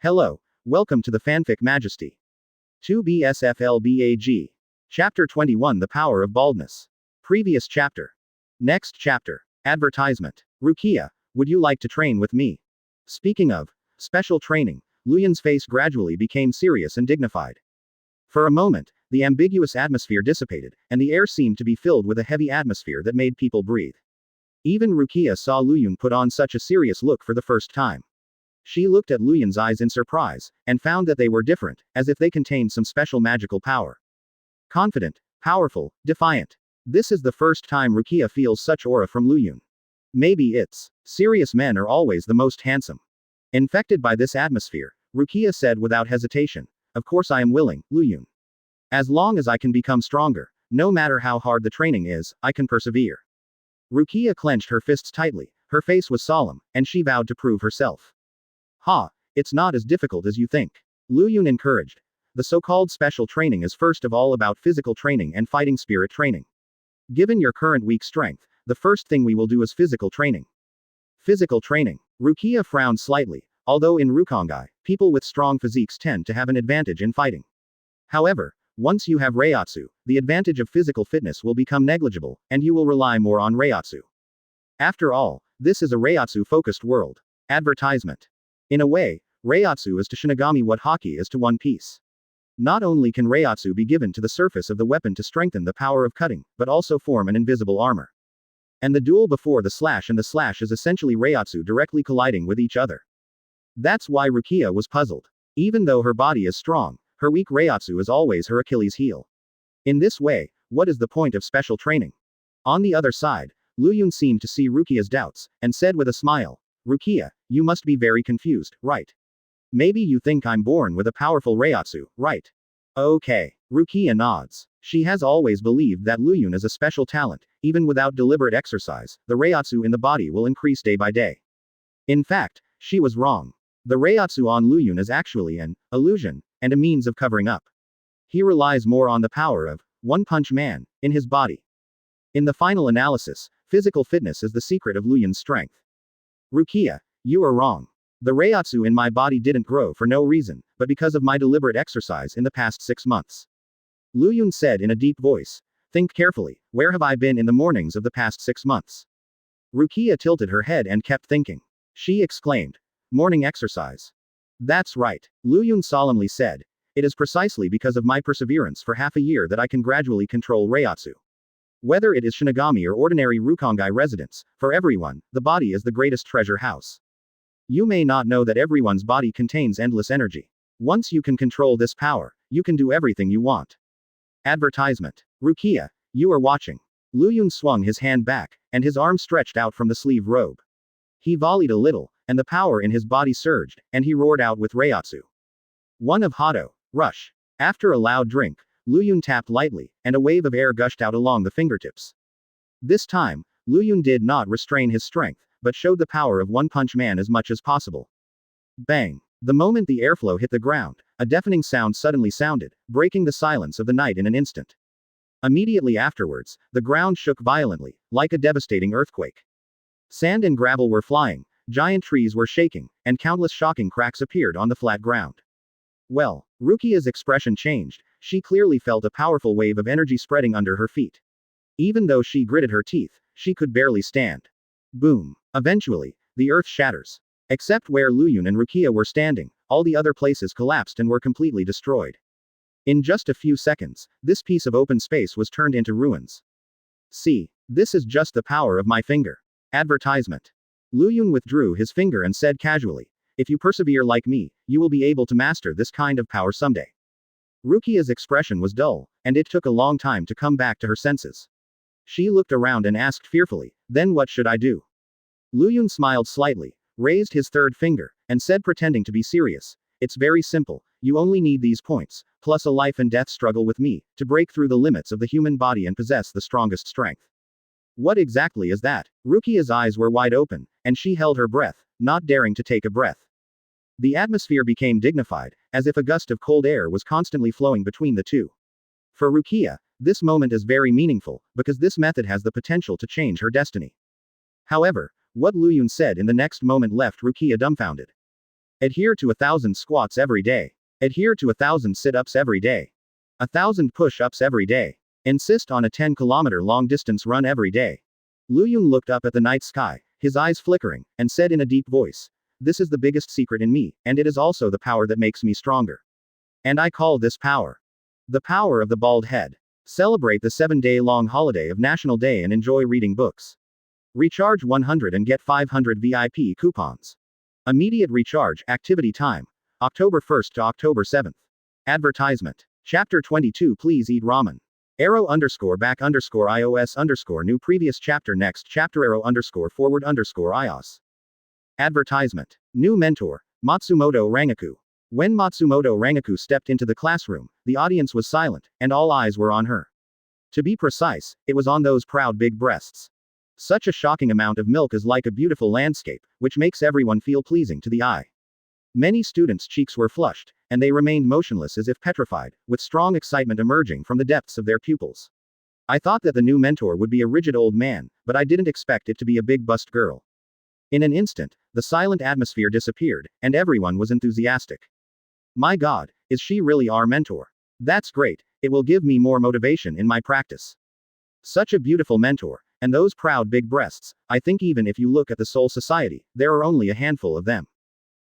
Hello, welcome to the Fanfic Majesty. 2BSFLBAG. Chapter 21 The Power of Baldness. Previous chapter. Next chapter. Advertisement. Rukia, would you like to train with me? Speaking of special training, Luyun's face gradually became serious and dignified. For a moment, the ambiguous atmosphere dissipated, and the air seemed to be filled with a heavy atmosphere that made people breathe. Even Rukia saw Luyun put on such a serious look for the first time. She looked at Luyun's eyes in surprise, and found that they were different, as if they contained some special magical power. Confident, powerful, defiant. This is the first time Rukia feels such aura from Luyun. Maybe it's serious men are always the most handsome. Infected by this atmosphere, Rukia said without hesitation, "Of course I am willing, Luyun. As long as I can become stronger, no matter how hard the training is, I can persevere." Rukia clenched her fists tightly, her face was solemn, and she vowed to prove herself. "Ha, it's not as difficult as you think," Luyun encouraged. "The so-called special training is first of all about physical training and fighting spirit training. Given your current weak strength, the first thing we will do is physical training." Physical training. Rukia frowned slightly, although in Rukongai, people with strong physiques tend to have an advantage in fighting. However, once you have Reiatsu, the advantage of physical fitness will become negligible, and you will rely more on Reiatsu. After all, this is a Reiatsu-focused world. Advertisement. In a way, Reiatsu is to Shinigami what Haki is to One Piece. Not only can Reiatsu be given to the surface of the weapon to strengthen the power of cutting, but also form an invisible armor. And the duel before the slash and the slash is essentially Reiatsu directly colliding with each other. That's why Rukia was puzzled. Even though her body is strong, her weak Reiatsu is always her Achilles heel. In this way, what is the point of special training? On the other side, Luyun seemed to see Rukia's doubts, and said with a smile, "Rukia, you must be very confused, right? Maybe you think I'm born with a powerful Reiatsu, right?" Okay. Rukia nods. She has always believed that Luyun is a special talent. Even without deliberate exercise, the Reiatsu in the body will increase day by day. In fact, she was wrong. The Reiatsu on Luyun is actually an illusion, and a means of covering up. He relies more on the power of One Punch Man in his body. In the final analysis, physical fitness is the secret of Luyun's strength. Rukia, you are wrong. The Reiatsu in my body didn't grow for no reason, but because of my deliberate exercise in the past 6 months. Luyun said in a deep voice. "Think carefully, where have I been in the mornings of the past 6 months?" Rukia tilted her head and kept thinking. She exclaimed. "Morning exercise." "That's right," Luyun solemnly said. "It is precisely because of my perseverance for half a year that I can gradually control Reiatsu. Whether it is Shinigami or ordinary Rukongai residents, for everyone, the body is the greatest treasure house. You may not know that everyone's body contains endless energy. Once you can control this power, you can do everything you want." Advertisement. Rukia, you are watching. Luyun swung his hand back, and his arm stretched out from the sleeve robe. He volleyed a little, and the power in his body surged, and he roared out with Reiatsu. One of Hado. Rush. After a loud drink, Luyun tapped lightly, and a wave of air gushed out along the fingertips. This time, Luyun did not restrain his strength, but showed the power of One Punch Man as much as possible. Bang! The moment the airflow hit the ground, a deafening sound suddenly sounded, breaking the silence of the night in an instant. Immediately afterwards, the ground shook violently, like a devastating earthquake. Sand and gravel were flying, giant trees were shaking, and countless shocking cracks appeared on the flat ground. Well, Rukia's expression changed. She clearly felt a powerful wave of energy spreading under her feet. Even though she gritted her teeth, she could barely stand. Boom. Eventually, the earth shatters. Except where Luyun and Rukia were standing, all the other places collapsed and were completely destroyed. In just a few seconds, this piece of open space was turned into ruins. "See, this is just the power of my finger." Advertisement. Luyun withdrew his finger and said casually, "If you persevere like me, you will be able to master this kind of power someday." Rukia's expression was dull, and it took a long time to come back to her senses. She looked around and asked fearfully, "Then what should I do?" Luyun smiled slightly, raised his third finger, and said pretending to be serious, "It's very simple, you only need these points, plus a life and death struggle with me, to break through the limits of the human body and possess the strongest strength." "What exactly is that?" Rukia's eyes were wide open, and she held her breath, not daring to take a breath. The atmosphere became dignified, as if a gust of cold air was constantly flowing between the two. For Rukia, this moment is very meaningful, because this method has the potential to change her destiny. However, what Luyun said in the next moment left Rukia dumbfounded. Adhere to 1,000 squats every day. Adhere to 1,000 sit-ups every day. 1,000 push-ups every day. Insist on a 10-kilometer long distance run every day. Luyun looked up at the night sky, his eyes flickering, and said in a deep voice, "This is the biggest secret in me, and it is also the power that makes me stronger. And I call this power the power of the bald head. Celebrate the 7-day-long holiday of National Day and enjoy reading books. Recharge 100 and get 500 VIP coupons. Immediate recharge, activity time. October 1st to October 7th. Advertisement. Chapter 22 Please eat ramen. _back_ios_new previous chapter next chapter _forward_ios. Advertisement. New mentor, Matsumoto Rangiku. When Matsumoto Rangiku stepped into the classroom, the audience was silent, and all eyes were on her. To be precise, it was on those proud big breasts. Such a shocking amount of milk is like a beautiful landscape, which makes everyone feel pleasing to the eye. Many students' cheeks were flushed, and they remained motionless as if petrified, with strong excitement emerging from the depths of their pupils. I thought that the new mentor would be a rigid old man, but I didn't expect it to be a big bust girl. In an instant, the silent atmosphere disappeared, and everyone was enthusiastic. My God, is she really our mentor? That's great, it will give me more motivation in my practice. Such a beautiful mentor, and those proud big breasts, I think even if you look at the Soul Society, there are only a handful of them.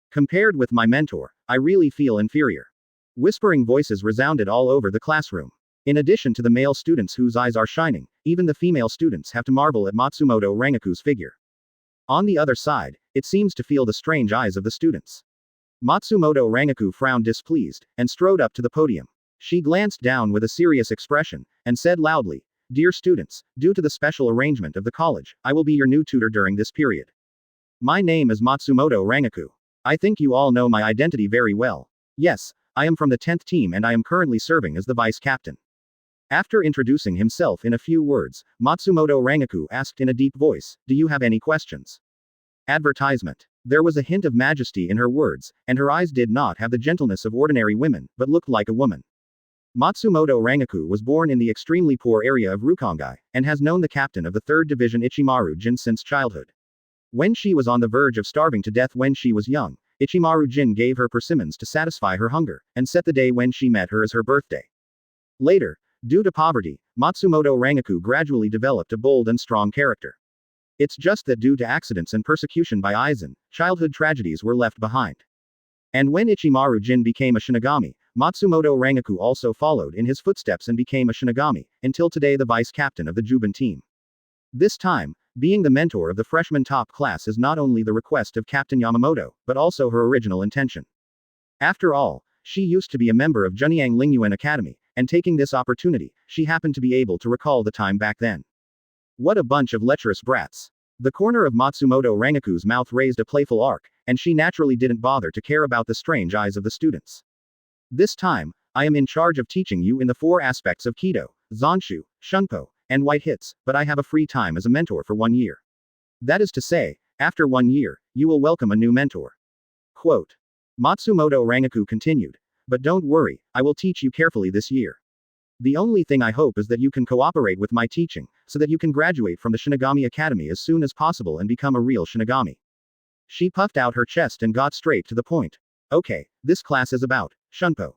Compared with my mentor, I really feel inferior. Whispering voices resounded all over the classroom. In addition to the male students whose eyes are shining, even the female students have to marvel at Matsumoto Rangiku's figure. On the other side, it seems to feel the strange eyes of the students. Matsumoto Rangiku frowned displeased, and strode up to the podium. She glanced down with a serious expression, and said loudly, "Dear students, due to the special arrangement of the college, I will be your new tutor during this period. My name is Matsumoto Rangiku. I think you all know my identity very well. Yes, I am from the 10th team and I am currently serving as the vice captain." After introducing himself in a few words, Matsumoto Rangiku asked in a deep voice, "Do you have any questions?" Advertisement. There was a hint of majesty in her words, and her eyes did not have the gentleness of ordinary women, but looked like a woman. Matsumoto Rangiku was born in the extremely poor area of Rukongai, and has known the captain of the 3rd Division Ichimaru Jin since childhood. When she was on the verge of starving to death when she was young, Ichimaru Jin gave her persimmons to satisfy her hunger, and set the day when she met her as her birthday. Later, due to poverty, Matsumoto Rangiku gradually developed a bold and strong character. It's just that due to accidents and persecution by Aizen, childhood tragedies were left behind. And when Ichimaru Jin became a Shinigami, Matsumoto Rangiku also followed in his footsteps and became a Shinigami, until today the vice captain of the Juban team. This time, being the mentor of the freshman top class is not only the request of Captain Yamamoto, but also her original intention. After all, she used to be a member of Junyang Lingyuan Academy, and taking this opportunity, she happened to be able to recall the time back then. What a bunch of lecherous brats. The corner of Matsumoto Rangiku's mouth raised a playful arc, and she naturally didn't bother to care about the strange eyes of the students. This time, I am in charge of teaching you in the 4 aspects of Kido, Zanshu, Shunpo, and White Hits, but I have a free time as a mentor for 1 year. That is to say, after 1 year, you will welcome a new mentor. Quote. Matsumoto Rangiku continued. But don't worry, I will teach you carefully this year. The only thing I hope is that you can cooperate with my teaching, so that you can graduate from the Shinigami Academy as soon as possible and become a real Shinigami. She puffed out her chest and got straight to the point. Okay, this class is about shunpo.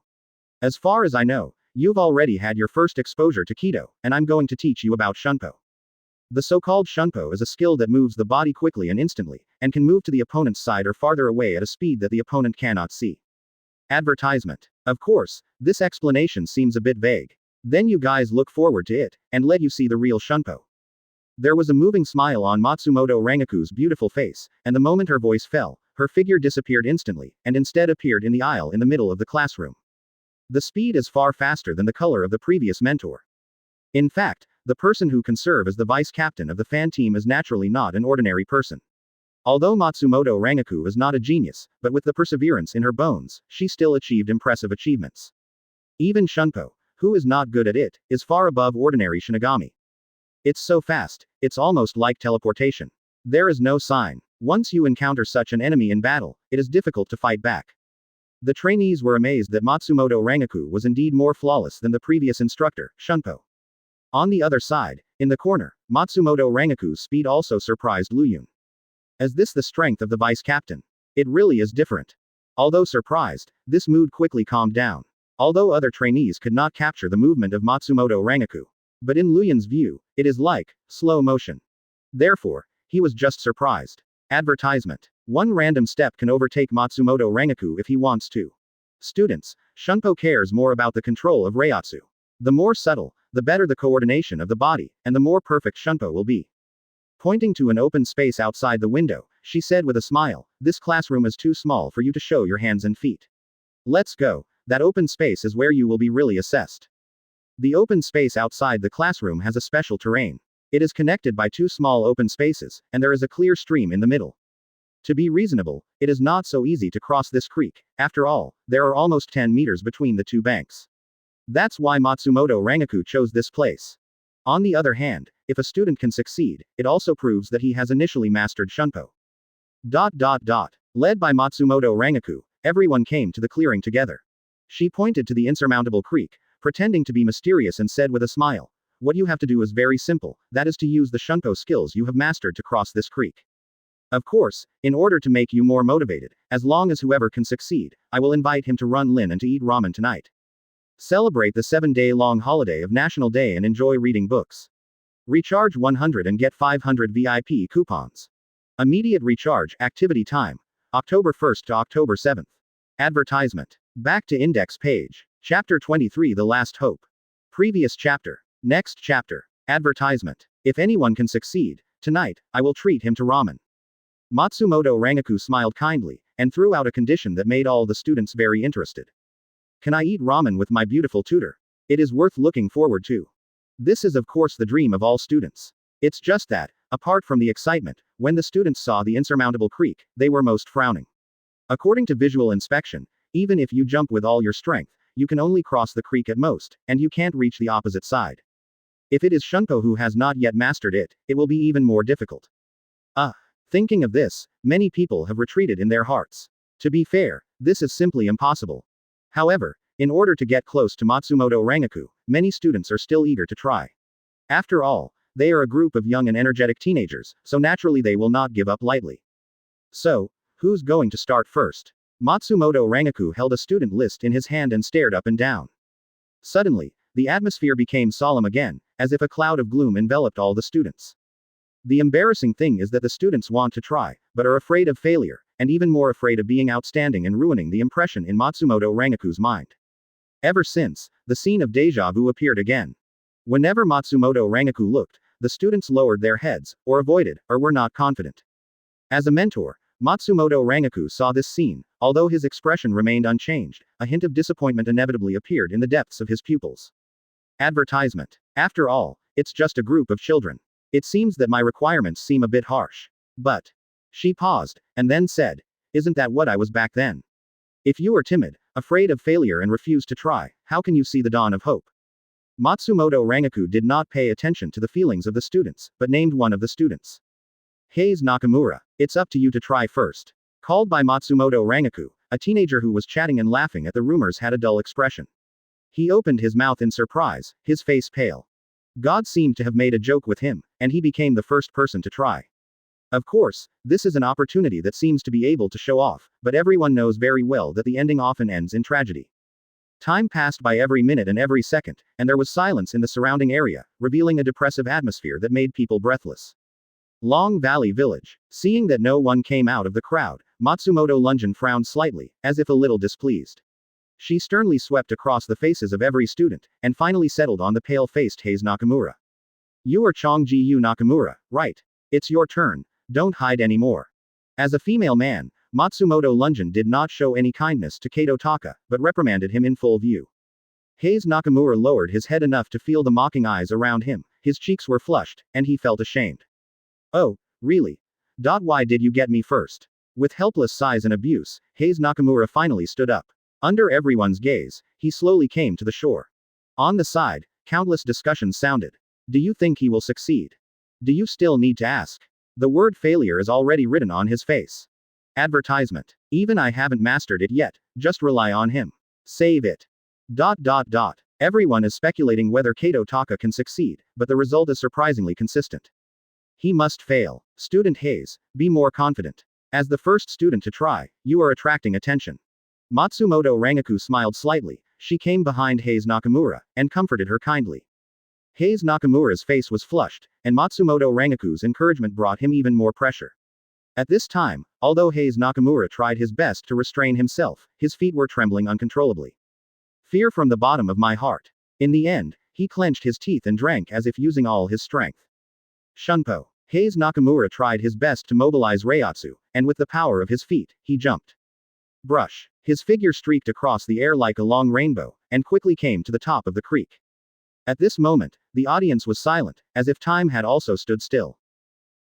As far as I know, you've already had your first exposure to Kido, and I'm going to teach you about shunpo. The so-called shunpo is a skill that moves the body quickly and instantly, and can move to the opponent's side or farther away at a speed that the opponent cannot see. Advertisement. Of course, this explanation seems a bit vague. Then you guys look forward to it, and let you see the real shunpo. There was a moving smile on Matsumoto Rangiku's beautiful face, and the moment her voice fell, her figure disappeared instantly, and instead appeared in the aisle in the middle of the classroom. The speed is far faster than the color of the previous mentor. In fact, the person who can serve as the vice captain of the fan team is naturally not an ordinary person. Although Matsumoto Rangiku is not a genius, but with the perseverance in her bones, she still achieved impressive achievements. Even Shunpo, who is not good at it, is far above ordinary Shinigami. It's so fast, it's almost like teleportation. There is no sign. Once you encounter such an enemy in battle, it is difficult to fight back. The trainees were amazed that Matsumoto Rangiku was indeed more flawless than the previous instructor, Shunpo. On the other side, in the corner, Matsumoto Rangiku's speed also surprised Luyun. Is this the strength of the vice captain? It really is different. Although surprised, this mood quickly calmed down. Although other trainees could not capture the movement of Matsumoto Rangiku. But in Luyan's view, it is like slow motion. Therefore, he was just surprised. Advertisement. One random step can overtake Matsumoto Rangiku if he wants to. Students, shunpo cares more about the control of reiatsu. The more subtle, the better the coordination of the body, and the more perfect shunpo will be. Pointing to an open space outside the window, she said with a smile, "This classroom is too small for you to show your hands and feet. Let's go, that open space is where you will be really assessed." The open space outside the classroom has a special terrain. It is connected by two small open spaces, and there is a clear stream in the middle. To be reasonable, it is not so easy to cross this creek. After all, there are almost 10 meters between the two banks. That's why Matsumoto Rangiku chose this place. On the other hand, if a student can succeed, it also proves that he has initially mastered shunpo. Led by Matsumoto Rangiku, everyone came to the clearing together. She pointed to the insurmountable creek, pretending to be mysterious and said with a smile, "What you have to do is very simple, that is to use the shunpo skills you have mastered to cross this creek. Of course, in order to make you more motivated, as long as whoever can succeed, I will invite him to run Lin and to eat ramen tonight. Celebrate the 7-day-long holiday of National Day and enjoy reading books. Recharge 100 and get 500 VIP coupons. Immediate recharge, activity time. October 1st to October 7th. Advertisement. Back to index page. Chapter 23 The Last Hope. Previous chapter. Next chapter. Advertisement. If anyone can succeed, tonight, I will treat him to ramen. Matsumoto Rangiku smiled kindly, and threw out a condition that made all the students very interested. Can I eat ramen with my beautiful tutor? It is worth looking forward to. This is of course the dream of all students. It's just that, apart from the excitement, when the students saw the insurmountable creek, they were most frowning. According to visual inspection, even if you jump with all your strength, you can only cross the creek at most, and you can't reach the opposite side. If it is shunpo who has not yet mastered it, it will be even more difficult. Thinking of this, many people have retreated in their hearts. To be fair, this is simply impossible. However, in order to get close to Matsumoto Rangiku, many students are still eager to try. After all, they are a group of young and energetic teenagers, so naturally they will not give up lightly. So, who's going to start first? Matsumoto Rangiku held a student list in his hand and stared up and down. Suddenly, the atmosphere became solemn again, as if a cloud of gloom enveloped all the students. The embarrassing thing is that the students want to try, but are afraid of failure, and even more afraid of being outstanding and ruining the impression in Matsumoto Rangiku's mind. Ever since, the scene of deja vu appeared again. Whenever Matsumoto Rangiku looked, the students lowered their heads, or avoided, or were not confident. As a mentor, Matsumoto Rangiku saw this scene. Although his expression remained unchanged, a hint of disappointment inevitably appeared in the depths of his pupils. Advertisement. After all, it's just a group of children. It seems that my requirements seem a bit harsh. But. She paused, and then said, "Isn't that what I was back then? If you are timid, afraid of failure and refuse to try, how can you see the dawn of hope?" Matsumoto Rangiku did not pay attention to the feelings of the students, but named one of the students. "Hayes Nakamura, it's up to you to try first." Called by Matsumoto Rangiku, a teenager who was chatting and laughing at the rumors had a dull expression. He opened his mouth in surprise, his face pale. God seemed to have made a joke with him, and he became the first person to try. Of course, this is an opportunity that seems to be able to show off, but everyone knows very well that the ending often ends in tragedy. Time passed by every minute and every second, and there was silence in the surrounding area, revealing a depressive atmosphere that made people breathless. Long Valley Village. Seeing that no one came out of the crowd, Matsumoto Lungeon frowned slightly, as if a little displeased. She sternly swept across the faces of every student, and finally settled on the pale-faced Hayes Nakamura. "You are Chongji-yu Nakamura, right? It's your turn, don't hide anymore." As a female man, Matsumoto Lungeon did not show any kindness to Kato Taka, but reprimanded him in full view. Hayes Nakamura lowered his head enough to feel the mocking eyes around him, his cheeks were flushed, and he felt ashamed. "Oh, really? Why did you get me first?" With helpless sighs and abuse, Hayes Nakamura finally stood up. Under everyone's gaze, he slowly came to the shore. On the side, countless discussions sounded. "Do you think he will succeed? Do you still need to ask?" The word failure is already written on his face. Advertisement. "Even I haven't mastered it yet, just rely on him. Save it." Everyone is speculating whether Kato Taka can succeed, but the result is surprisingly consistent. He must fail. Student Hayes, be more confident. As the first student to try, you are attracting attention. Matsumoto Rangiku smiled slightly. She came behind Haze Nakamura, and comforted her kindly. Haze Nakamura's face was flushed, and Matsumoto Rangiku's encouragement brought him even more pressure. At this time, although Haze Nakamura tried his best to restrain himself, his feet were trembling uncontrollably. Fear from the bottom of my heart. In the end, he clenched his teeth and drank as if using all his strength. Shunpo. Haze Nakamura tried his best to mobilize Reiatsu, and with the power of his feet, he jumped. Brush. His figure streaked across the air like a long rainbow, and quickly came to the top of the creek. At this moment, the audience was silent, as if time had also stood still.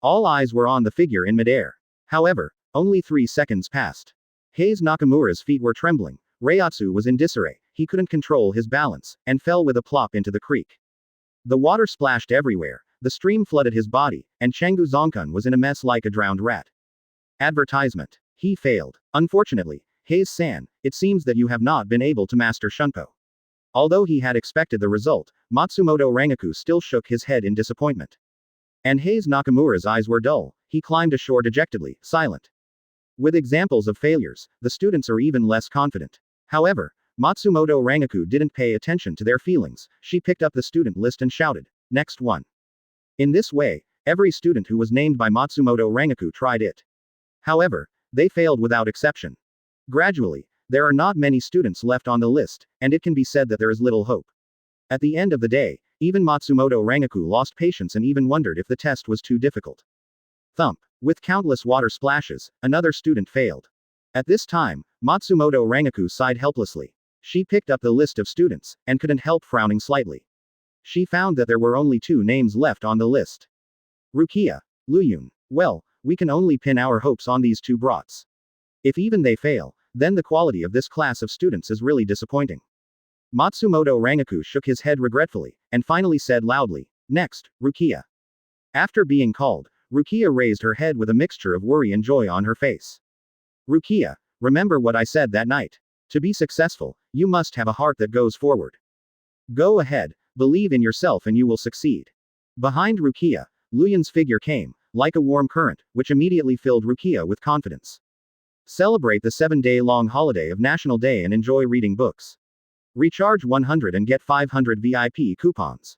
All eyes were on the figure in midair. However, only 3 seconds passed. Haze Nakamura's feet were trembling, Reiatsu was in disarray, he couldn't control his balance, and fell with a plop into the creek. The water splashed everywhere, the stream flooded his body, and Chengu Zonkun was in a mess like a drowned rat. Advertisement. He failed. Unfortunately, Haze-san, it seems that you have not been able to master shunpo. Although he had expected the result, Matsumoto Rangiku still shook his head in disappointment. And Haze Nakamura's eyes were dull, he climbed ashore dejectedly, silent. With examples of failures, the students are even less confident. However, Matsumoto Rangiku didn't pay attention to their feelings, she picked up the student list and shouted, "Next one." In this way, every student who was named by Matsumoto Rangiku tried it. However, they failed without exception. Gradually, there are not many students left on the list, and it can be said that there is little hope. At the end of the day, even Matsumoto Rangiku lost patience and even wondered if the test was too difficult. Thump. With countless water splashes, another student failed. At this time, Matsumoto Rangiku sighed helplessly. She picked up the list of students, and couldn't help frowning slightly. She found that there were only 2 names left on the list. Rukia. Luyun. Well, we can only pin our hopes on these 2 brats. If even they fail, then the quality of this class of students is really disappointing. Matsumoto Rangiku shook his head regretfully, and finally said loudly, "Next, Rukia." After being called, Rukia raised her head with a mixture of worry and joy on her face. Rukia, remember what I said that night. To be successful, you must have a heart that goes forward. Go ahead, believe in yourself and you will succeed. Behind Rukia, Luyun's figure came, like a warm current, which immediately filled Rukia with confidence. Celebrate the 7-day-long holiday of National Day and enjoy reading books. Recharge 100 and get 500 VIP coupons.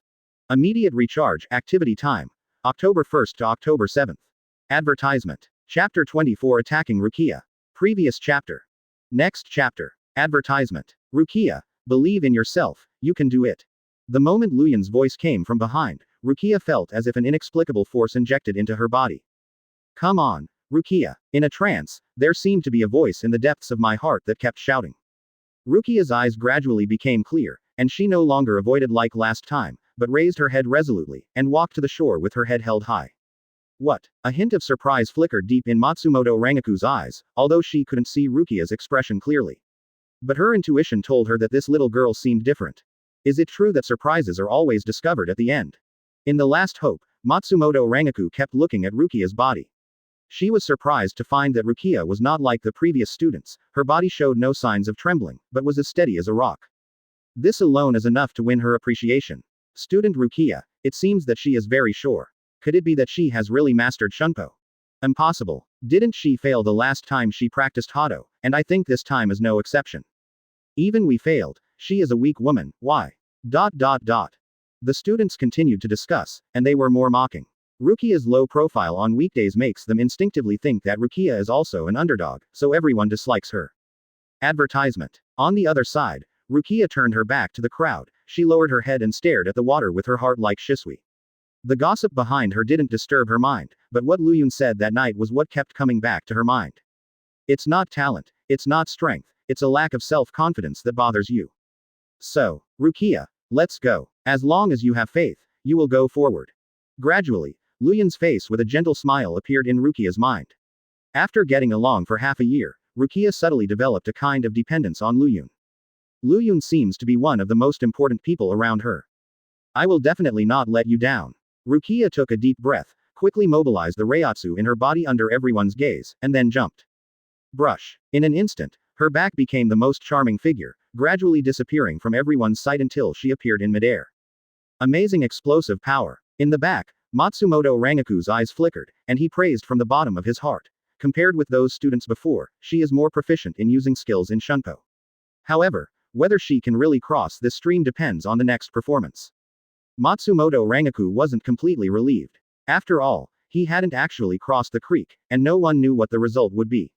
Immediate recharge, activity time. October 1st to October 7th. Advertisement. Chapter 24 Attacking Rukia. Previous chapter. Next chapter. Advertisement. Rukia, believe in yourself, you can do it. The moment Luyun's voice came from behind, Rukia felt as if an inexplicable force injected into her body. Come on, Rukia. In a trance, there seemed to be a voice in the depths of my heart that kept shouting. Rukia's eyes gradually became clear, and she no longer avoided like last time, but raised her head resolutely, and walked to the shore with her head held high. What? A hint of surprise flickered deep in Matsumoto Rangiku's eyes, although she couldn't see Rukia's expression clearly. But her intuition told her that this little girl seemed different. Is it true that surprises are always discovered at the end? In the last hope, Matsumoto Rangiku kept looking at Rukia's body. She was surprised to find that Rukia was not like the previous students, her body showed no signs of trembling, but was as steady as a rock. This alone is enough to win her appreciation. Student Rukia, it seems that she is very sure. Could it be that she has really mastered shunpo? Impossible. Didn't she fail the last time she practiced Hado, and I think this time is no exception. Even we failed, she is a weak woman, why? The students continued to discuss, and they were more mocking. Rukia's low profile on weekdays makes them instinctively think that Rukia is also an underdog, so everyone dislikes her. Advertisement. On the other side, Rukia turned her back to the crowd, she lowered her head and stared at the water with her heart like Shisui. The gossip behind her didn't disturb her mind, but what Luyun said that night was what kept coming back to her mind. It's not talent, it's not strength, it's a lack of self-confidence that bothers you. So, Rukia, let's go. As long as you have faith, you will go forward. Gradually, Luyun's face with a gentle smile appeared in Rukia's mind. After getting along for half a year, Rukia subtly developed a kind of dependence on Luyun. Luyun seems to be one of the most important people around her. I will definitely not let you down. Rukia took a deep breath, quickly mobilized the Reiatsu in her body under everyone's gaze, and then jumped. Brush. In an instant, her back became the most charming figure, gradually disappearing from everyone's sight until she appeared in midair. Amazing explosive power. In the back, Matsumoto Rangiku's eyes flickered, and he praised from the bottom of his heart. Compared with those students before, she is more proficient in using skills in shunpo. However, whether she can really cross this stream depends on the next performance. Matsumoto Rangiku wasn't completely relieved. After all, he hadn't actually crossed the creek, and no one knew what the result would be.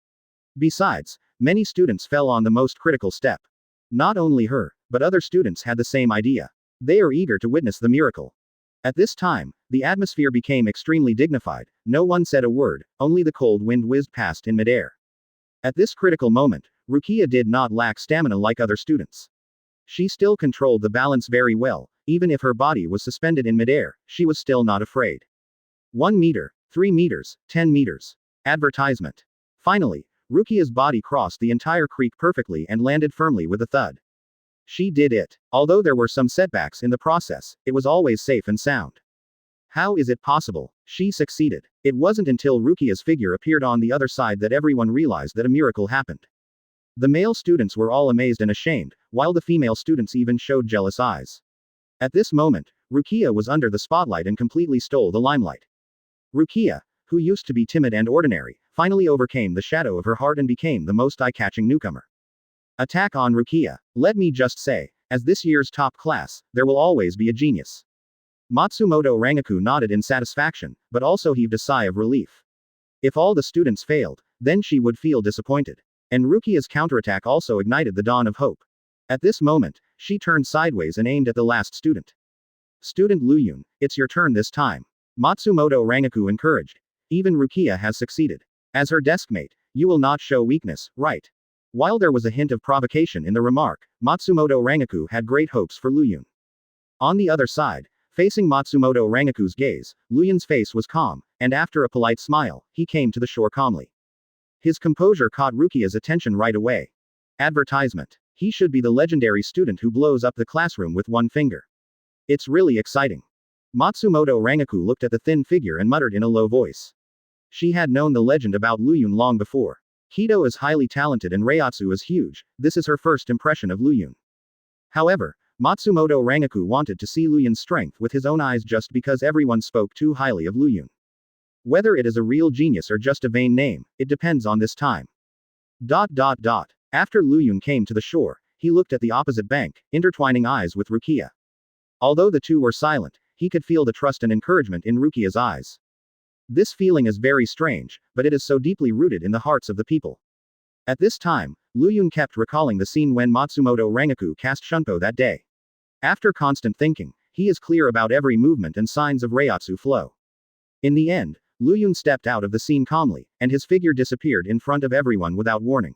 Besides, many students fell on the most critical step. Not only her, but other students had the same idea. They are eager to witness the miracle. At this time, the atmosphere became extremely dignified, no one said a word, only the cold wind whizzed past in midair. At this critical moment, Rukia did not lack stamina like other students. She still controlled the balance very well, even if her body was suspended in midair, she was still not afraid. 1 meter, 3 meters, 10 meters. Advertisement. Finally, Rukia's body crossed the entire creek perfectly and landed firmly with a thud. She did it. Although there were some setbacks in the process, it was always safe and sound. How is it possible? She succeeded. It wasn't until Rukia's figure appeared on the other side that everyone realized that a miracle happened. The male students were all amazed and ashamed, while the female students even showed jealous eyes. At this moment, Rukia was under the spotlight and completely stole the limelight. Rukia, who used to be timid and ordinary, finally overcame the shadow of her heart and became the most eye-catching newcomer. Attack on Rukia. Let me just say, as this year's top class, there will always be a genius. Matsumoto Rangiku nodded in satisfaction, but also heaved a sigh of relief. If all the students failed, then she would feel disappointed. And Rukia's counterattack also ignited the dawn of hope. At this moment, she turned sideways and aimed at the last student. Student Luyun, it's your turn this time. Matsumoto Rangiku encouraged. Even Rukia has succeeded. As her deskmate, you will not show weakness, right? While there was a hint of provocation in the remark, Matsumoto Rangiku had great hopes for Luyun. On the other side, facing Matsumoto Rangiku's gaze, Luyun's face was calm, and after a polite smile, he came to the shore calmly. His composure caught Rukia's attention right away. Advertisement. He should be the legendary student who blows up the classroom with one finger. It's really exciting. Matsumoto Rangiku looked at the thin figure and muttered in a low voice. She had known the legend about Luyun long before. Kido is highly talented and Reiatsu is huge, this is her first impression of Luyun. However, Matsumoto Rangiku wanted to see Luyun's strength with his own eyes just because everyone spoke too highly of Luyun. Whether it is a real genius or just a vain name, it depends on this time. After Luyun came to the shore, he looked at the opposite bank, intertwining eyes with Rukia. Although the two were silent, he could feel the trust and encouragement in Rukia's eyes. This feeling is very strange, but it is so deeply rooted in the hearts of the people. At this time, Luyun kept recalling the scene when Matsumoto Rangiku cast shunpo that day. After constant thinking, he is clear about every movement and signs of Reiatsu flow. In the end, Luyun stepped out of the scene calmly, and his figure disappeared in front of everyone without warning.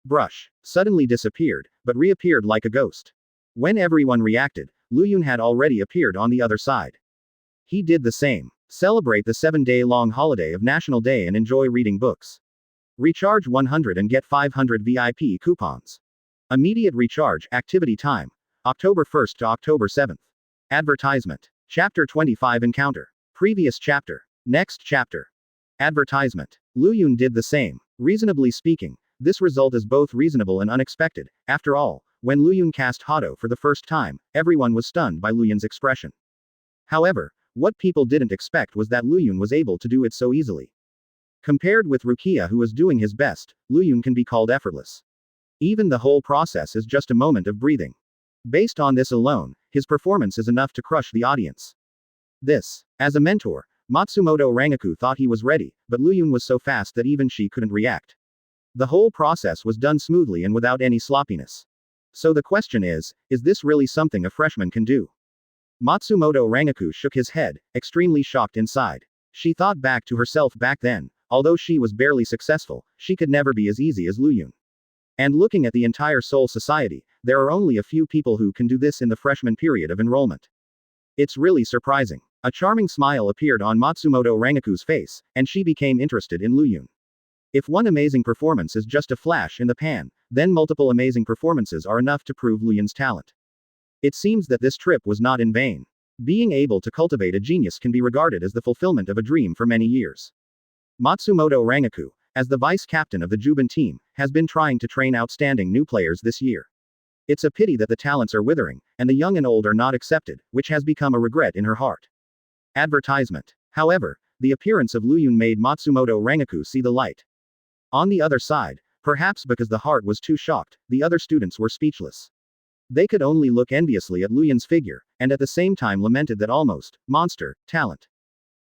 Brush suddenly disappeared, but reappeared like a ghost. When everyone reacted, Luyun had already appeared on the other side. He did the same. Celebrate the 7-day-long holiday of National Day and enjoy reading books. Recharge 100 and get 500 VIP coupons. Immediate recharge, activity time. October 1st to October 7th. Advertisement. Chapter 25 Encounter. Previous chapter. Next chapter. Advertisement. Luyun did the same. Reasonably speaking, this result is both reasonable and unexpected. After all, when Luyun cast Hado for the first time, everyone was stunned by Luyun's expression. However, what people didn't expect was that Luyun was able to do it so easily. Compared with Rukia who was doing his best, Luyun can be called effortless. Even the whole process is just a moment of breathing. Based on this alone, his performance is enough to crush the audience. As a mentor, Matsumoto Rangiku thought he was ready, but Luyun was so fast that even she couldn't react. The whole process was done smoothly and without any sloppiness. So the question is this really something a freshman can do? Matsumoto Rangiku shook his head, extremely shocked inside. She thought back to herself back then, although she was barely successful, she could never be as easy as Luyun. And looking at the entire Seoul society, there are only a few people who can do this in the freshman period of enrollment. It's really surprising. A charming smile appeared on Matsumoto Rangiku's face, and she became interested in Luyun. If one amazing performance is just a flash in the pan, then multiple amazing performances are enough to prove Luyun's talent. It seems that this trip was not in vain. Being able to cultivate a genius can be regarded as the fulfillment of a dream for many years. Matsumoto Rangiku, as the vice captain of the Juban team, has been trying to train outstanding new players this year. It's a pity that the talents are withering, and the young and old are not accepted, which has become a regret in her heart. Advertisement. However, the appearance of Luyun made Matsumoto Rangiku see the light. On the other side, perhaps because the heart was too shocked, the other students were speechless. They could only look enviously at Luyun's figure, and at the same time lamented that almost monster talent.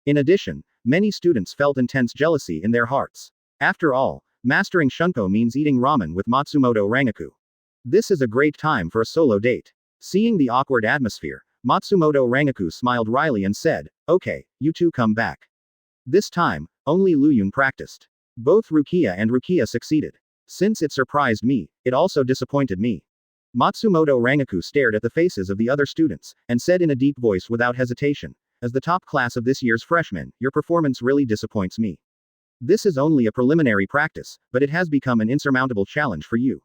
In addition, many students felt intense jealousy in their hearts. After all, mastering shunpo means eating ramen with Matsumoto Rangiku. This is a great time for a solo date. Seeing the awkward atmosphere, Matsumoto Rangiku smiled wryly and said, "Okay, you two come back." This time, only Luyun practiced. Both Rukia and Rukia succeeded. Since it surprised me, it also disappointed me. Matsumoto Rangiku stared at the faces of the other students, and said in a deep voice without hesitation, "As the top class of this year's freshmen, your performance really disappoints me. This is only a preliminary practice, but it has become an insurmountable challenge for you.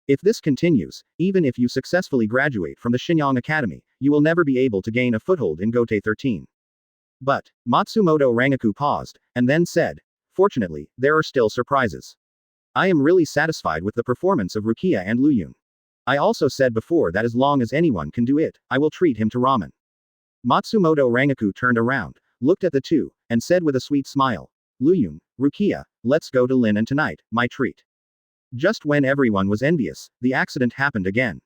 If this continues, even if you successfully graduate from the Shinyang Academy, you will never be able to gain a foothold in Gote 13. But, Matsumoto Rangiku paused, and then said, "Fortunately, there are still surprises. I am really satisfied with the performance of Rukia and Luyun. I also said before that as long as anyone can do it, I will treat him to ramen." Matsumoto Rangiku turned around, looked at the two, and said with a sweet smile, "Luyun, Rukia, let's go to Lin and tonight, my treat." Just when everyone was envious, the accident happened again.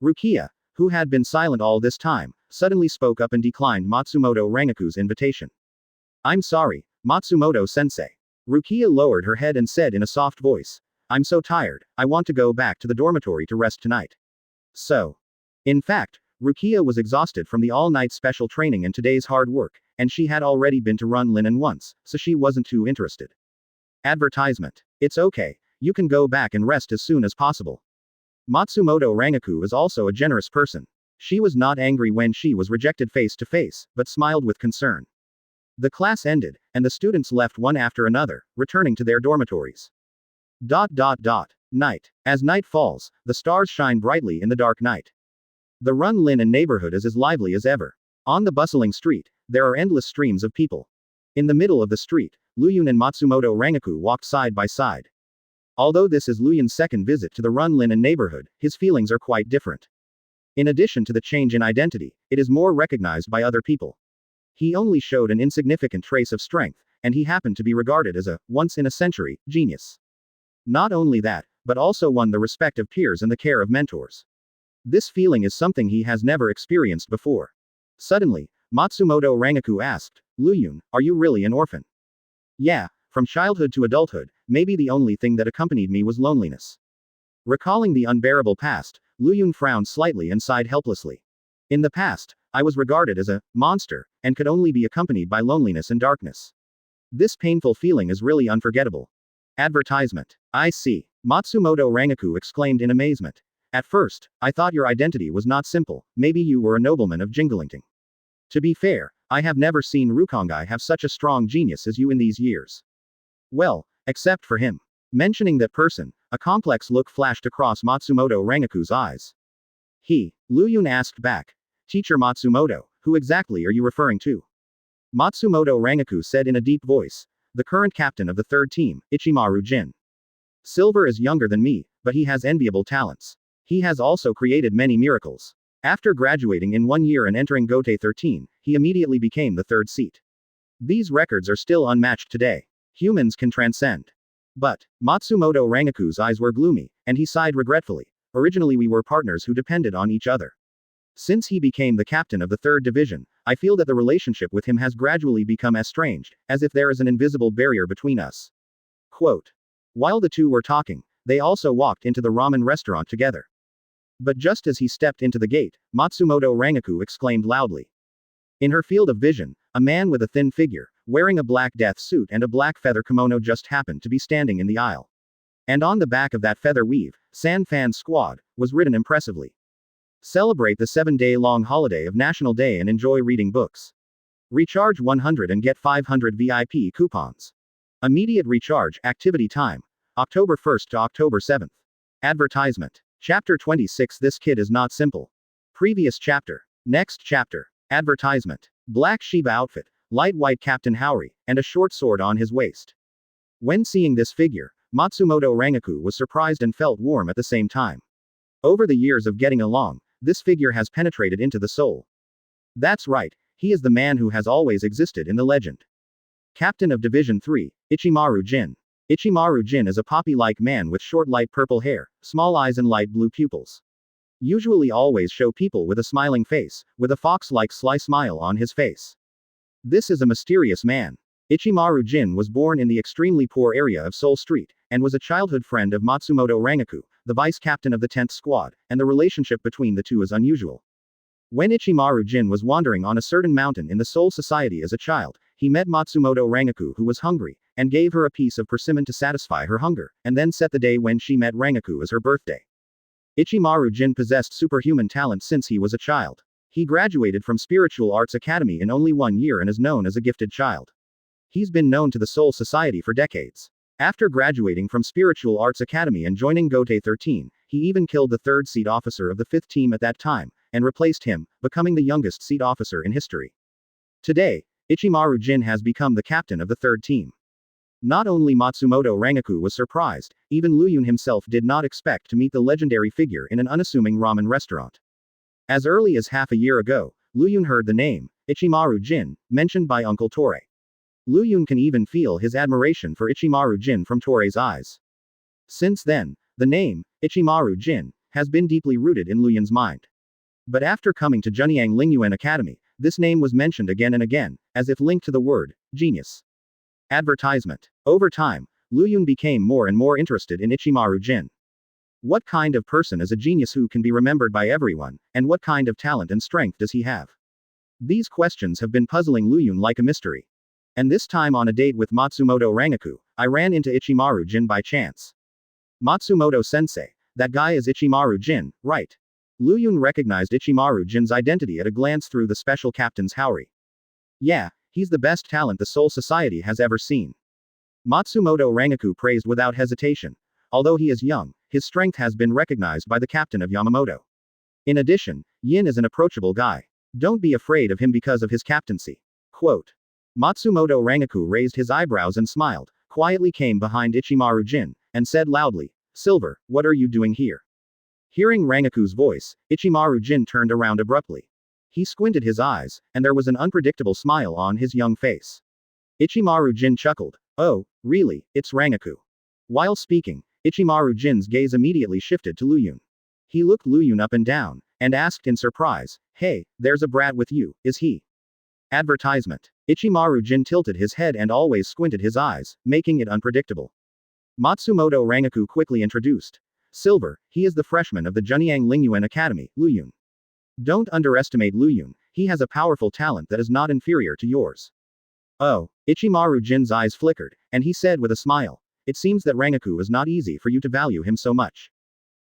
Rukia, who had been silent all this time, suddenly spoke up and declined Matsumoto Rangiku's invitation. "I'm sorry, Matsumoto-sensei." Rukia lowered her head and said in a soft voice, "I'm so tired, I want to go back to the dormitory to rest tonight." So. In fact, Rukia was exhausted from the all-night special training and today's hard work, and she had already been to Run Linen once, so she wasn't too interested. Advertisement. It's okay, you can go back and rest as soon as possible. Matsumoto Rangiku is also a generous person. She was not angry when she was rejected face to face, but smiled with concern. The class ended, and the students left one after another, returning to their dormitories. Night. As night falls, the stars shine brightly in the dark night. The Run Linen neighborhood is as lively as ever. On the bustling street, there are endless streams of people. In the middle of the street, Luyun and Matsumoto Rangiku walked side by side. Although this is Luyun's second visit to the Run Linen neighborhood, his feelings are quite different. In addition to the change in identity, it is more recognized by other people. He only showed an insignificant trace of strength, and he happened to be regarded as a once-in-a-century genius. Not only that, but also won the respect of peers and the care of mentors. This feeling is something he has never experienced before. Suddenly, Matsumoto Rangiku asked, "Luyun, are you really an orphan?" "Yeah, from childhood to adulthood, maybe the only thing that accompanied me was loneliness." Recalling the unbearable past, Luyun frowned slightly and sighed helplessly. "In the past, I was regarded as a monster, and could only be accompanied by loneliness and darkness. This painful feeling is really unforgettable." Advertisement. "I see," Matsumoto Rangiku exclaimed in amazement. "At first, I thought your identity was not simple, maybe you were a nobleman of Jinglingting. To be fair, I have never seen Rukongai have such a strong genius as you in these years. Well, except for him." Mentioning that person, a complex look flashed across Matsumoto Rangiku's eyes. Luyun asked back. "Teacher Matsumoto, who exactly are you referring to?" Matsumoto Rangiku said in a deep voice, "The current captain of the third team, Ichimaru Jin. Silver is younger than me, but he has enviable talents. He has also created many miracles. After graduating in 1 year and entering Gote 13, he immediately became the third seat. These records are still unmatched today. Humans can transcend." But, Matsumoto Rangiku's eyes were gloomy, and he sighed regretfully. "Originally we were partners who depended on each other. Since he became the captain of the third division, I feel that the relationship with him has gradually become estranged, as if there is an invisible barrier between us." Quote. While the two were talking, they also walked into the ramen restaurant together. But just as he stepped into the gate, Matsumoto Rangiku exclaimed loudly. In her field of vision, a man with a thin figure, wearing a black death suit and a black feather kimono just happened to be standing in the aisle. And on the back of that feather weave, San Fan Squad, was written impressively. "Celebrate the 7-day-long holiday of National Day and enjoy reading books. Recharge 100 and get 500 VIP coupons. Immediate recharge, activity time. October 1st to October 7th. Advertisement. Chapter 26 This kid is not simple. Previous chapter. Next chapter. Advertisement. Black Shiba outfit, light white Captain Haori, and a short sword on his waist. When seeing this figure, Matsumoto Rangiku was surprised and felt warm at the same time. Over the years of getting along, this figure has penetrated into the soul. That's right, he is the man who has always existed in the legend. Captain of Division 3, Ichimaru Jin. Ichimaru Jin is a poppy-like man with short light purple hair, small eyes and light blue pupils. Usually always show people with a smiling face, with a fox-like sly smile on his face. This is a mysterious man. Ichimaru Jin was born in the extremely poor area of Seoul Street, and was a childhood friend of Matsumoto Rangiku, the vice captain of the 10th Squad, and the relationship between the two is unusual. When Ichimaru Jin was wandering on a certain mountain in the Seoul Society as a child, he met Matsumoto Rangiku who was hungry, and gave her a piece of persimmon to satisfy her hunger, and then set the day when she met Rangiku as her birthday. Ichimaru Jin possessed superhuman talent since he was a child. He graduated from Spiritual Arts Academy in only 1 year and is known as a gifted child. He's been known to the Seoul Society for decades. After graduating from Spiritual Arts Academy and joining Gote 13, he even killed the 3rd seat officer of the 5th team at that time, and replaced him, becoming the youngest seat officer in history. Today, Ichimaru Jin has become the captain of the 3rd team. Not only Matsumoto Rangiku was surprised, even Luyun himself did not expect to meet the legendary figure in an unassuming ramen restaurant. As early as half a year ago, Luyun heard the name, Ichimaru Jin, mentioned by Uncle Torei. Luyun can even feel his admiration for Ichimaru Jin from Torei's eyes. Since then, the name, Ichimaru Jin, has been deeply rooted in Luyun's mind. But after coming to Junyang Lingyuan Academy, this name was mentioned again and again, as if linked to the word, genius. Advertisement. Over time, Luyun became more and more interested in Ichimaru Jin. What kind of person is a genius who can be remembered by everyone, and what kind of talent and strength does he have? These questions have been puzzling Luyun like a mystery. And this time on a date with Matsumoto Rangiku, I ran into Ichimaru Jin by chance. Matsumoto-sensei, that guy is Ichimaru Jin, right? Luyun recognized Ichimaru Jin's identity at a glance through the special captain's Haori. Yeah, he's the best talent the Seoul Society has ever seen. Matsumoto Rangiku praised without hesitation. Although he is young, his strength has been recognized by the captain of Yamamoto. In addition, Yin is an approachable guy. Don't be afraid of him because of his captaincy. Quote. Matsumoto Rangiku raised his eyebrows and smiled, quietly came behind Ichimaru Jin, and said loudly, Silver, what are you doing here? Hearing Rangiku's voice, Ichimaru Jin turned around abruptly. He squinted his eyes, and there was an unpredictable smile on his young face. Ichimaru Jin chuckled. Oh, really, it's Rangiku. While speaking, Ichimaru Jin's gaze immediately shifted to Luyun. He looked Luyun up and down, and asked in surprise, Hey, there's a brat with you, is he? Advertisement. Ichimaru Jin tilted his head and always squinted his eyes, making it unpredictable. Matsumoto Rangiku quickly introduced. Silver, he is the freshman of the Junyang Lingyuan Academy, Luyun. Don't underestimate Luyun, he has a powerful talent that is not inferior to yours. Oh, Ichimaru Jin's eyes flickered, and he said with a smile, It seems that Rangiku is not easy for you to value him so much.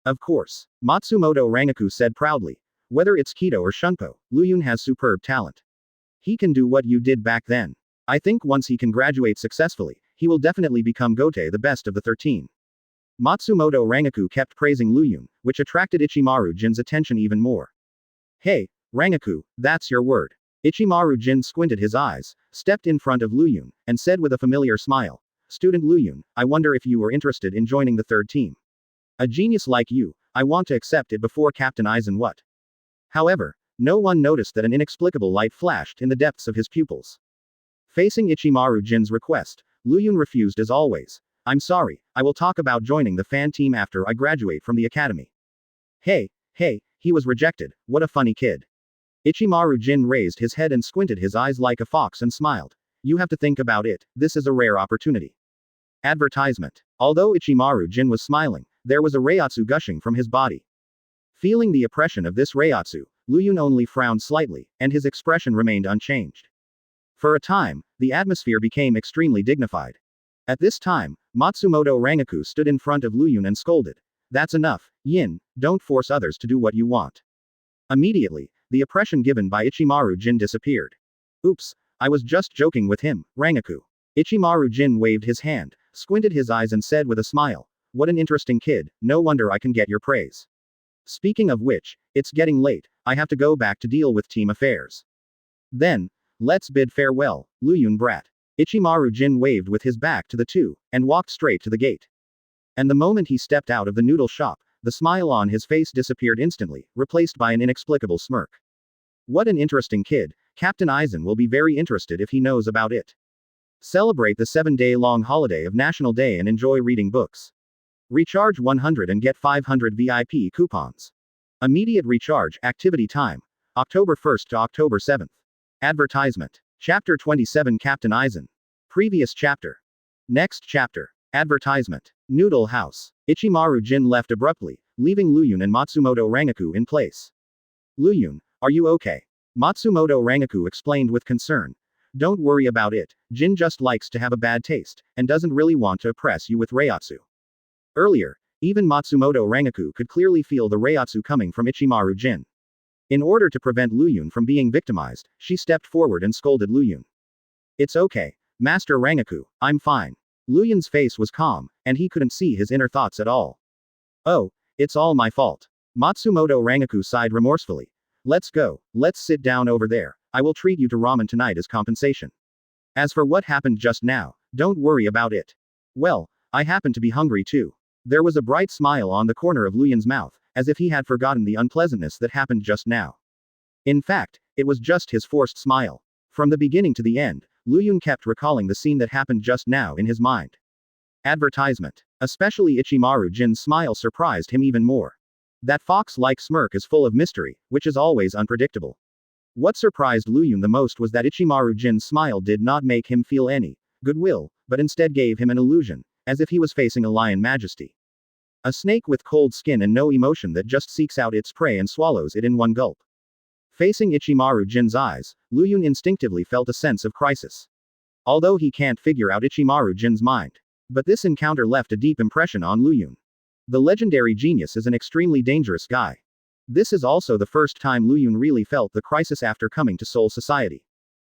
Of course, Matsumoto Rangiku said proudly. Whether it's Kido or Shunpo, Luyun has superb talent. He can do what you did back then. I think once he can graduate successfully, he will definitely become Gote the best of the 13. Matsumoto Rangiku kept praising Luyun, which attracted Ichimaru Jin's attention even more. Hey, Rangiku, that's your word. Ichimaru Jin squinted his eyes, stepped in front of Luyun, and said with a familiar smile, Student Luyun, I wonder if you are interested in joining the 3rd team. A genius like you, I want to accept it before Captain Aizen what? However, no one noticed that an inexplicable light flashed in the depths of his pupils. Facing Ichimaru Jin's request, Luyun refused as always. I'm sorry, I will talk about joining the fan team after I graduate from the academy. Hey, he was rejected, what a funny kid. Ichimaru Jin raised his head and squinted his eyes like a fox and smiled. You have to think about it, this is a rare opportunity. Advertisement. Although Ichimaru Jin was smiling, there was a reiatsu gushing from his body. Feeling the oppression of this reiatsu, Luyun only frowned slightly, and his expression remained unchanged. For a time, the atmosphere became extremely dignified. At this time, Matsumoto Rangiku stood in front of Luyun and scolded. That's enough, Yin, don't force others to do what you want. Immediately, the oppression given by Ichimaru Jin disappeared. Oops, I was just joking with him, Rangiku. Ichimaru Jin waved his hand, squinted his eyes and said with a smile, What an interesting kid, no wonder I can get your praise. Speaking of which, it's getting late, I have to go back to deal with team affairs. Then, let's bid farewell, Luyun brat. Ichimaru Jin waved with his back to the two, and walked straight to the gate. And the moment he stepped out of the noodle shop, the smile on his face disappeared instantly, replaced by an inexplicable smirk. What an interesting kid, Captain Aizen will be very interested if he knows about it. Celebrate the 7-day-long holiday of National Day and enjoy reading books. Recharge 100 and get 500 VIP coupons. Immediate recharge, activity time. October 1st to October 7th. Advertisement. Chapter 27 Captain Aizen. Previous chapter. Next chapter. Advertisement. Noodle House. Ichimaru Jin left abruptly, leaving Luyun and Matsumoto Rangiku in place. Luyun, are you okay? Matsumoto Rangiku explained with concern. Don't worry about it, Jin just likes to have a bad taste, and doesn't really want to oppress you with Reiatsu. Earlier, even Matsumoto Rangiku could clearly feel the Reiatsu coming from Ichimaru Jin. In order to prevent Luyun from being victimized, she stepped forward and scolded Luyun. It's okay, Master Rangiku, I'm fine. Luyun's face was calm, and he couldn't see his inner thoughts at all. Oh, it's all my fault. Matsumoto Rangiku sighed remorsefully. Let's go, let's sit down over there, I will treat you to ramen tonight as compensation. As for what happened just now, don't worry about it. Well, I happen to be hungry too. There was a bright smile on the corner of Luyun's mouth, as if he had forgotten the unpleasantness that happened just now. In fact, it was just his forced smile. From the beginning to the end, Luyun kept recalling the scene that happened just now in his mind. Advertisement. Especially Ichimaru Jin's smile surprised him even more. That fox-like smirk is full of mystery, which is always unpredictable. What surprised Luyun the most was that Ichimaru Jin's smile did not make him feel any goodwill, but instead gave him an illusion, as if he was facing a lion majesty. A snake with cold skin and no emotion that just seeks out its prey and swallows it in one gulp. Facing Ichimaru Jin's eyes, Luyun instinctively felt a sense of crisis. Although he can't figure out Ichimaru Jin's mind. But this encounter left a deep impression on Luyun. The legendary genius is an extremely dangerous guy. This is also the first time Luyun really felt the crisis after coming to Soul Society.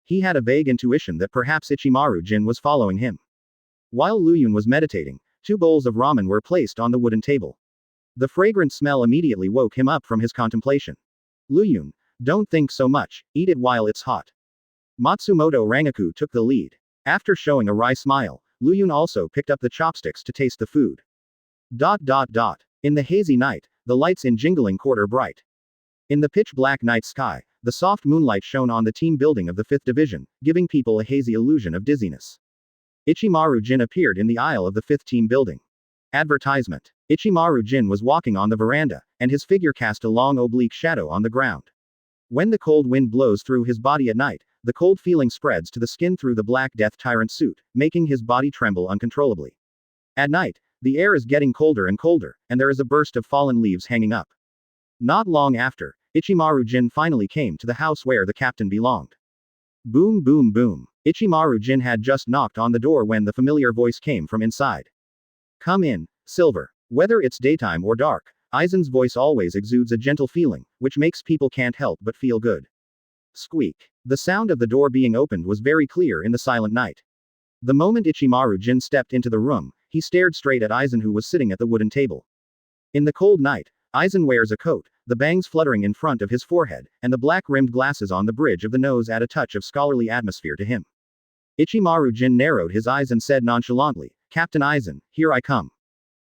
He had a vague intuition that perhaps Ichimaru Jin was following him. While Luyun was meditating, 2 bowls of ramen were placed on the wooden table. The fragrant smell immediately woke him up from his contemplation. Luyun, don't think so much, eat it while it's hot. Matsumoto Rangiku took the lead. After showing a wry smile, Luyun also picked up the chopsticks to taste the food. In the hazy night, the lights in Jingling Court are bright. In the pitch-black night sky, the soft moonlight shone on the team building of the 5th Division, giving people a hazy illusion of dizziness. Ichimaru Jin appeared in the aisle of the 5th team building. Advertisement. Ichimaru Jin was walking on the veranda, and his figure cast a long oblique shadow on the ground. When the cold wind blows through his body at night, the cold feeling spreads to the skin through the Black Death Tyrant suit, making his body tremble uncontrollably. At night, the air is getting colder and colder, and there is a burst of fallen leaves hanging up. Not long after, Ichimaru Jin finally came to the house where the captain belonged. Boom boom boom. Ichimaru Jin had just knocked on the door when the familiar voice came from inside. Come in, Silver. Whether it's daytime or dark, Aizen's voice always exudes a gentle feeling, which makes people can't help but feel good. Squeak. The sound of the door being opened was very clear in the silent night. The moment Ichimaru Jin stepped into the room, he stared straight at Aizen, who was sitting at the wooden table. In the cold night, Aizen wears a coat, the bangs fluttering in front of his forehead, and the black-rimmed glasses on the bridge of the nose add a touch of scholarly atmosphere to him. Ichimaru Jin narrowed his eyes and said nonchalantly, Captain Aizen, here I come.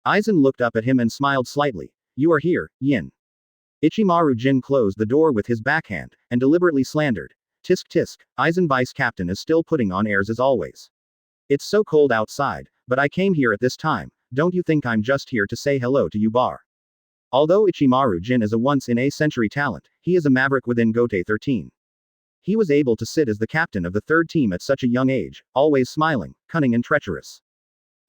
Aizen looked up at him and smiled slightly. You are here, Yin. Ichimaru Jin closed the door with his backhand, and deliberately slandered. Tisk tisk, Aizen Vice Captain is still putting on airs as always. It's so cold outside, but I came here at this time, don't you think I'm just here to say hello to you bar? Although Ichimaru Jin is a once-in-a-century talent, he is a maverick within Gote 13. He was able to sit as the captain of the 3rd team at such a young age, always smiling, cunning and treacherous.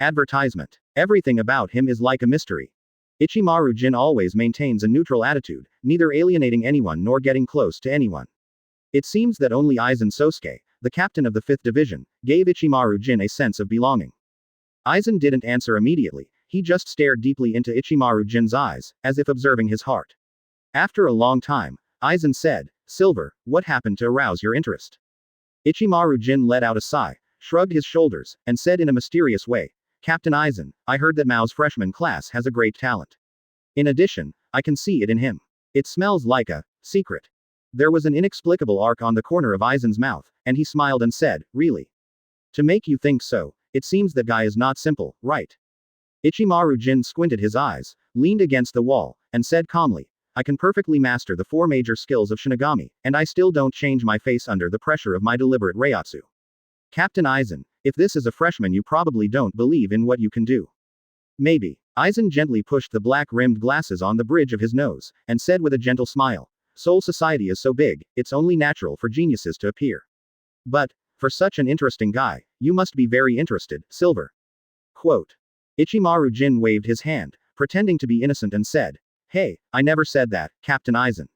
Advertisement. Everything about him is like a mystery. Ichimaru Jin always maintains a neutral attitude, neither alienating anyone nor getting close to anyone. It seems that only Aizen Sosuke, the captain of the 5th Division, gave Ichimaru Jin a sense of belonging. Aizen didn't answer immediately, he just stared deeply into Ichimaru Jin's eyes, as if observing his heart. After a long time, Aizen said, Silver, what happened to arouse your interest? Ichimaru Jin let out a sigh, shrugged his shoulders, and said in a mysterious way, Captain Aizen, I heard that Mao's freshman class has a great talent. In addition, I can see it in him. It smells like a secret. There was an inexplicable arc on the corner of Aizen's mouth, and he smiled and said, Really? To make you think so, it seems that guy is not simple, right? Ichimaru Jin squinted his eyes, leaned against the wall, and said calmly, I can perfectly master the 4 major skills of Shinigami, and I still don't change my face under the pressure of my deliberate Reiatsu. Captain Aizen, If this is a freshman, you probably don't believe in what you can do. Maybe. Aizen gently pushed the black-rimmed glasses on the bridge of his nose, and said with a gentle smile, Soul Society is so big, it's only natural for geniuses to appear. But, for such an interesting guy, you must be very interested, Silver. Quote. Ichimaru Jin waved his hand, pretending to be innocent and said, Hey, I never said that, Captain Aizen.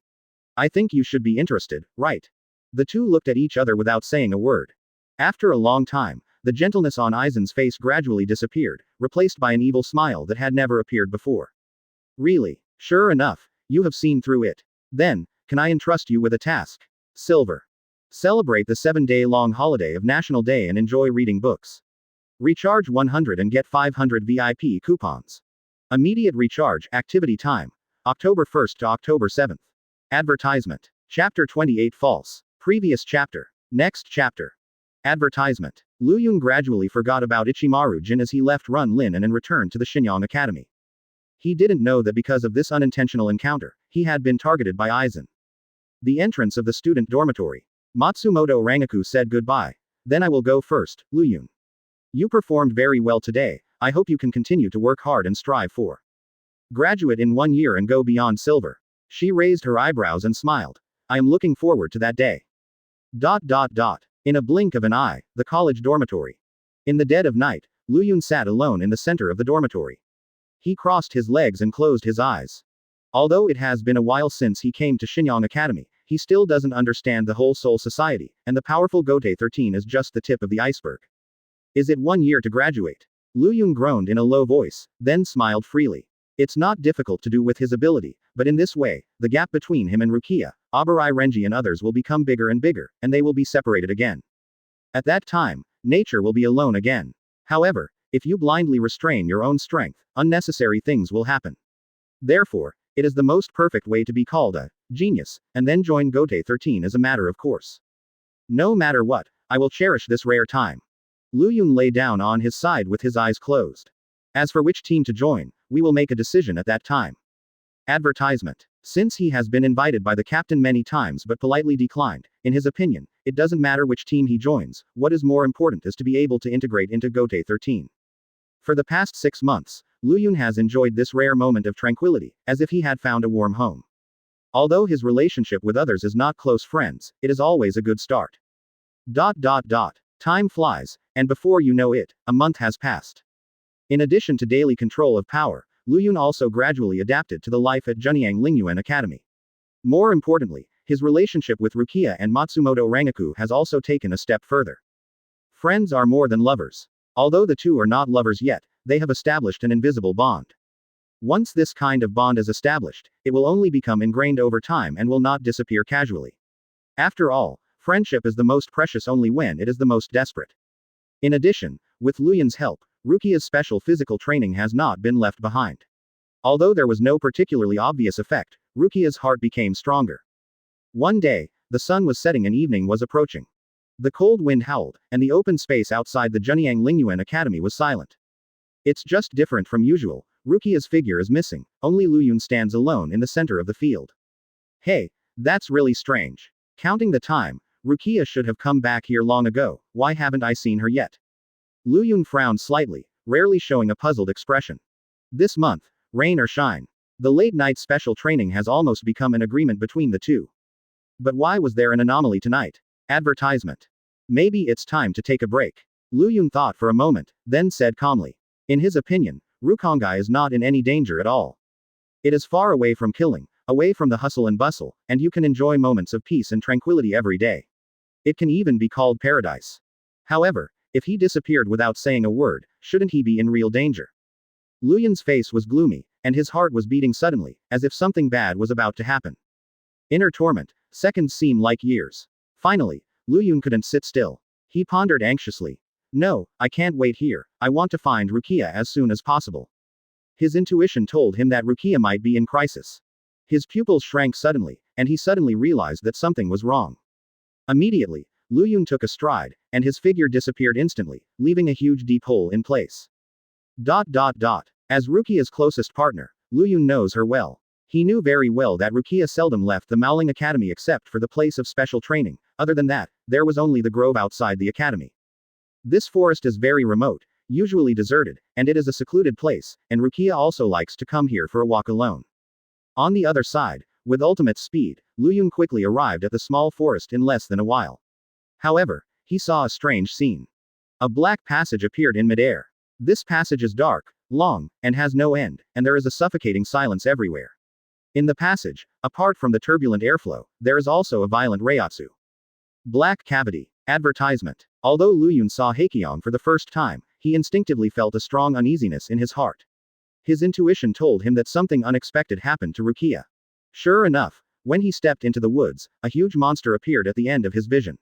I think you should be interested, right? The two looked at each other without saying a word. After a long time, the gentleness on Aizen's face gradually disappeared, replaced by an evil smile that had never appeared before. Really? Sure enough, you have seen through it. Then, can I entrust you with a task? Silver. Celebrate the 7-day-long holiday of National Day and enjoy reading books. Recharge 100 and get 500 VIP coupons. Immediate recharge, activity time. October 1st to October 7th. Advertisement. Chapter 28 False. Previous chapter. Next chapter. Advertisement. Lu Yun gradually forgot about Ichimaru Jin as he left Run Lin and returned to the Shenyang Academy. He didn't know that because of this unintentional encounter, he had been targeted by Aizen. The entrance of the student dormitory. Matsumoto Rangiku said goodbye. Then I will go first, Lu Yun. You performed very well today, I hope you can continue to work hard and strive for graduate in 1 year and go beyond Silver. She raised her eyebrows and smiled. I am looking forward to that day. In a blink of an eye, the college dormitory. In the dead of night, Lu Yun sat alone in the center of the dormitory. He crossed his legs and closed his eyes. Although it has been a while since he came to Shenyang Academy, he still doesn't understand the whole Soul Society, and the powerful Gote 13 is just the tip of the iceberg. Is it 1 year to graduate? Lu Yun groaned in a low voice, then smiled freely. It's not difficult to do with his ability, but in this way, the gap between him and Rukia, Abarai Renji and others will become bigger and bigger, and they will be separated again. At that time, nature will be alone again. However, if you blindly restrain your own strength, unnecessary things will happen. Therefore, it is the most perfect way to be called a genius, and then join Gote 13 as a matter of course. No matter what, I will cherish this rare time. Lu Yun lay down on his side with his eyes closed. As for which team to join, we will make a decision at that time. Advertisement. Since he has been invited by the captain many times but politely declined, in his opinion, it doesn't matter which team he joins, what is more important is to be able to integrate into Gote 13. For the past 6 months, Lu Yun has enjoyed this rare moment of tranquility, as if he had found a warm home. Although his relationship with others is not close friends, it is always a good start. Time flies, and before you know it, a month has passed. In addition to daily control of power, Lu Yun also gradually adapted to the life at Junyang Lingyuan Academy. More importantly, his relationship with Rukia and Matsumoto Rangiku has also taken a step further. Friends are more than lovers. Although the two are not lovers yet, they have established an invisible bond. Once this kind of bond is established, it will only become ingrained over time and will not disappear casually. After all, friendship is the most precious only when it is the most desperate. In addition, with Lu Yun's help, Rukia's special physical training has not been left behind. Although there was no particularly obvious effect, Rukia's heart became stronger. One day, the sun was setting and evening was approaching. The cold wind howled, and the open space outside the Junyang Lingyuan Academy was silent. It's just different from usual, Rukia's figure is missing, only Lu Yun stands alone in the center of the field. Hey, that's really strange. Counting the time, Rukia should have come back here long ago, why haven't I seen her yet? Lu Yun frowned slightly, rarely showing a puzzled expression. This month, rain or shine. The late-night special training has almost become an agreement between the two. But why was there an anomaly tonight? Advertisement. Maybe it's time to take a break. Lu Yun thought for a moment, then said calmly. In his opinion, Rukongai is not in any danger at all. It is far away from killing, away from the hustle and bustle, and you can enjoy moments of peace and tranquility every day. It can even be called paradise. However, if he disappeared without saying a word, shouldn't he be in real danger? Lu Yun's face was gloomy, and his heart was beating suddenly, as if something bad was about to happen. Inner torment, seconds seem like years. Finally, Lu Yun couldn't sit still. He pondered anxiously. No, I can't wait here, I want to find Rukia as soon as possible. His intuition told him that Rukia might be in crisis. His pupils shrank suddenly, and he suddenly realized that something was wrong. Immediately, Lu Yun took a stride, and his figure disappeared instantly, leaving a huge deep hole in place. As Rukia's closest partner, Lu Yun knows her well. He knew very well that Rukia seldom left the Maoling Academy except for the place of special training, other than that, there was only the grove outside the academy. This forest is very remote, usually deserted, and it is a secluded place, and Rukia also likes to come here for a walk alone. On the other side, with ultimate speed, Luyun quickly arrived at the small forest in less than a while. However, he saw a strange scene. A black passage appeared in midair. This passage is dark, long, and has no end, and there is a suffocating silence everywhere. In the passage, apart from the turbulent airflow, there is also a violent reiatsu. Black cavity. Advertisement. Although Luyun saw Heikyong for the first time, he instinctively felt a strong uneasiness in his heart. His intuition told him that something unexpected happened to Rukia. Sure enough, when he stepped into the woods, a huge monster appeared at the end of his vision.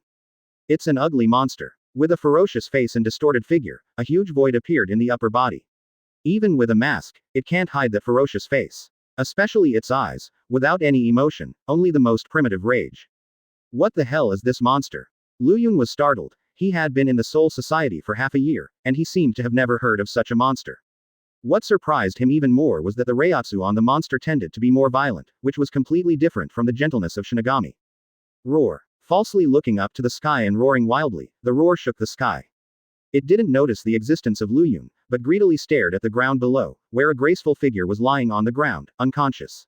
It's an ugly monster. With a ferocious face and distorted figure, a huge void appeared in the upper body. Even with a mask, it can't hide that ferocious face. Especially its eyes, without any emotion, only the most primitive rage. What the hell is this monster? Luyun was startled. He had been in the Soul Society for half a year, and he seemed to have never heard of such a monster. What surprised him even more was that the reiatsu on the monster tended to be more violent, which was completely different from the gentleness of Shinigami. Roar. Falsely looking up to the sky and roaring wildly, the roar shook the sky. It didn't notice the existence of Luyun, but greedily stared at the ground below, where a graceful figure was lying on the ground, unconscious.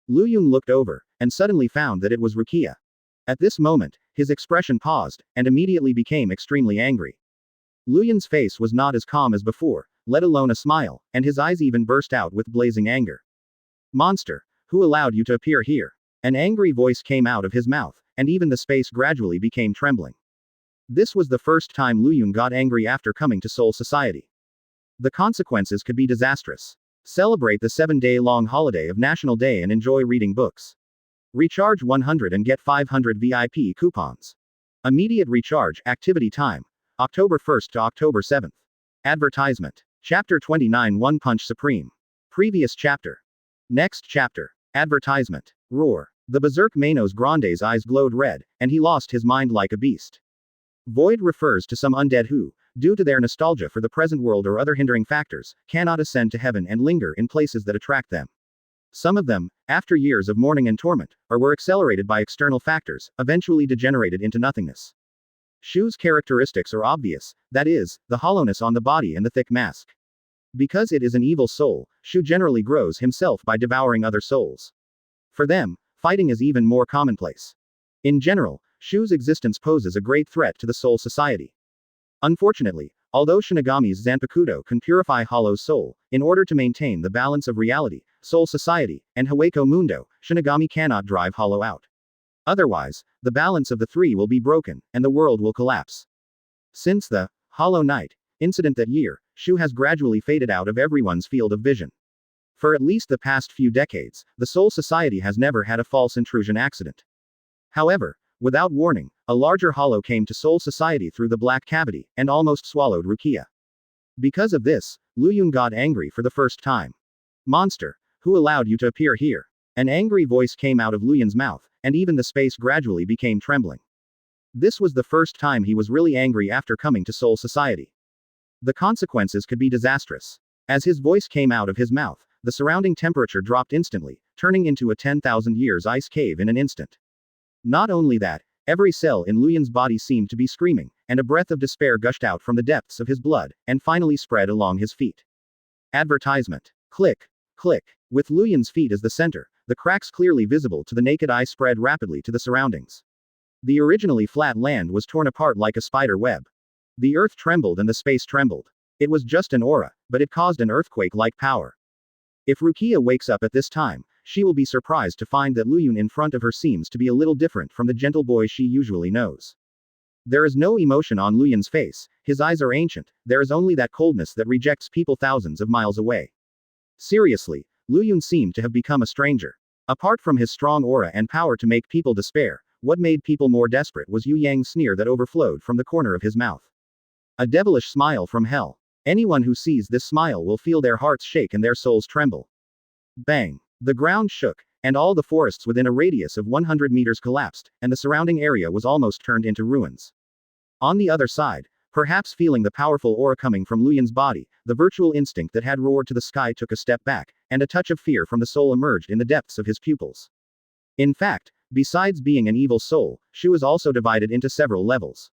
Luyun looked over, and suddenly found that it was Rukia. At this moment, his expression paused, and immediately became extremely angry. Luyun's face was not as calm as before, let alone a smile, and his eyes even burst out with blazing anger. Monster, who allowed you to appear here? An angry voice came out of his mouth, and even the space gradually became trembling. This was the first time Luyun got angry after coming to Soul Society. The consequences could be disastrous. Celebrate the 7-day-long holiday of National Day and enjoy reading books. Recharge 100 and get 500 VIP coupons. Immediate recharge, activity time. October 1st to October 7th. Advertisement. Chapter 29 One Punch Supreme. Previous chapter. Next chapter. Advertisement. Roar. The berserk Manos Grande's eyes glowed red, and he lost his mind like a beast. Void refers to some undead who, due to their nostalgia for the present world or other hindering factors, cannot ascend to heaven and linger in places that attract them. Some of them, after years of mourning and torment, or were accelerated by external factors, eventually degenerated into nothingness. Shu's characteristics are obvious, that is, the hollowness on the body and the thick mask. Because it is an evil soul, Shu generally grows himself by devouring other souls. For them, fighting is even more commonplace. In general, Shu's existence poses a great threat to the Soul Society. Unfortunately, although Shinigami's zanpakuto can purify Hollow's soul, in order to maintain the balance of reality, Soul Society, and Hueco Mundo, Shinigami cannot drive Hollow out. Otherwise, the balance of the three will be broken, and the world will collapse. Since the Hollow Knight incident that year, Shu has gradually faded out of everyone's field of vision. For at least the past few decades, the Soul Society has never had a false intrusion accident. However, without warning, a larger hollow came to Soul Society through the black cavity, and almost swallowed Rukia. Because of this, Luyun got angry for the first time. Monster, who allowed you to appear here? An angry voice came out of Luyun's mouth, and even the space gradually became trembling. This was the first time he was really angry after coming to Soul Society. The consequences could be disastrous. As his voice came out of his mouth, the surrounding temperature dropped instantly, turning into a 10,000 years ice cave in an instant. Not only that, every cell in Luyun's body seemed to be screaming, and a breath of despair gushed out from the depths of his blood, and finally spread along his feet. Advertisement. Click. Click. With Luyun's feet as the center, the cracks clearly visible to the naked eye spread rapidly to the surroundings. The originally flat land was torn apart like a spider web. The earth trembled and the space trembled. It was just an aura, but it caused an earthquake-like power. If Rukia wakes up at this time, she will be surprised to find that Luyun in front of her seems to be a little different from the gentle boy she usually knows. There is no emotion on Luyun's face, his eyes are ancient, there is only that coldness that rejects people thousands of miles away. Seriously, Luyun seemed to have become a stranger. Apart from his strong aura and power to make people despair, what made people more desperate was Yu Yang's sneer that overflowed from the corner of his mouth. A devilish smile from hell. Anyone who sees this smile will feel their hearts shake and their souls tremble. Bang! The ground shook, and all the forests within a radius of 100 meters collapsed, and the surrounding area was almost turned into ruins. On the other side, perhaps feeling the powerful aura coming from Luyun's body, the virtual instinct that had roared to the sky took a step back, and a touch of fear from the soul emerged in the depths of his pupils. In fact, besides being an evil soul, Shu is also divided into several levels.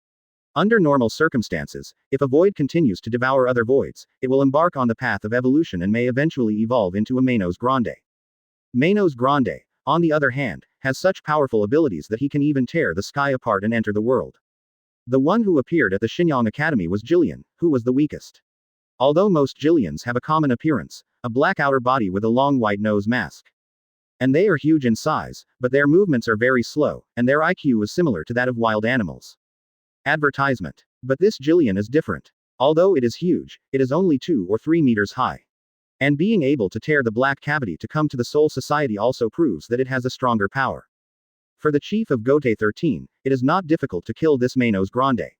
Under normal circumstances, if a void continues to devour other voids, it will embark on the path of evolution and may eventually evolve into a Manos Grande. Manos Grande, on the other hand, has such powerful abilities that he can even tear the sky apart and enter the world. The one who appeared at the Shinyang Academy was Jillian, who was the weakest. Although most Jillians have a common appearance, a black outer body with a long white nose mask. And they are huge in size, but their movements are very slow, and their IQ is similar to that of wild animals. Advertisement. But this Jillian is different. Although it is huge, it is only 2 or 3 meters high. And being able to tear the black cavity to come to the Soul Society also proves that it has a stronger power. For the chief of Gote 13, it is not difficult to kill this Manos Grande.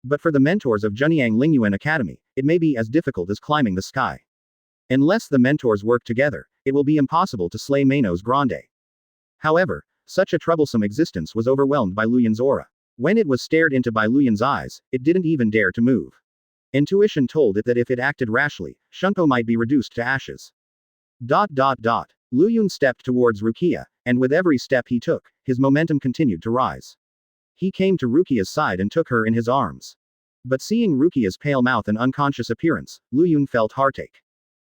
But for the mentors of Junyang Lingyuan Academy, it may be as difficult as climbing the sky. Unless the mentors work together, it will be impossible to slay Manos Grande. However, such a troublesome existence was overwhelmed by Luyuan's aura. When it was stared into by Luyuan's eyes, it didn't even dare to move. Intuition told it that if it acted rashly, shunpo might be reduced to ashes. Luyuan stepped towards Rukia, and with every step he took, his momentum continued to rise. He came to Rukia's side and took her in his arms. But seeing Rukia's pale mouth and unconscious appearance, Luyuan felt heartache.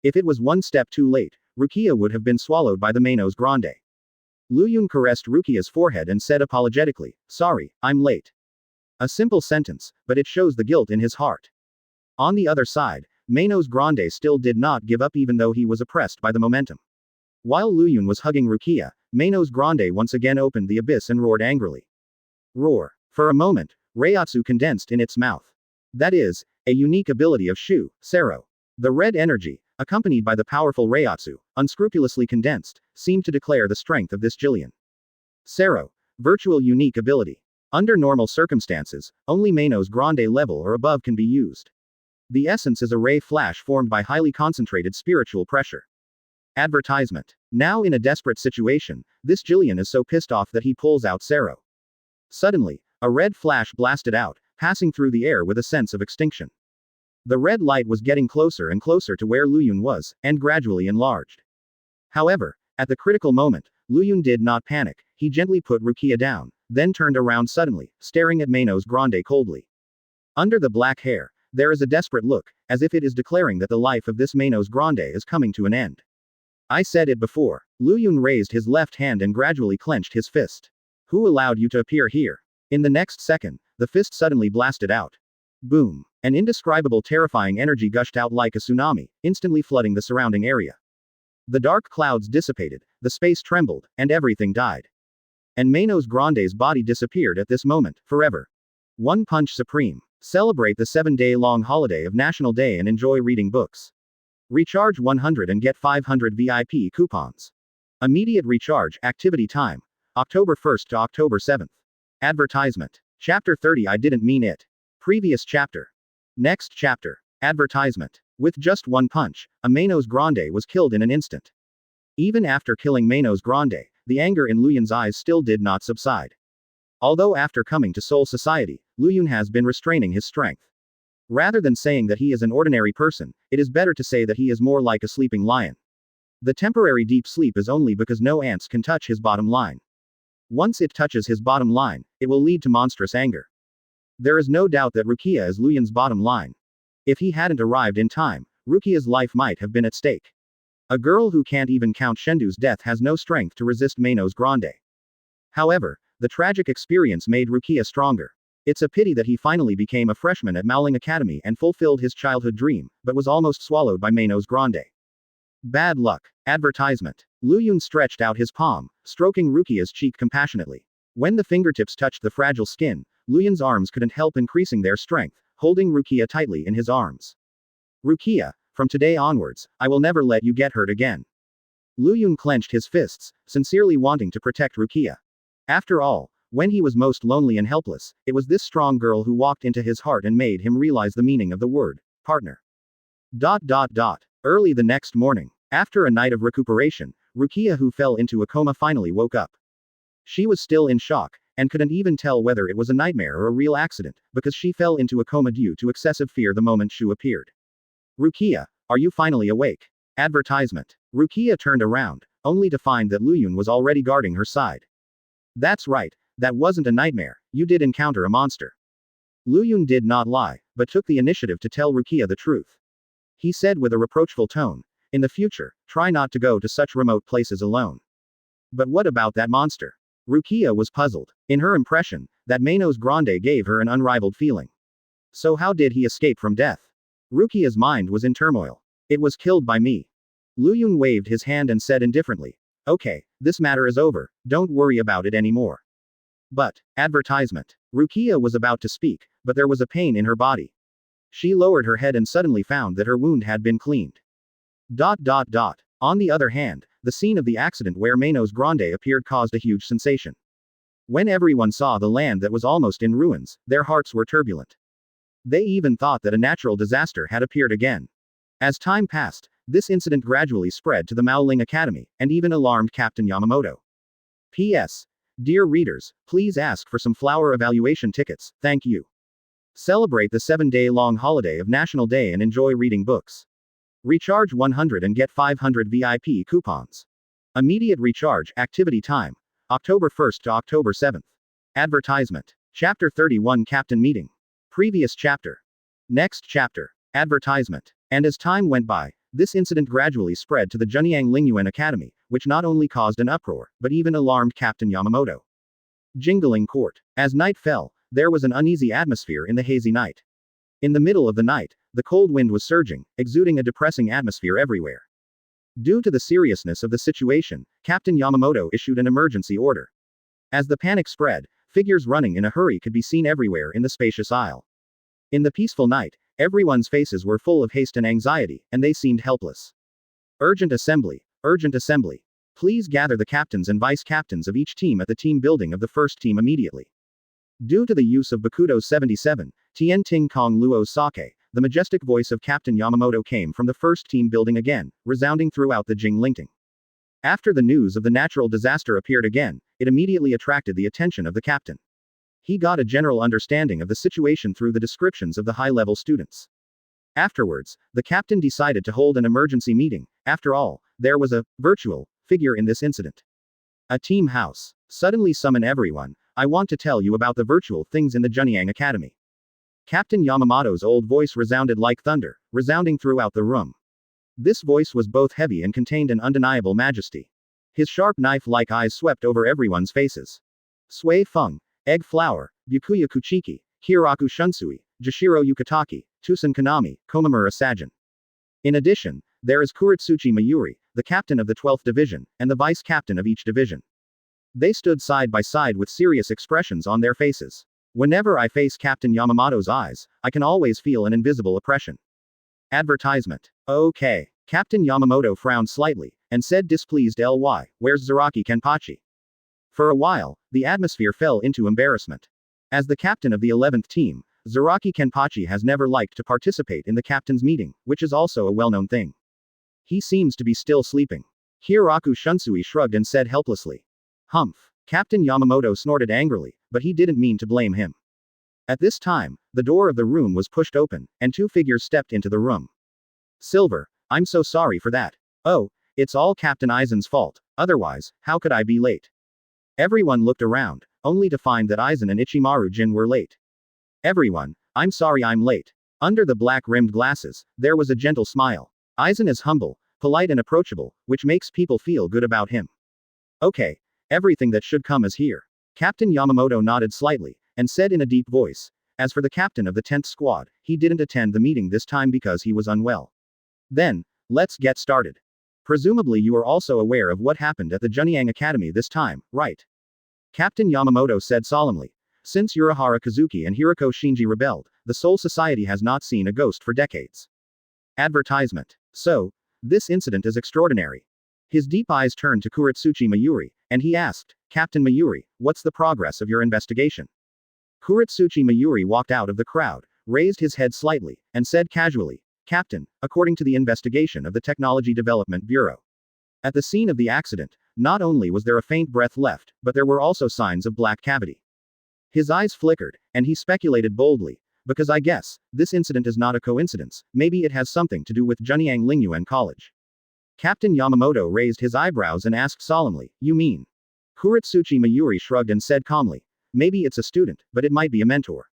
If it was one step too late, Rukia would have been swallowed by the Manos Grande. Luyuan caressed Rukia's forehead and said apologetically, "Sorry, I'm late." A simple sentence, but it shows the guilt in his heart. On the other side, Manos Grande still did not give up even though he was oppressed by the momentum. While Luyuan was hugging Rukia, Manos Grande once again opened the abyss and roared angrily. Roar. For a moment, Reiatsu condensed in its mouth. That is, a unique ability of Shu, Sero. The red energy, accompanied by the powerful Reiatsu, unscrupulously condensed, seemed to declare the strength of this Jillian. Sero. Virtual unique ability. Under normal circumstances, only Manos Grande level or above can be used. The essence is a ray flash formed by highly concentrated spiritual pressure. Advertisement. Now in a desperate situation, this Jillian is so pissed off that he pulls out Sero. Suddenly, a red flash blasted out, passing through the air with a sense of extinction. The red light was getting closer and closer to where Luyuan was, and gradually enlarged. However, at the critical moment, Luyuan did not panic, he gently put Rukia down, then turned around suddenly, staring at Manos Grande coldly. Under the black hair, there is a desperate look, as if it is declaring that the life of this Manos Grande is coming to an end. I said it before. Luyuan raised his left hand and gradually clenched his fist. Who allowed you to appear here? In the next second, the fist suddenly blasted out. Boom. An indescribable terrifying energy gushed out like a tsunami, instantly flooding the surrounding area. The dark clouds dissipated, the space trembled, and everything died. And Manos Grande's body disappeared at this moment, forever. One Punch Supreme. Celebrate the 7-day-long holiday of National Day and enjoy reading books. Recharge 100 and get 500 VIP coupons. Immediate recharge, activity time. October 1st to October 7th. Advertisement. Chapter 30 I didn't mean it. Previous chapter. Next chapter. Advertisement. With just one punch, a Manos Grande was killed in an instant. Even after killing Manos Grande, the anger in Luyuan's eyes still did not subside. Although after coming to Soul Society, Luyuan has been restraining his strength. Rather than saying that he is an ordinary person, it is better to say that he is more like a sleeping lion. The temporary deep sleep is only because no ants can touch his bottom line. Once it touches his bottom line, it will lead to monstrous anger. There is no doubt that Rukia is Luyuan's bottom line. If he hadn't arrived in time, Rukia's life might have been at stake. A girl who can't even count Shendu's death has no strength to resist Manos Grande. However, the tragic experience made Rukia stronger. It's a pity that he finally became a freshman at Maoling Academy and fulfilled his childhood dream, but was almost swallowed by Manos Grande. Bad luck. Advertisement. Luyuan stretched out his palm, stroking Rukia's cheek compassionately. When the fingertips touched the fragile skin, Luyuan's arms couldn't help increasing their strength, holding Rukia tightly in his arms. Rukia, from today onwards, I will never let you get hurt again. Luyuan clenched his fists, sincerely wanting to protect Rukia. After all, when he was most lonely and helpless, it was this strong girl who walked into his heart and made him realize the meaning of the word partner. Early the next morning, after a night of recuperation, Rukia, who fell into a coma, finally woke up. She was still in shock, and couldn't even tell whether it was a nightmare or a real accident, because she fell into a coma due to excessive fear the moment Shu appeared. Rukia, are you finally awake? Advertisement. Rukia turned around, only to find that Luyuan was already guarding her side. That's right, that wasn't a nightmare, you did encounter a monster. Luyun did not lie, but took the initiative to tell Rukia the truth. He said with a reproachful tone, "In the future, try not to go to such remote places alone." But what about that monster? Rukia was puzzled. In her impression, that Manos Grande gave her an unrivaled feeling. So how did he escape from death? Rukia's mind was in turmoil. It was killed by me. Luyun waved his hand and said indifferently, "Okay, this matter is over, don't worry about it anymore." But, advertisement. Rukia was about to speak, but there was a pain in her body. She lowered her head and suddenly found that her wound had been cleaned. On the other hand, the scene of the accident where Manos Grande appeared caused a huge sensation. When everyone saw the land that was almost in ruins, their hearts were turbulent. They even thought that a natural disaster had appeared again. As time passed, this incident gradually spread to the Maoling Academy, and even alarmed Captain Yamamoto. P.S. Dear readers, please ask for some flower evaluation tickets, thank you. Celebrate the 7-day-long holiday of National Day and enjoy reading books. Recharge 100 and get 500 VIP coupons. Immediate recharge, activity time. October 1st to October 7th. Advertisement. Chapter 31 Captain Meeting. Previous chapter. Next chapter. Advertisement. And as time went by, this incident gradually spread to the Junyang Lingyuan Academy, which not only caused an uproar, but even alarmed Captain Yamamoto. Jingling Court. As night fell, there was an uneasy atmosphere in the hazy night. In the middle of the night, the cold wind was surging, exuding a depressing atmosphere everywhere. Due to the seriousness of the situation, Captain Yamamoto issued an emergency order. As the panic spread, figures running in a hurry could be seen everywhere in the spacious aisle. In the peaceful night, everyone's faces were full of haste and anxiety, and they seemed helpless. Urgent assembly, urgent assembly. Please gather the captains and vice-captains of each team at the team building of the first team immediately. Due to the use of Bakudo 77, Tien Ting Kong Luo Sake, the majestic voice of Captain Yamamoto came from the first team building again, resounding throughout the Jinglingting. After the news of the natural disaster appeared again, it immediately attracted the attention of the captain. He got a general understanding of the situation through the descriptions of the high-level students. Afterwards, the captain decided to hold an emergency meeting. After all, there was a virtual figure in this incident. A team house. Suddenly summon everyone. I want to tell you about the virtual things in the Junyang Academy. Captain Yamamoto's old voice resounded like thunder, resounding throughout the room. This voice was both heavy and contained an undeniable majesty. His sharp knife-like eyes swept over everyone's faces. Sui Feng, Egg Flower, Bukuya Kuchiki, Hiraku Shunsui, Jashiro Yukataki, Tusen Kanami, Komamura Sajin. In addition, there is Kuritsuchi Mayuri, the captain of the 12th division, and the vice-captain of each division. They stood side by side with serious expressions on their faces. Whenever I face Captain Yamamoto's eyes, I can always feel an invisible oppression. Advertisement. Okay. Captain Yamamoto frowned slightly, and said displeased "Ly, where's Zaraki Kenpachi?" For a while, the atmosphere fell into embarrassment. As the captain of the 11th team, Zaraki Kenpachi has never liked to participate in the captain's meeting, which is also a well-known thing. He seems to be still sleeping. Hiraku Shunsui shrugged and said helplessly. Humph. Captain Yamamoto snorted angrily, but he didn't mean to blame him. At this time, the door of the room was pushed open, and two figures stepped into the room. Silver, I'm so sorry for that. Oh, it's all Captain Aizen's fault, otherwise, how could I be late? Everyone looked around, only to find that Aizen and Ichimaru Jin were late. Everyone, I'm sorry I'm late. Under the black-rimmed glasses, there was a gentle smile. Aizen is humble, polite and approachable, which makes people feel good about him. Okay. Everything that should come is here. Captain Yamamoto nodded slightly, and said in a deep voice, as for the captain of the 10th squad, he didn't attend the meeting this time because he was unwell. Then, let's get started. Presumably you are also aware of what happened at the Junyang Academy this time, right? Captain Yamamoto said solemnly. Since Urahara Kazuki and Hiroko Shinji rebelled, the Soul Society has not seen a ghost for decades. Advertisement. So, this incident is extraordinary. His deep eyes turned to Kuritsuchi Mayuri, and he asked, Captain Mayuri, what's the progress of your investigation? Kuritsuchi Mayuri walked out of the crowd, raised his head slightly, and said casually, Captain, according to the investigation of the Technology Development Bureau. At the scene of the accident, not only was there a faint breath left, but there were also signs of black cavity. His eyes flickered, and he speculated boldly, because I guess, this incident is not a coincidence, maybe it has something to do with Junyang Lingyuan College. Captain Yamamoto raised his eyebrows and asked solemnly, You mean? Kuritsuchi Mayuri shrugged and said calmly, Maybe it's a student, but it might be a mentor.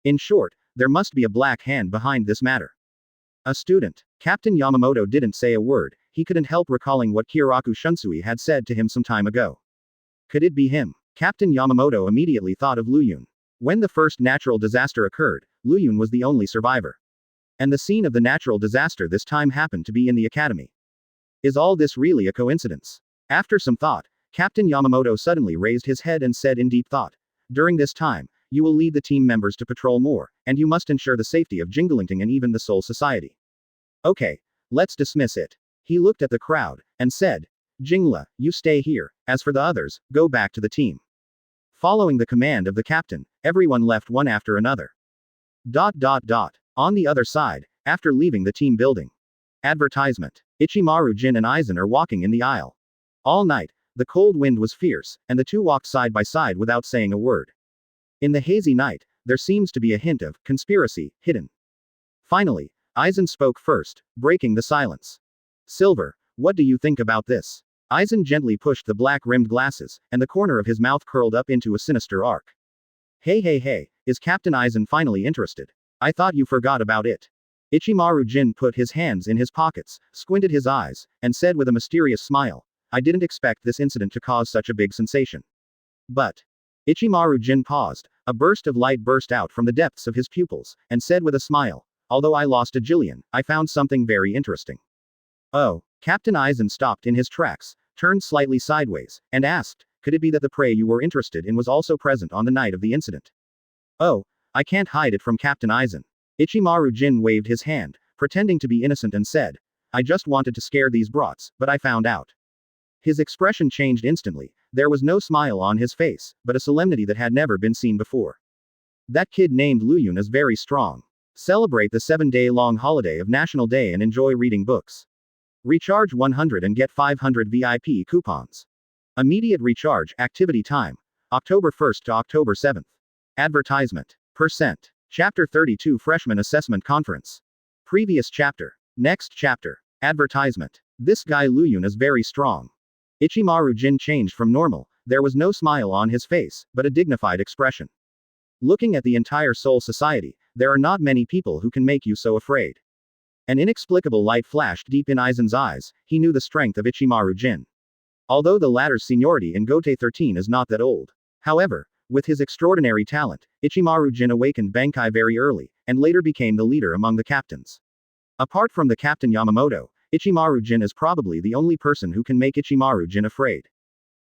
In short, there must be a black hand behind this matter. A student. Captain Yamamoto didn't say a word, he couldn't help recalling what Kyoraku Shunsui had said to him some time ago. Could it be him? Captain Yamamoto immediately thought of Luyun. When the first natural disaster occurred, Luyun was the only survivor. And the scene of the natural disaster this time happened to be in the academy. Is all this really a coincidence? After some thought, Captain Yamamoto suddenly raised his head and said in deep thought, "During this time, you will lead the team members to patrol more, and you must ensure the safety of Jinglingting and even the Soul Society. Okay, let's dismiss it." He looked at the crowd, and said, "Jingla, you stay here, as for the others, go back to the team." Following the command of the captain, everyone left one after another. On the other side, after leaving the team building. Advertisement. Ichimaru Jin and Aizen are walking in the aisle. All night, the cold wind was fierce, and the two walked side by side without saying a word. In the hazy night, there seems to be a hint of conspiracy hidden. Finally, Aizen spoke first, breaking the silence. "Silver, what do you think about this?" Aizen gently pushed the black-rimmed glasses, and the corner of his mouth curled up into a sinister arc. Hey, is Captain Aizen finally interested? I thought you forgot about it." Ichimaru Jin put his hands in his pockets, squinted his eyes, and said with a mysterious smile, "I didn't expect this incident to cause such a big sensation. But..." Ichimaru Jin paused, a burst of light burst out from the depths of his pupils, and said with a smile, "Although I lost a Jillian, I found something very interesting." "Oh." Captain Aizen stopped in his tracks, turned slightly sideways, and asked, "Could it be that the prey you were interested in was also present on the night of the incident?" "Oh, I can't hide it from Captain Aizen." Ichimaru Jin waved his hand, pretending to be innocent and said, "I just wanted to scare these brats, but I found out." His expression changed instantly, there was no smile on his face, but a solemnity that had never been seen before. "That kid named Luyun is very strong. Celebrate the 7-day-long holiday of National Day and enjoy reading books. Recharge 100 and get 500 VIP coupons. Immediate recharge, activity time. October 1st to October 7th. Advertisement. Percent. Chapter 32 Freshman Assessment Conference. Previous chapter. Next chapter. Advertisement. This guy Luyun is very strong. Ichimaru Jin changed from normal, there was no smile on his face, but a dignified expression. Looking at the entire Soul Society, there are not many people who can make you so afraid. An inexplicable light flashed deep in Aizen's eyes, he knew the strength of Ichimaru Jin. Although the latter's seniority in Gote 13 is not that old. However, with his extraordinary talent, Ichimaru Jin awakened Bankai very early, and later became the leader among the captains. Apart from the captain Yamamoto, Ichimaru Jin is probably the only person who can make Ichimaru Jin afraid.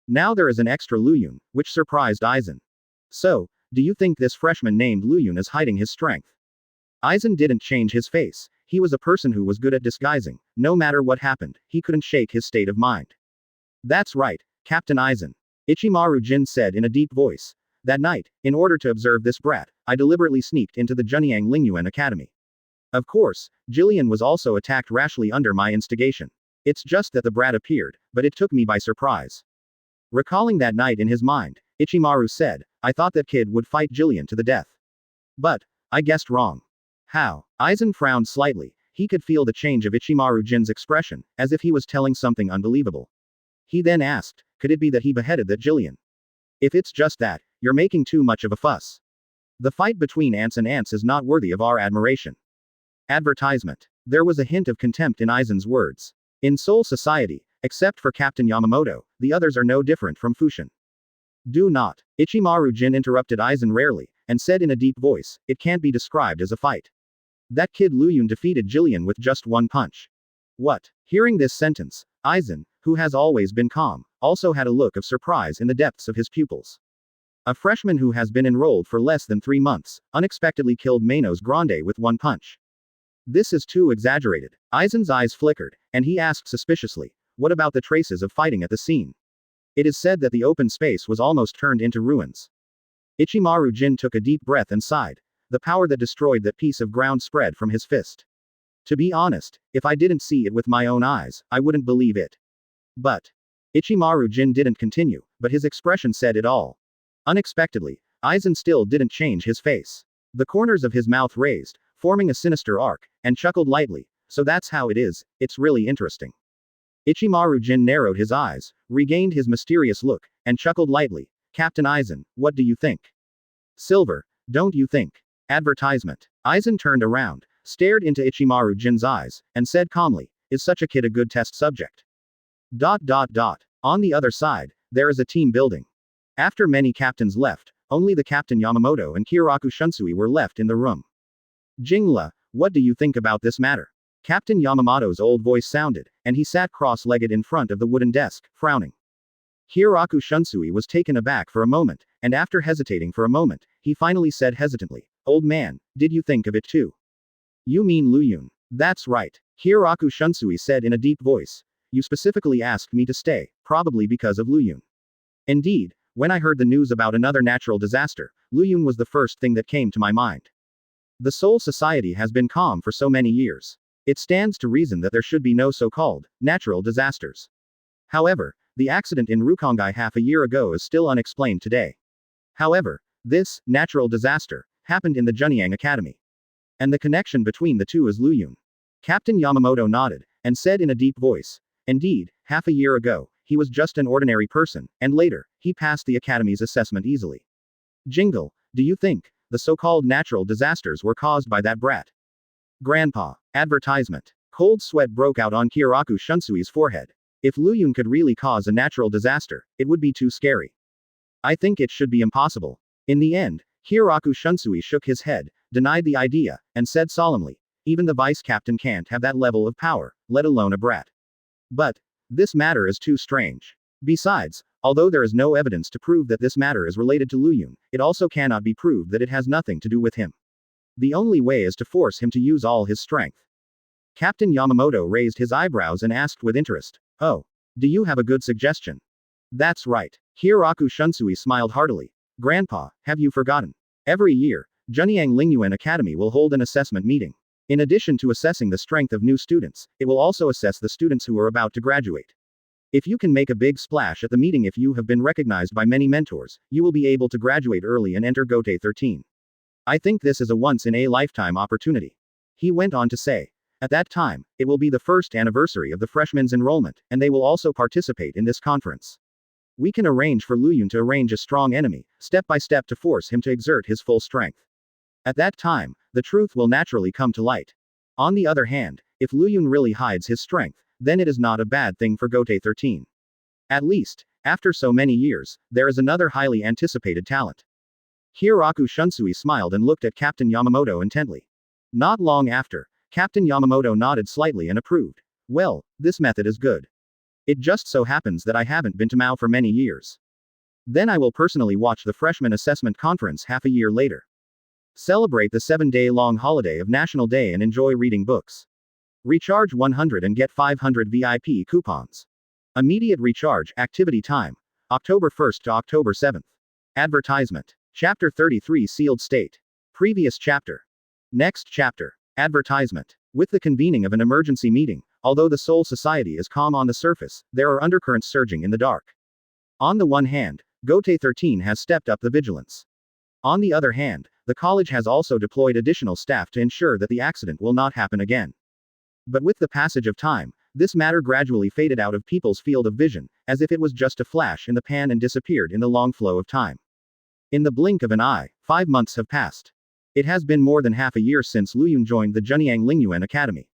Now there is an extra Luyun, which surprised Aizen. So, do you think this freshman named Luyun is hiding his strength? Aizen didn't change his face, he was a person who was good at disguising, no matter what happened, he couldn't shake his state of mind. That's right, Captain Aizen. Ichimaru Jin said in a deep voice. That night, in order to observe this brat, I deliberately sneaked into the Junyang Lingyuan Academy. Of course, Jillian was also attacked rashly under my instigation. It's just that the brat appeared, but it took me by surprise. Recalling that night in his mind, Ichimaru said, I thought that kid would fight Jillian to the death. But, I guessed wrong. How? Aizen frowned slightly, he could feel the change of Ichimaru Jin's expression, as if he was telling something unbelievable. He then asked, could it be that he beheaded that Jillian? If it's just that, you're making too much of a fuss. The fight between ants and ants is not worthy of our admiration. Advertisement. There was a hint of contempt in Aizen's words. In Soul Society, except for Captain Yamamoto, the others are no different from Fushin. Do not. Ichimaru Jin interrupted Aizen rarely, and said in a deep voice, it can't be described as a fight. That kid Luyun defeated Jillian with just one punch. What? Hearing this sentence, Aizen, who has always been calm, also had a look of surprise in the depths of his pupils. A freshman who has been enrolled for less than 3 months, unexpectedly killed Manos Grande with one punch. This is too exaggerated. Aizen's eyes flickered, and he asked suspiciously, what about the traces of fighting at the scene? It is said that the open space was almost turned into ruins. Ichimaru Jin took a deep breath and sighed. The power that destroyed that piece of ground spread from his fist. To be honest, if I didn't see it with my own eyes, I wouldn't believe it. But. Ichimaru Jin didn't continue, but his expression said it all. Unexpectedly, Aizen still didn't change his face. The corners of his mouth raised, forming a sinister arc, and chuckled lightly, so that's how it is, it's really interesting. Ichimaru Jin narrowed his eyes, regained his mysterious look, and chuckled lightly. Captain Aizen, what do you think? Silver, don't you think? Advertisement. Aizen turned around, stared into Ichimaru Jin's eyes, and said calmly, "Is such a kid a good test subject?" On the other side, there is a team building. After many captains left, only the Captain Yamamoto and Kyoraku Shunsui were left in the room. "Jingla, what do you think about this matter?" Captain Yamamoto's old voice sounded, and he sat cross-legged in front of the wooden desk, frowning. Kyoraku Shunsui was taken aback for a moment, and after hesitating for a moment, he finally said hesitantly, "Old man, did you think of it too?" "You mean Luyun?" "That's right," Kyoraku Shunsui said in a deep voice. "You specifically asked me to stay, probably because of Luyun." "Indeed, when I heard the news about another natural disaster, Luyun was the first thing that came to my mind. The Soul Society has been calm for so many years. It stands to reason that there should be no so-called natural disasters. However, the accident in Rukongai half a year ago is still unexplained today. However, this natural disaster happened in the Junyang Academy. And the connection between the two is Luyun." Captain Yamamoto nodded, and said in a deep voice, "Indeed, half a year ago, he was just an ordinary person, and later, he passed the Academy's assessment easily. Jingle, do you think the so-called natural disasters were caused by that brat?" "Grandpa." Advertisement. Cold sweat broke out on Kyoraku Shunsui's forehead. If Luyun could really cause a natural disaster, it would be too scary. "I think it should be impossible." In the end, Kyoraku Shunsui shook his head, denied the idea, and said solemnly, "Even the vice captain can't have that level of power, let alone a brat. But this matter is too strange. Besides, although there is no evidence to prove that this matter is related to Luyun, it also cannot be proved that it has nothing to do with him. The only way is to force him to use all his strength." Captain Yamamoto raised his eyebrows and asked with interest, "Oh, do you have a good suggestion?" "That's right." Kyoraku Shunsui smiled heartily. "Grandpa, have you forgotten? Every year, Junyang Lingyuan Academy will hold an assessment meeting. In addition to assessing the strength of new students, it will also assess the students who are about to graduate. If you can make a big splash at the meeting, if you have been recognized by many mentors, you will be able to graduate early and enter Gotei 13. I think this is a once-in-a-lifetime opportunity." He went on to say, "At that time, it will be the first anniversary of the freshmen's enrollment, and they will also participate in this conference. We can arrange for Luyun to arrange a strong enemy, step by step to force him to exert his full strength. At that time, the truth will naturally come to light. On the other hand, if Luyun really hides his strength, then it is not a bad thing for Gotei 13. At least, after so many years, there is another highly anticipated talent." Kyoraku Shunsui smiled and looked at Captain Yamamoto intently. Not long after, Captain Yamamoto nodded slightly and approved. "Well, this method is good. It just so happens that I haven't been to Mao for many years. Then I will personally watch the freshman assessment conference half a year later. Celebrate the 7-day-long holiday of National Day and enjoy reading books. Recharge 100 and get 500 VIP coupons. Immediate recharge, activity time. October 1st to October 7th. Advertisement. Chapter 33 Sealed State. Previous chapter. Next chapter. Advertisement. With the convening of an emergency meeting, although the Soul Society is calm on the surface, there are undercurrents surging in the dark. On the one hand, Gotei 13 has stepped up the vigilance. On the other hand, the college has also deployed additional staff to ensure that the accident will not happen again. But with the passage of time, this matter gradually faded out of people's field of vision, as if it was just a flash in the pan and disappeared in the long flow of time. In the blink of an eye, 5 months have passed. It has been more than half a year since Luyun joined the Junyang Lingyuan Academy.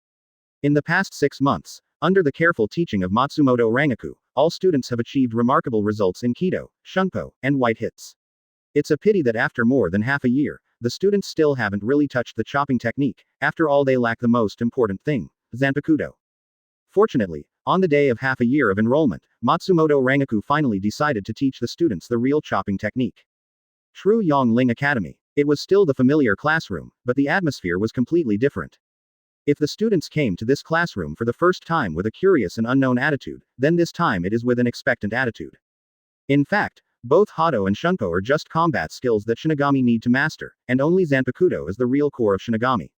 In the past 6 months, under the careful teaching of Matsumoto Rangiku, all students have achieved remarkable results in Kido, Shunpo, and White Hits. It's a pity that after more than half a year, the students still haven't really touched the chopping technique. After all, they lack the most important thing, zanpakuto. Fortunately, on the day of half a year of enrollment, Matsumoto Rangiku finally decided to teach the students the real chopping technique. True Yongling Academy. It was still the familiar classroom, but the atmosphere was completely different. If the students came to this classroom for the first time with a curious and unknown attitude, then this time it is with an expectant attitude. In fact, both Hado and Shunpo are just combat skills that Shinigami need to master, and only Zanpakuto is the real core of Shinigami.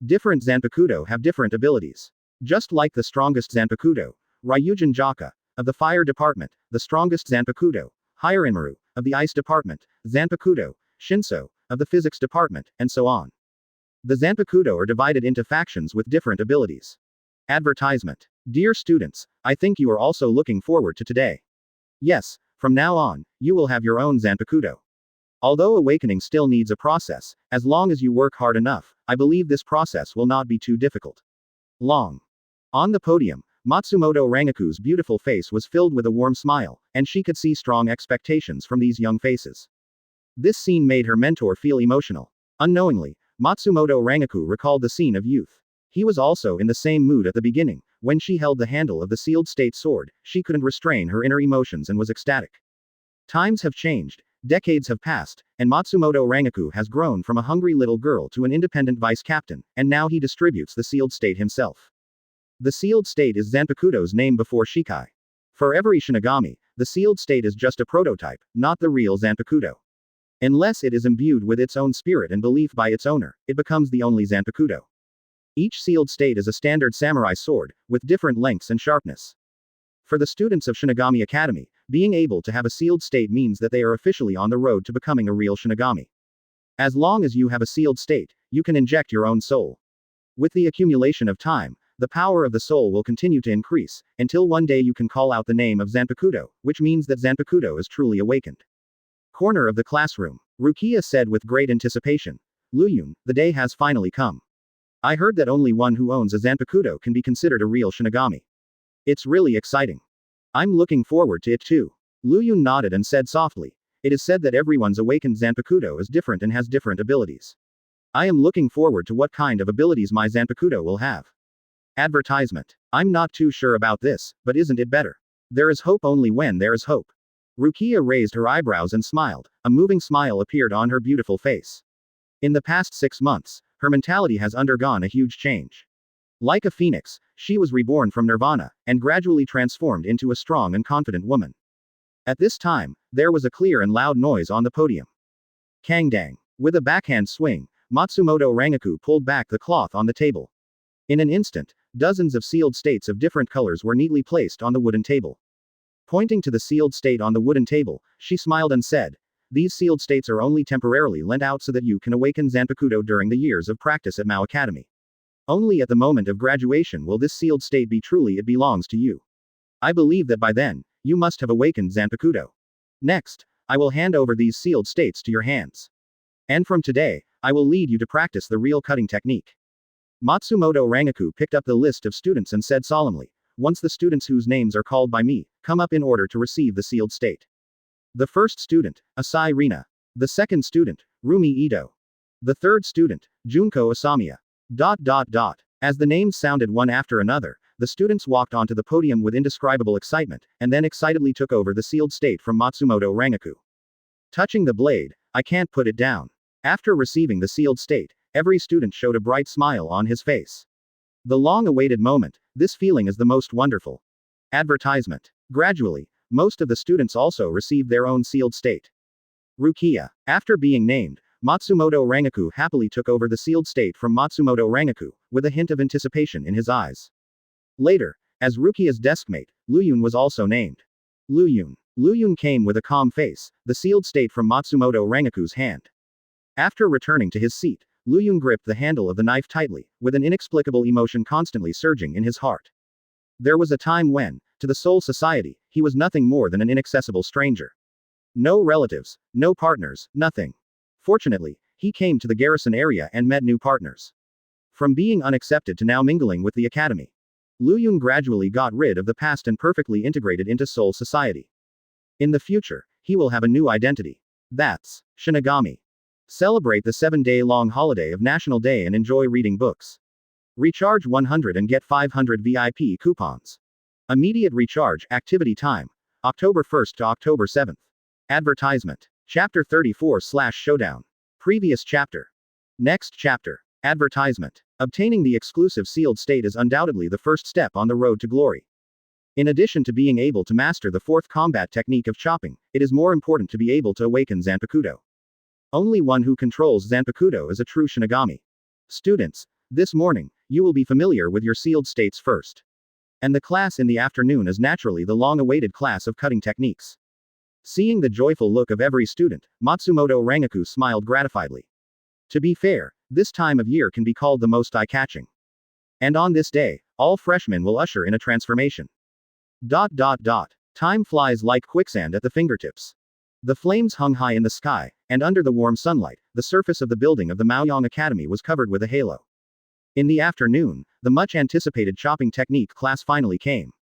Different Zanpakuto have different abilities. Just like the strongest Zanpakuto, Ryujin Jaka, of the Fire Department, the strongest Zanpakuto, Hirinmaru, of the Ice Department, Zanpakuto, Shinso, of the Physics Department, and so on. The Zanpakuto are divided into factions with different abilities. Advertisement. Dear students, I think you are also looking forward to today. Yes, from now on, you will have your own Zanpakuto. Although awakening still needs a process, as long as you work hard enough, I believe this process will not be too difficult. Long. On the podium, Matsumoto Rangiku's beautiful face was filled with a warm smile, and she could see strong expectations from these young faces. This scene made her mentor feel emotional. Unknowingly, Matsumoto Rangiku recalled the scene of youth. He was also in the same mood at the beginning. When she held the handle of the sealed state sword, she couldn't restrain her inner emotions and was ecstatic. Times have changed, decades have passed, and Matsumoto Rangiku has grown from a hungry little girl to an independent vice captain, and now he distributes the sealed state himself. The sealed state is Zanpakuto's name before Shikai. For every Shinigami, the sealed state is just a prototype, not the real Zanpakuto. Unless it is imbued with its own spirit and belief by its owner, it becomes the only Zanpakuto. Each sealed state is a standard samurai sword, with different lengths and sharpness. For the students of Shinigami Academy, being able to have a sealed state means that they are officially on the road to becoming a real Shinigami. As long as you have a sealed state, you can inject your own soul. With the accumulation of time, the power of the soul will continue to increase, until one day you can call out the name of Zanpakuto, which means that Zanpakuto is truly awakened. Corner of the classroom. Rukia said with great anticipation. Luyun, the day has finally come. I heard that only one who owns a Zanpakuto can be considered a real Shinigami. It's really exciting. I'm looking forward to it too. Luyun nodded and said softly. It is said that everyone's awakened Zanpakuto is different and has different abilities. I am looking forward to what kind of abilities my Zanpakuto will have. Advertisement. I'm not too sure about this, but isn't it better? There is hope only when there is hope. Rukia raised her eyebrows and smiled. A moving smile appeared on her beautiful face. In the past 6 months, her mentality has undergone a huge change. Like a phoenix, she was reborn from nirvana, and gradually transformed into a strong and confident woman. At this time, there was a clear and loud noise on the podium. Kangdang. With a backhand swing, Matsumoto Rangiku pulled back the cloth on the table. In an instant, dozens of sealed states of different colors were neatly placed on the wooden table. Pointing to the sealed state on the wooden table, she smiled and said, "These sealed states are only temporarily lent out so that you can awaken Zanpakuto during the years of practice at Mao Academy. Only at the moment of graduation will this sealed state be truly it belongs to you. I believe that by then, you must have awakened Zanpakuto. Next, I will hand over these sealed states to your hands. And from today, I will lead you to practice the real cutting technique." Matsumoto Rangiku picked up the list of students and said solemnly, "Once the students whose names are called by me, come up in order to receive the sealed state. The first student, Asai Rina. The second student, Rumi Ito. The third student, Junko Asamiya. ... As the names sounded one after another, the students walked onto the podium with indescribable excitement, and then excitedly took over the sealed state from Matsumoto Rangiku. Touching the blade, I can't put it down. After receiving the sealed state, every student showed a bright smile on his face. The long-awaited moment, this feeling is the most wonderful. Advertisement. Gradually, most of the students also received their own sealed state. Rukia. After being named, Matsumoto Rangiku happily took over the sealed state from Matsumoto Rangiku, with a hint of anticipation in his eyes. Later, as Rukia's deskmate, Luyun was also named. Luyun. Luyun came with a calm face, the sealed state from Matsumoto Rangiku's hand. After returning to his seat, Luyun gripped the handle of the knife tightly, with an inexplicable emotion constantly surging in his heart. There was a time when, to the Soul Society, he was nothing more than an inaccessible stranger. No relatives, no partners, nothing. Fortunately, he came to the garrison area and met new partners. From being unaccepted to now mingling with the academy. Luyun gradually got rid of the past and perfectly integrated into Soul Society. In the future, he will have a new identity. That's Shinigami. Celebrate the 7-day-long holiday of National Day and enjoy reading books. Recharge 100 and get 500 VIP coupons. Immediate recharge, activity time. October 1st to October 7th. Advertisement. Chapter 34/Showdown. Previous chapter. Next chapter. Advertisement. Obtaining the exclusive sealed state is undoubtedly the first step on the road to glory. In addition to being able to master the fourth combat technique of chopping, it is more important to be able to awaken Zanpakuto. Only one who controls Zanpakuto is a true Shinigami. Students, this morning, you will be familiar with your sealed states first. And the class in the afternoon is naturally the long-awaited class of cutting techniques. Seeing the joyful look of every student, Matsumoto Rangiku smiled gratifiedly. To be fair, this time of year can be called the most eye-catching. And on this day, all freshmen will usher in a transformation. Time flies like quicksand at the fingertips. The flames hung high in the sky, and under the warm sunlight, the surface of the building of the Maoyong Academy was covered with a halo. In the afternoon, the much-anticipated chopping technique class finally came.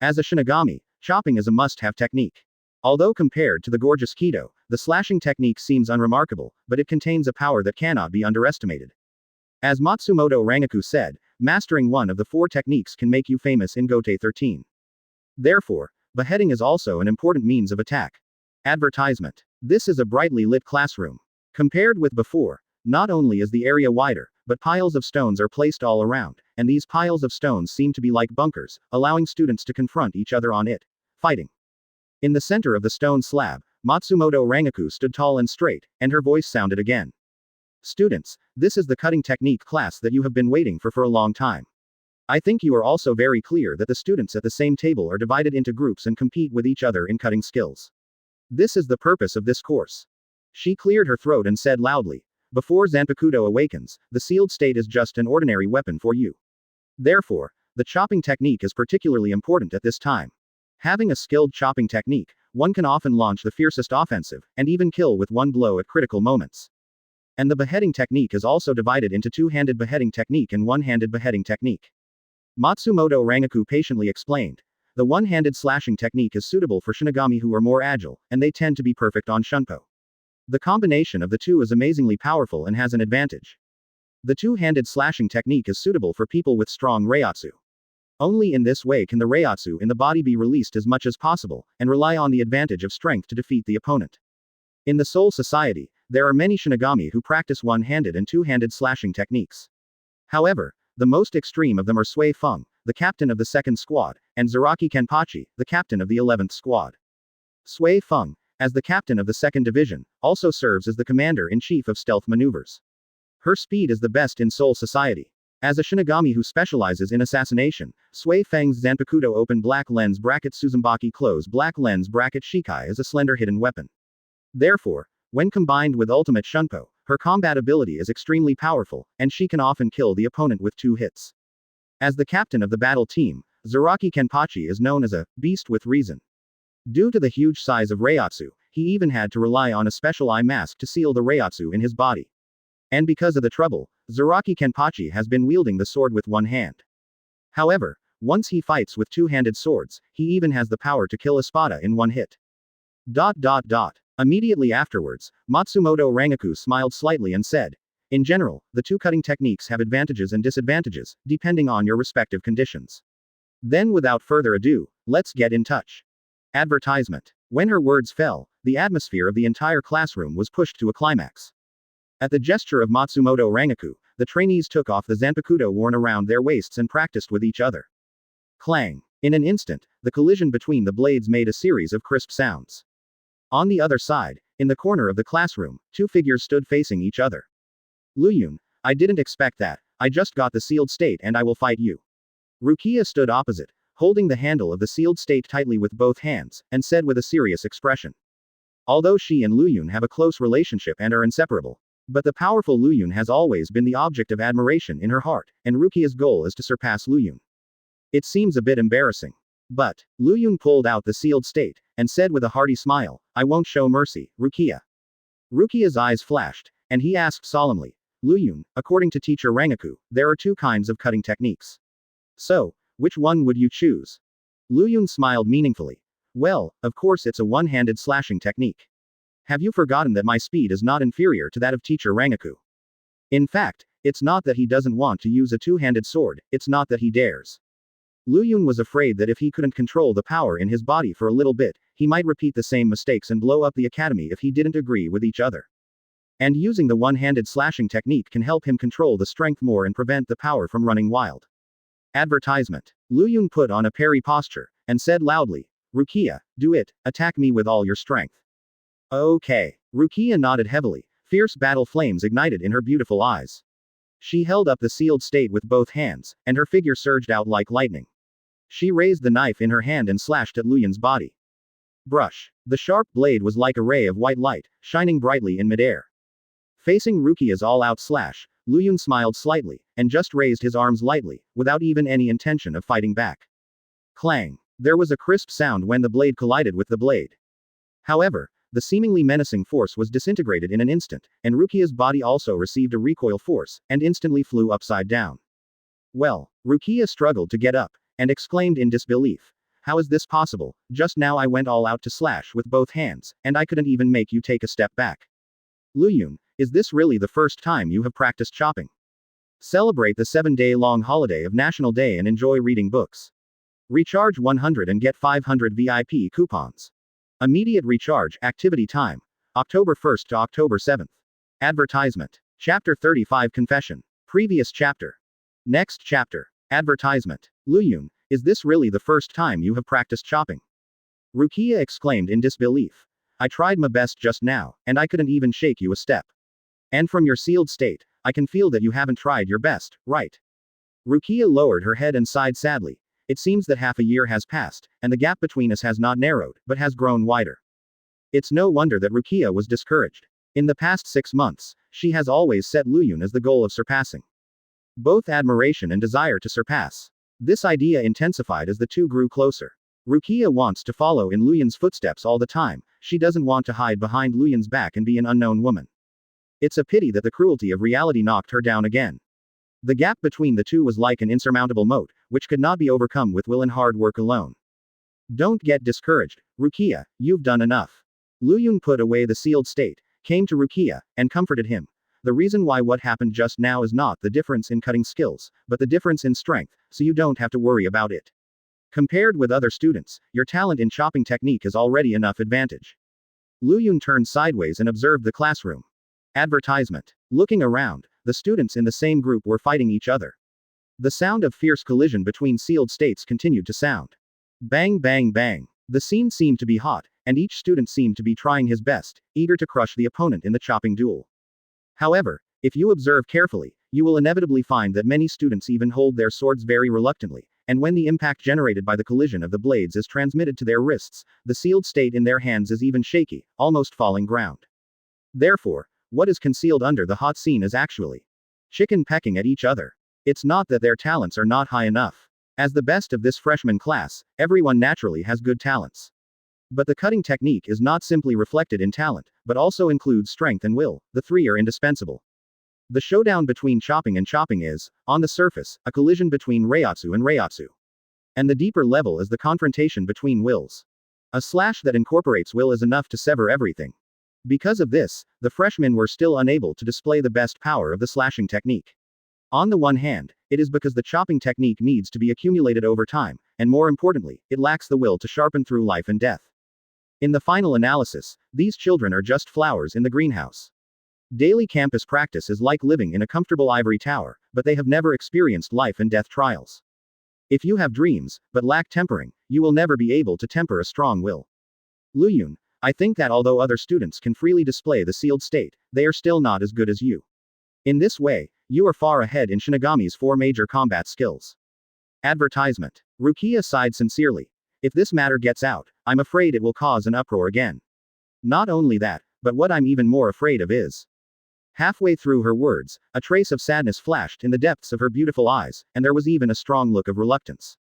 As a Shinigami, chopping is a must-have technique. Although compared to the gorgeous Kido, the slashing technique seems unremarkable, but it contains a power that cannot be underestimated. As Matsumoto Rangiku said, mastering one of the 4 techniques can make you famous in Gote 13. Therefore, beheading is also an important means of attack. Advertisement. This is a brightly lit classroom. Compared with before, not only is the area wider, but piles of stones are placed all around, and these piles of stones seem to be like bunkers, allowing students to confront each other on it, fighting. In the center of the stone slab, Matsumoto Rangiku stood tall and straight, and her voice sounded again. Students, this is the cutting technique class that you have been waiting for a long time. I think you are also very clear that the students at the same table are divided into groups and compete with each other in cutting skills. This is the purpose of this course. She cleared her throat and said loudly, before zanpakuto awakens, the sealed state is just an ordinary weapon for you. Therefore, the chopping technique is particularly important at this time. Having a skilled chopping technique, one can often launch the fiercest offensive, and even kill with one blow at critical moments. And the beheading technique is also divided into two-handed beheading technique and one-handed beheading technique. Matsumoto Rangiku patiently explained. The one-handed slashing technique is suitable for Shinigami who are more agile, and they tend to be perfect on shunpo. The combination of the two is amazingly powerful and has an advantage. The two-handed slashing technique is suitable for people with strong reiatsu. Only in this way can the reiatsu in the body be released as much as possible, and rely on the advantage of strength to defeat the opponent. In the Soul Society, there are many Shinigami who practice one-handed and two-handed slashing techniques. However, the most extreme of them are Sui Feng, the captain of the 2nd Squad, and Zaraki Kenpachi, the captain of the 11th Squad. Sui Feng, as the captain of the 2nd Division, also serves as the commander-in-chief of stealth maneuvers. Her speed is the best in Soul Society. As a Shinigami who specializes in assassination, Sui Feng's zanpakuto open black lens bracket Suzumaki close black lens bracket Shikai is a slender hidden weapon. Therefore, when combined with ultimate shunpo, her combat ability is extremely powerful, and she can often kill the opponent with 2 hits. As the captain of the battle team, Zaraki Kenpachi is known as a beast with reason. Due to the huge size of reiatsu, he even had to rely on a special eye mask to seal the reiatsu in his body. And because of the trouble, Zaraki Kenpachi has been wielding the sword with one hand. However, once he fights with two-handed swords, he even has the power to kill Espada in one hit. Immediately afterwards, Matsumoto Rangiku smiled slightly and said, in general, the two cutting techniques have advantages and disadvantages, depending on your respective conditions. Then without further ado, let's get in touch. Advertisement. When her words fell, the atmosphere of the entire classroom was pushed to a climax. At the gesture of Matsumoto Rangiku, the trainees took off the zanpakuto worn around their waists and practiced with each other. Clang. In an instant, the collision between the blades made a series of crisp sounds. On the other side, in the corner of the classroom, 2 figures stood facing each other. Luyun, I didn't expect that, I just got the sealed state and I will fight you. Rukia stood opposite, holding the handle of the sealed state tightly with both hands, and said with a serious expression. Although she and Luyun have a close relationship and are inseparable, but the powerful Luyun has always been the object of admiration in her heart, and Rukia's goal is to surpass Luyun. It seems a bit embarrassing. But, Luyun pulled out the sealed state, and said with a hearty smile, I won't show mercy, Rukia. Rukia's eyes flashed, and he asked solemnly, Luyun, according to teacher Rangiku, there are 2 kinds of cutting techniques. So, which one would you choose? Luyun smiled meaningfully. Well, of course it's a one-handed slashing technique. Have you forgotten that my speed is not inferior to that of teacher Rangiku? In fact, it's not that he doesn't want to use a two-handed sword, it's not that he dares. Luyun was afraid that if he couldn't control the power in his body for a little bit, he might repeat the same mistakes and blow up the academy if he didn't agree with each other. And using the one-handed slashing technique can help him control the strength more and prevent the power from running wild. Advertisement. Luyun put on a parry posture, and said loudly, Rukia, do it, attack me with all your strength. Okay. Rukia nodded heavily, fierce battle flames ignited in her beautiful eyes. She held up the sealed state with both hands, and her figure surged out like lightning. She raised the knife in her hand and slashed at Luyun's body. Brush. The sharp blade was like a ray of white light, shining brightly in midair. Facing Rukia's all-out slash, Luyun smiled slightly, and just raised his arms lightly, without even any intention of fighting back. Clang. There was a crisp sound when the blade collided with the blade. However, the seemingly menacing force was disintegrated in an instant, and Rukia's body also received a recoil force, and instantly flew upside down. Well, Rukia struggled to get up, and exclaimed in disbelief. How is this possible? Just now I went all out to slash with both hands, and I couldn't even make you take a step back. Luyun, is this really the first time you have practiced chopping? Celebrate the 7-day-long holiday of National Day and enjoy reading books. Recharge 100 and get 500 VIP coupons. Immediate recharge, activity time. October 1st to October 7th. Advertisement. Chapter 35 Confession. Previous chapter. Next chapter. Advertisement. Luyun, is this really the first time you have practiced chopping? Rukia exclaimed in disbelief. I tried my best just now, and I couldn't even shake you a step. And from your sealed state, I can feel that you haven't tried your best, right? Rukia lowered her head and sighed sadly. It seems that half a year has passed, and the gap between us has not narrowed, but has grown wider. It's no wonder that Rukia was discouraged. In the past 6 months, she has always set Luyun as the goal of surpassing. Both admiration and desire to surpass. This idea intensified as the two grew closer. Rukia wants to follow in Luyun's footsteps all the time, she doesn't want to hide behind Luyun's back and be an unknown woman. It's a pity that the cruelty of reality knocked her down again. The gap between the two was like an insurmountable moat, which could not be overcome with will and hard work alone. Don't get discouraged, Rukia, you've done enough. Luyun put away the sealed state, came to Rukia, and comforted him. The reason why what happened just now is not the difference in cutting skills, but the difference in strength, so you don't have to worry about it. Compared with other students, your talent in chopping technique is already enough advantage. Luyun turned sideways and observed the classroom. Advertisement. Looking around, the students in the same group were fighting each other. The sound of fierce collision between sealed states continued to sound. Bang bang bang. The scene seemed to be hot, and each student seemed to be trying his best, eager to crush the opponent in the chopping duel. However, if you observe carefully, you will inevitably find that many students even hold their swords very reluctantly, and when the impact generated by the collision of the blades is transmitted to their wrists, the sealed state in their hands is even shaky, almost falling ground. Therefore, what is concealed under the hot scene is actually chicken pecking at each other. It's not that their talents are not high enough. As the best of this freshman class, everyone naturally has good talents. But the cutting technique is not simply reflected in talent, but also includes strength and will, the three are indispensable. The showdown between chopping and chopping is, on the surface, a collision between Reiatsu and Reiatsu. And the deeper level is the confrontation between wills. A slash that incorporates will is enough to sever everything. Because of this, the freshmen were still unable to display the best power of the slashing technique. On the one hand, it is because the chopping technique needs to be accumulated over time, and more importantly, it lacks the will to sharpen through life and death. In the final analysis, these children are just flowers in the greenhouse. Daily campus practice is like living in a comfortable ivory tower, but they have never experienced life and death trials. If you have dreams, but lack tempering, you will never be able to temper a strong will. Luyun, I think that although other students can freely display the sealed state, they are still not as good as you. In this way, you are far ahead in Shinigami's 4 major combat skills. Advertisement. Rukia sighed sincerely. If this matter gets out, I'm afraid it will cause an uproar again. Not only that, but what I'm even more afraid of is. Halfway through her words, a trace of sadness flashed in the depths of her beautiful eyes, and there was even a strong look of reluctance.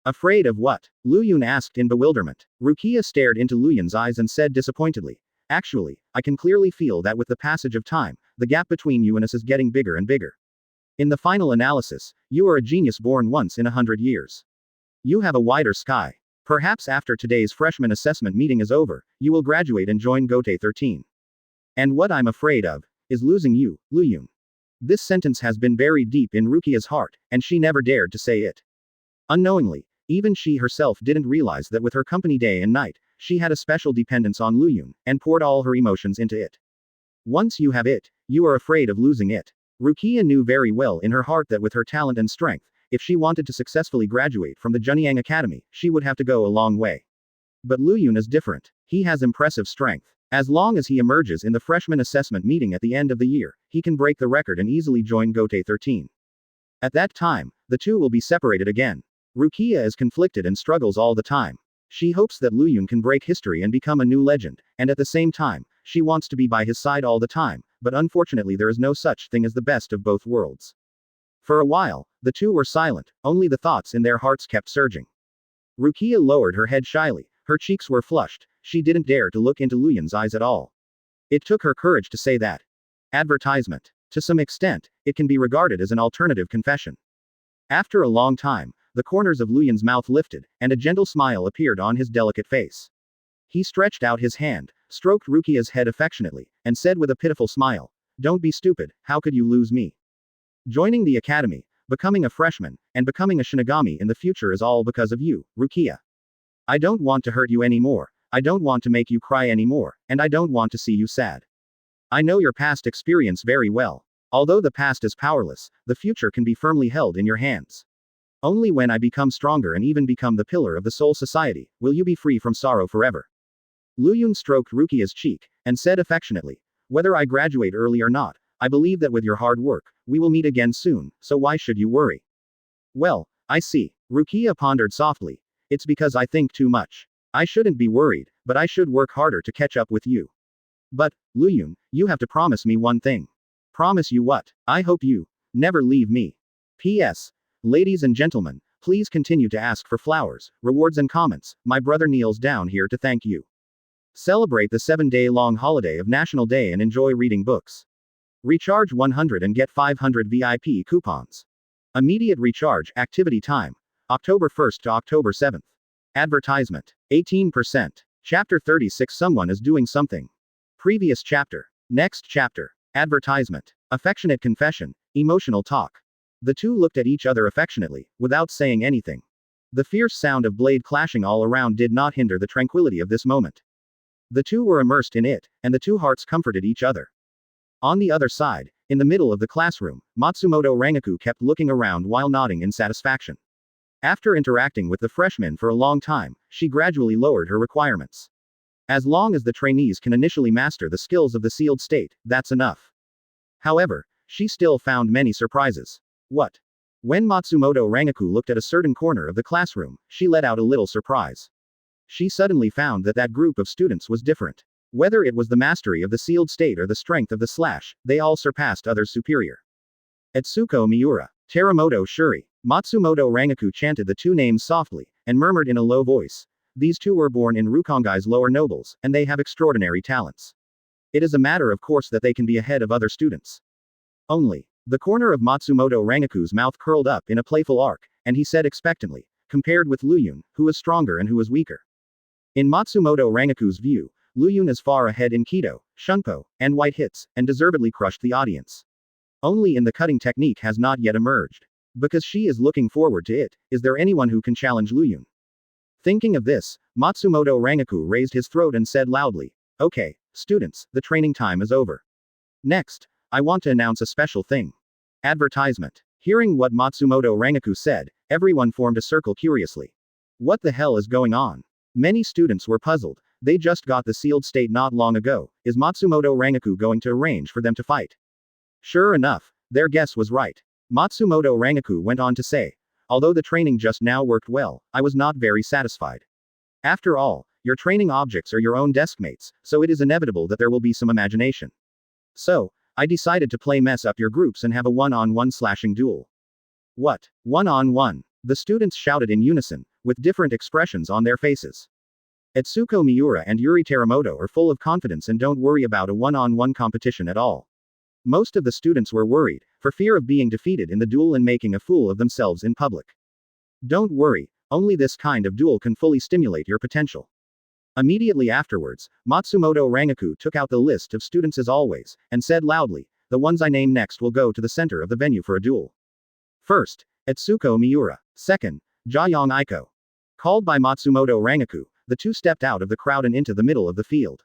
Afraid of what? Luyun asked in bewilderment. Rukia stared into Luyun's eyes and said disappointedly. Actually, I can clearly feel that with the passage of time, the gap between you and us is getting bigger and bigger. In the final analysis, you are a genius born once in 100 years. You have a wider sky. Perhaps after today's freshman assessment meeting is over, you will graduate and join Gote 13. And what I'm afraid of, is losing you, Luyun. This sentence has been buried deep in Rukia's heart, and she never dared to say it. Unknowingly, even she herself didn't realize that with her company day and night, she had a special dependence on Luyun, and poured all her emotions into it. Once you have it, you are afraid of losing it. Rukia knew very well in her heart that with her talent and strength, if she wanted to successfully graduate from the Junyang Academy, she would have to go a long way. But Luyun is different. He has impressive strength. As long as he emerges in the freshman assessment meeting at the end of the year, he can break the record and easily join Gote 13. At that time, the two will be separated again. Rukia is conflicted and struggles all the time. She hopes that Luyun can break history and become a new legend, and at the same time, she wants to be by his side all the time, but unfortunately there is no such thing as the best of both worlds. For a while, the two were silent, only the thoughts in their hearts kept surging. Rukia lowered her head shyly, her cheeks were flushed, she didn't dare to look into Luyun's eyes at all. It took her courage to say that. Advertisement. To some extent, it can be regarded as an alternative confession. After a long time, the corners of Luyun's mouth lifted, and a gentle smile appeared on his delicate face. He stretched out his hand, stroked Rukia's head affectionately, and said with a pitiful smile, "Don't be stupid, how could you lose me? Joining the academy, becoming a freshman, and becoming a Shinigami in the future is all because of you, Rukia. I don't want to hurt you anymore, I don't want to make you cry anymore, and I don't want to see you sad. I know your past experience very well. Although the past is powerless, the future can be firmly held in your hands. Only when I become stronger and even become the pillar of the Soul Society, will you be free from sorrow forever." Luyun stroked Rukia's cheek, and said affectionately, "Whether I graduate early or not, I believe that with your hard work, we will meet again soon, so why should you worry?" "Well, I see." Rukia pondered softly. "It's because I think too much. I shouldn't be worried, but I should work harder to catch up with you. But, Luyun, you have to promise me one thing." "Promise you what?" "I hope you never leave me. P.S. Ladies and gentlemen, please continue to ask for flowers, rewards and comments. My brother kneels down here to thank you. Celebrate the 7-day-long holiday of National Day and enjoy reading books. Recharge 100 and get 500 VIP coupons. Immediate recharge, activity time. October 1st to October 7th. Advertisement. 18%. Chapter 36. Someone is doing something. Previous chapter. Next chapter. Advertisement. Affectionate confession. Emotional talk. The two looked at each other affectionately, without saying anything. The fierce sound of blade clashing all around did not hinder the tranquility of this moment. The two were immersed in it, and the two hearts comforted each other. On the other side, in the middle of the classroom, Matsumoto Rangiku kept looking around while nodding in satisfaction. After interacting with the freshmen for a long time, she gradually lowered her requirements. As long as the trainees can initially master the skills of the sealed state, that's enough. However, she still found many surprises. What? When Matsumoto Rangiku looked at a certain corner of the classroom, she let out a little surprise. She suddenly found that that group of students was different. Whether it was the mastery of the sealed state or the strength of the slash, they all surpassed others superior. Etsuko Miura, Teramoto Shuri, Matsumoto Rangiku chanted the two names softly, and murmured in a low voice. These two were born in Rukongai's lower nobles, and they have extraordinary talents. It is a matter of course that they can be ahead of other students. Only. The corner of Matsumoto Rangiku's mouth curled up in a playful arc, and he said expectantly, compared with Luyun, who is stronger and who is weaker. In Matsumoto Rangiku's view, Luyun is far ahead in Kido, Shunpo, and white hits, and deservedly crushed the audience. Only in the cutting technique has not yet emerged. Because she is looking forward to it, is there anyone who can challenge Luyun? Thinking of this, Matsumoto Rangiku raised his throat and said loudly, "Okay, students, the training time is over. Next, I want to announce a special thing." Advertisement. Hearing what Matsumoto Rangiku said, everyone formed a circle curiously. What the hell is going on? Many students were puzzled. They just got the sealed state not long ago. Is Matsumoto Rangiku going to arrange for them to fight? Sure enough, their guess was right. Matsumoto Rangiku went on to say, "Although the training just now worked well, I was not very satisfied. After all, your training objects are your own deskmates, so it is inevitable that there will be some imagination. So, I decided to play mess up your groups and have a one-on-one slashing duel." What? One-on-one? The students shouted in unison, with different expressions on their faces. Etsuko Miura and Yuri Teramoto are full of confidence and don't worry about a one-on-one competition at all. Most of the students were worried, for fear of being defeated in the duel and making a fool of themselves in public. Don't worry, only this kind of duel can fully stimulate your potential. Immediately afterwards, Matsumoto Rangiku took out the list of students as always, and said loudly, "The ones I name next will go to the center of the venue for a duel. First, Etsuko Miura. Second, Jayong Aiko." Called by Matsumoto Rangiku, the two stepped out of the crowd and into the middle of the field.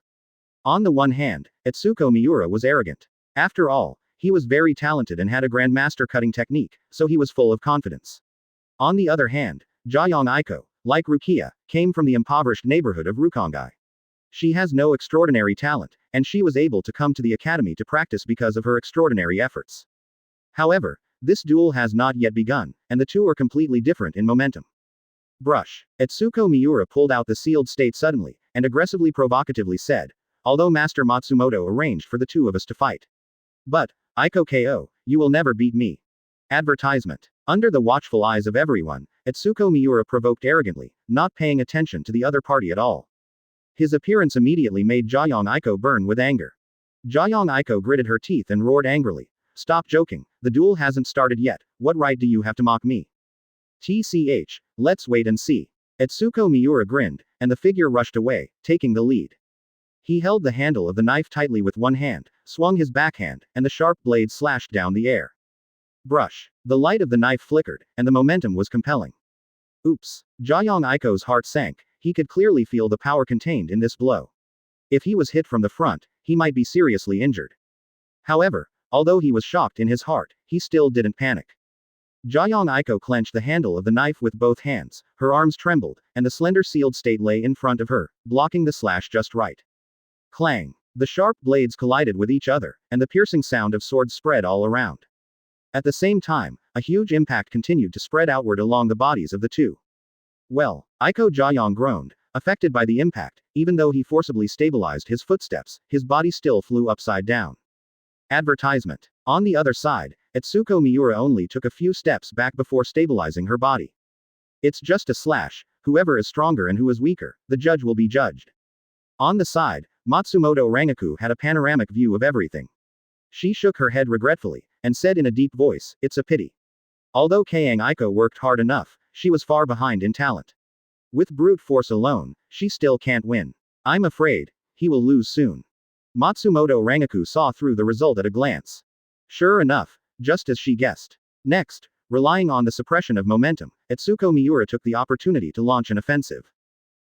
On the one hand, Etsuko Miura was arrogant. After all, he was very talented and had a grandmaster cutting technique, so he was full of confidence. On the other hand, Jayong Aiko, like Rukia, came from the impoverished neighborhood of Rukongai. She has no extraordinary talent, and she was able to come to the academy to practice because of her extraordinary efforts. However, this duel has not yet begun, and the two are completely different in momentum. Brush. Etsuko Miura pulled out the sealed state suddenly, and aggressively provocatively said, "Although Master Matsumoto arranged for the two of us to fight. But, Aiko KO, you will never beat me." Advertisement. Under the watchful eyes of everyone, Etsuko Miura provoked arrogantly, not paying attention to the other party at all. His appearance immediately made Jiayong Aiko burn with anger. Jiayong Aiko gritted her teeth and roared angrily. Stop joking, the duel hasn't started yet, what right do you have to mock me? TCH, let's wait and see. Etsuko Miura grinned, and the figure rushed away, taking the lead. He held the handle of the knife tightly with one hand, swung his backhand, and the sharp blade slashed down the air. Brush. The light of the knife flickered, and the momentum was compelling. Oops. Jiayong Aiko's heart sank, he could clearly feel the power contained in this blow. If he was hit from the front, he might be seriously injured. However, although he was shocked in his heart, he still didn't panic. Jiayong Aiko clenched the handle of the knife with both hands, her arms trembled, and the slender sealed state lay in front of her, blocking the slash just right. Clang. The sharp blades collided with each other, and the piercing sound of swords spread all around. At the same time, a huge impact continued to spread outward along the bodies of the two. Well, Aiko Jiayong groaned, affected by the impact, even though he forcibly stabilized his footsteps, his body still flew upside down. Advertisement. On the other side, Etsuko Miura only took a few steps back before stabilizing her body. It's just a slash, whoever is stronger and who is weaker, the judge will be judged. On the side, Matsumoto Rangiku had a panoramic view of everything. She shook her head regretfully, and said in a deep voice, it's a pity. Although Kang Aiko worked hard enough, she was far behind in talent. With brute force alone, she still can't win. I'm afraid, he will lose soon. Matsumoto Rangiku saw through the result at a glance. Sure enough, just as she guessed. Next, relying on the suppression of momentum, Etsuko Miura took the opportunity to launch an offensive.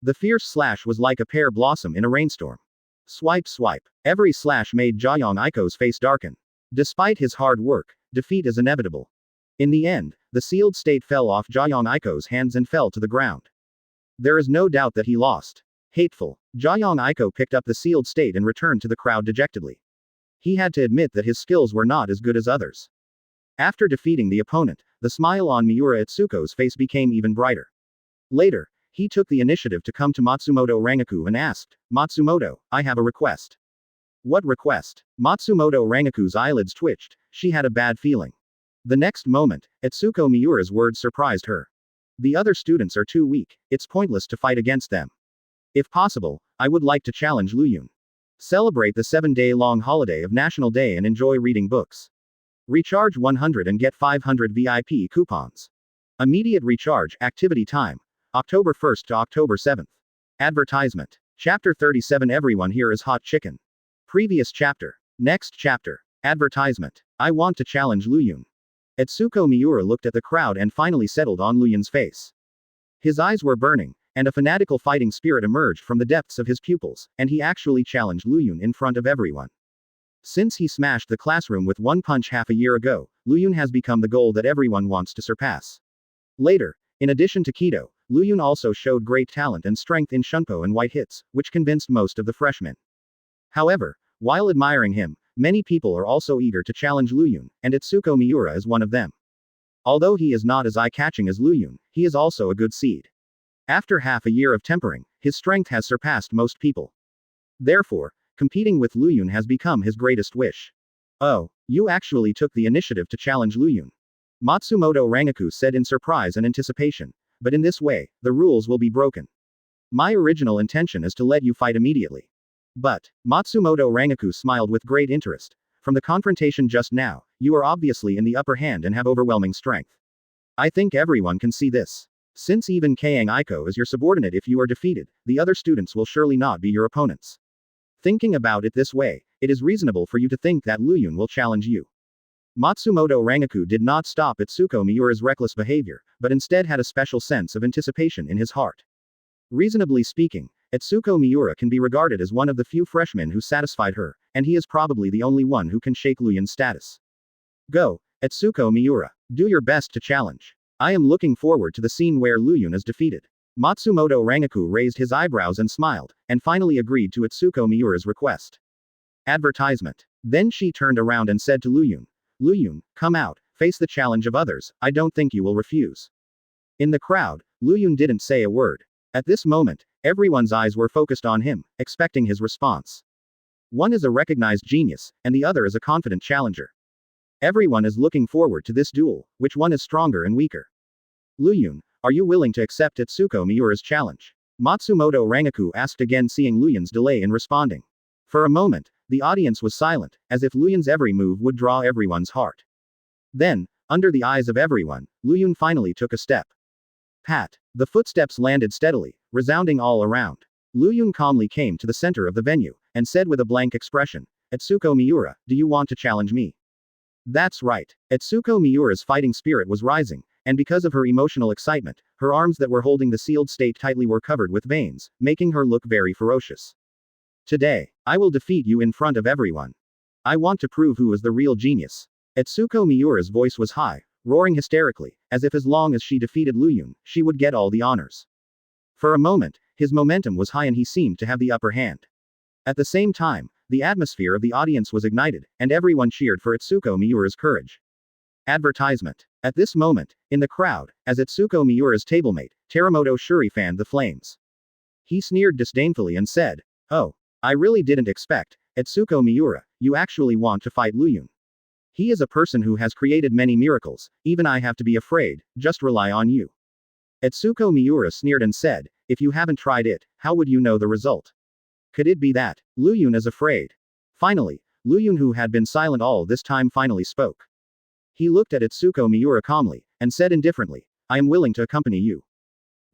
The fierce slash was like a pear blossom in a rainstorm. Swipe swipe. Every slash made Jiayong Aiko's face darken. Despite his hard work, defeat is inevitable. In the end, the sealed state fell off Jiayong Aiko's hands and fell to the ground. There is no doubt that he lost. Hateful. Jiayong Aiko picked up the sealed state and returned to the crowd dejectedly. He had to admit that his skills were not as good as others. After defeating the opponent, the smile on Miura Etsuko's face became even brighter. Later, he took the initiative to come to Matsumoto Rangiku and asked, Matsumoto, I have a request. What request? Matsumoto Rangiku's eyelids twitched, she had a bad feeling. The next moment, Etsuko Miura's words surprised her. The other students are too weak, it's pointless to fight against them. If possible, I would like to challenge Luyun. Celebrate the 7-day-long holiday of National Day and enjoy reading books. Recharge 100 and get 500 VIP coupons. Immediate recharge, activity time. October 1st to October 7th. Advertisement. Chapter 37 Everyone here is hot chicken. Previous chapter. Next chapter. Advertisement. I want to challenge Luyun. Etsuko Miura looked at the crowd and finally settled on Luyun's face. His eyes were burning, and a fanatical fighting spirit emerged from the depths of his pupils, and he actually challenged Luyun in front of everyone. Since he smashed the classroom with one punch half a year ago, Luyun has become the goal that everyone wants to surpass. Later, in addition to Kido, Luyun also showed great talent and strength in shunpo and white hits, which convinced most of the freshmen. However, while admiring him, many people are also eager to challenge Luyun, and Etsuko Miura is one of them. Although he is not as eye-catching as Luyun, he is also a good seed. After half a year of tempering, his strength has surpassed most people. Therefore, competing with Luyun has become his greatest wish. Oh, you actually took the initiative to challenge Luyun. Matsumoto Rangiku said in surprise and anticipation. But in this way, the rules will be broken. My original intention is to let you fight immediately. But, Matsumoto Rangiku smiled with great interest. From the confrontation just now, you are obviously in the upper hand and have overwhelming strength. I think everyone can see this. Since even Kang Aiko is your subordinate, if you are defeated, the other students will surely not be your opponents. Thinking about it this way, it is reasonable for you to think that Luyun will challenge you. Matsumoto Rangiku did not stop Etsuko Miura's reckless behavior, but instead had a special sense of anticipation in his heart. Reasonably speaking, Etsuko Miura can be regarded as one of the few freshmen who satisfied her, and he is probably the only one who can shake Luyun's status. Go, Etsuko Miura. Do your best to challenge. I am looking forward to the scene where Luyun is defeated. Matsumoto Rangiku raised his eyebrows and smiled, and finally agreed to Etsuko Miura's request. Advertisement. Then she turned around and said to Luyun, Luyun, come out, face the challenge of others, I don't think you will refuse. In the crowd, Luyun didn't say a word. At this moment, everyone's eyes were focused on him, expecting his response. One is a recognized genius, and the other is a confident challenger. Everyone is looking forward to this duel, which one is stronger and weaker. Luyun, are you willing to accept Etsuko Miura's challenge? Matsumoto Rangiku asked again, seeing Luyun's delay in responding. For a moment, the audience was silent, as if Luyun's every move would draw everyone's heart. Then, under the eyes of everyone, Luyun finally took a step. Pat. The footsteps landed steadily, resounding all around. Luyun calmly came to the center of the venue, and said with a blank expression, "Etsuko Miura, do you want to challenge me?" That's right. Etsuko Miura's fighting spirit was rising, and because of her emotional excitement, her arms that were holding the sealed state tightly were covered with veins, making her look very ferocious. Today, I will defeat you in front of everyone. I want to prove who is the real genius. Etsuko Miura's voice was high, roaring hysterically, as if as long as she defeated Luyun, she would get all the honors. For a moment, his momentum was high and he seemed to have the upper hand. At the same time, the atmosphere of the audience was ignited, and everyone cheered for Etsuko Miura's courage. Advertisement. At this moment, in the crowd, as Etsuko Miura's tablemate, Teramoto Shuri fanned the flames. He sneered disdainfully and said, "Oh, I really didn't expect, Etsuko Miura, you actually want to fight Luyun. He is a person who has created many miracles, even I have to be afraid, just rely on you." Etsuko Miura sneered and said, "If you haven't tried it, how would you know the result? Could it be that Luyun is afraid?" Finally, Luyun, who had been silent all this time, finally spoke. He looked at Etsuko Miura calmly, and said indifferently, "I am willing to accompany you."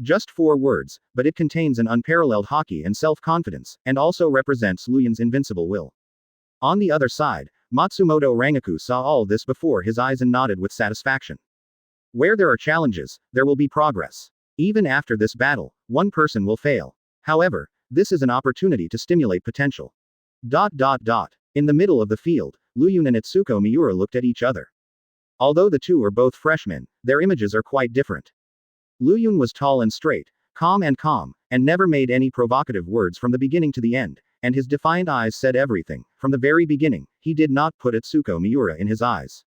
Just 4 words, but it contains an unparalleled haki and self-confidence, and also represents Luyun's invincible will. On the other side, Matsumoto Rangiku saw all this before his eyes and nodded with satisfaction. Where there are challenges, there will be progress. Even after this battle, one person will fail. However, this is an opportunity to stimulate potential. In the middle of the field, Luyun and Etsuko Miura looked at each other. Although the two are both freshmen, their images are quite different. Luyun was tall and straight, calm, and never made any provocative words from the beginning to the end, and his defiant eyes said everything. From the very beginning, he did not put Etsuko Miura in his eyes.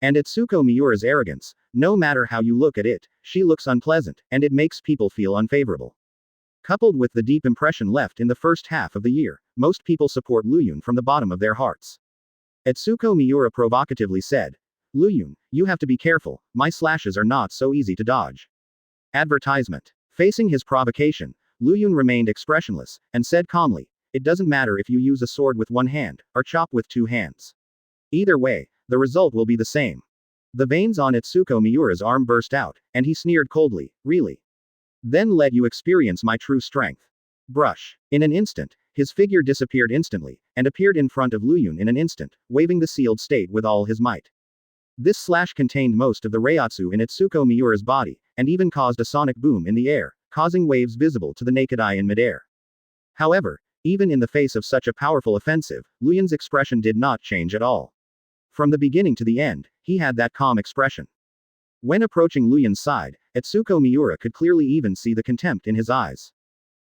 And Etsuko Miura's arrogance, no matter how you look at it, she looks unpleasant, and it makes people feel unfavorable. Coupled with the deep impression left in the first half of the year, most people support Luyun from the bottom of their hearts. Etsuko Miura provocatively said, "Luyun, you have to be careful, my slashes are not so easy to dodge." Advertisement. Facing his provocation, Luyun remained expressionless, and said calmly, "It doesn't matter if you use a sword with one hand, or chop with 2 hands. Either way, the result will be the same." The veins on Etsuko Miura's arm burst out, and he sneered coldly, "Really? Then let you experience my true strength." Brush. In an instant, his figure disappeared instantly, and appeared in front of Luyun in an instant, waving the sealed state with all his might. This slash contained most of the Reiatsu in Etsuko Miura's body, and even caused a sonic boom in the air, causing waves visible to the naked eye in midair. However, even in the face of such a powerful offensive, Luyun's expression did not change at all. From the beginning to the end, he had that calm expression. When approaching Luyun's side, Etsuko Miura could clearly even see the contempt in his eyes.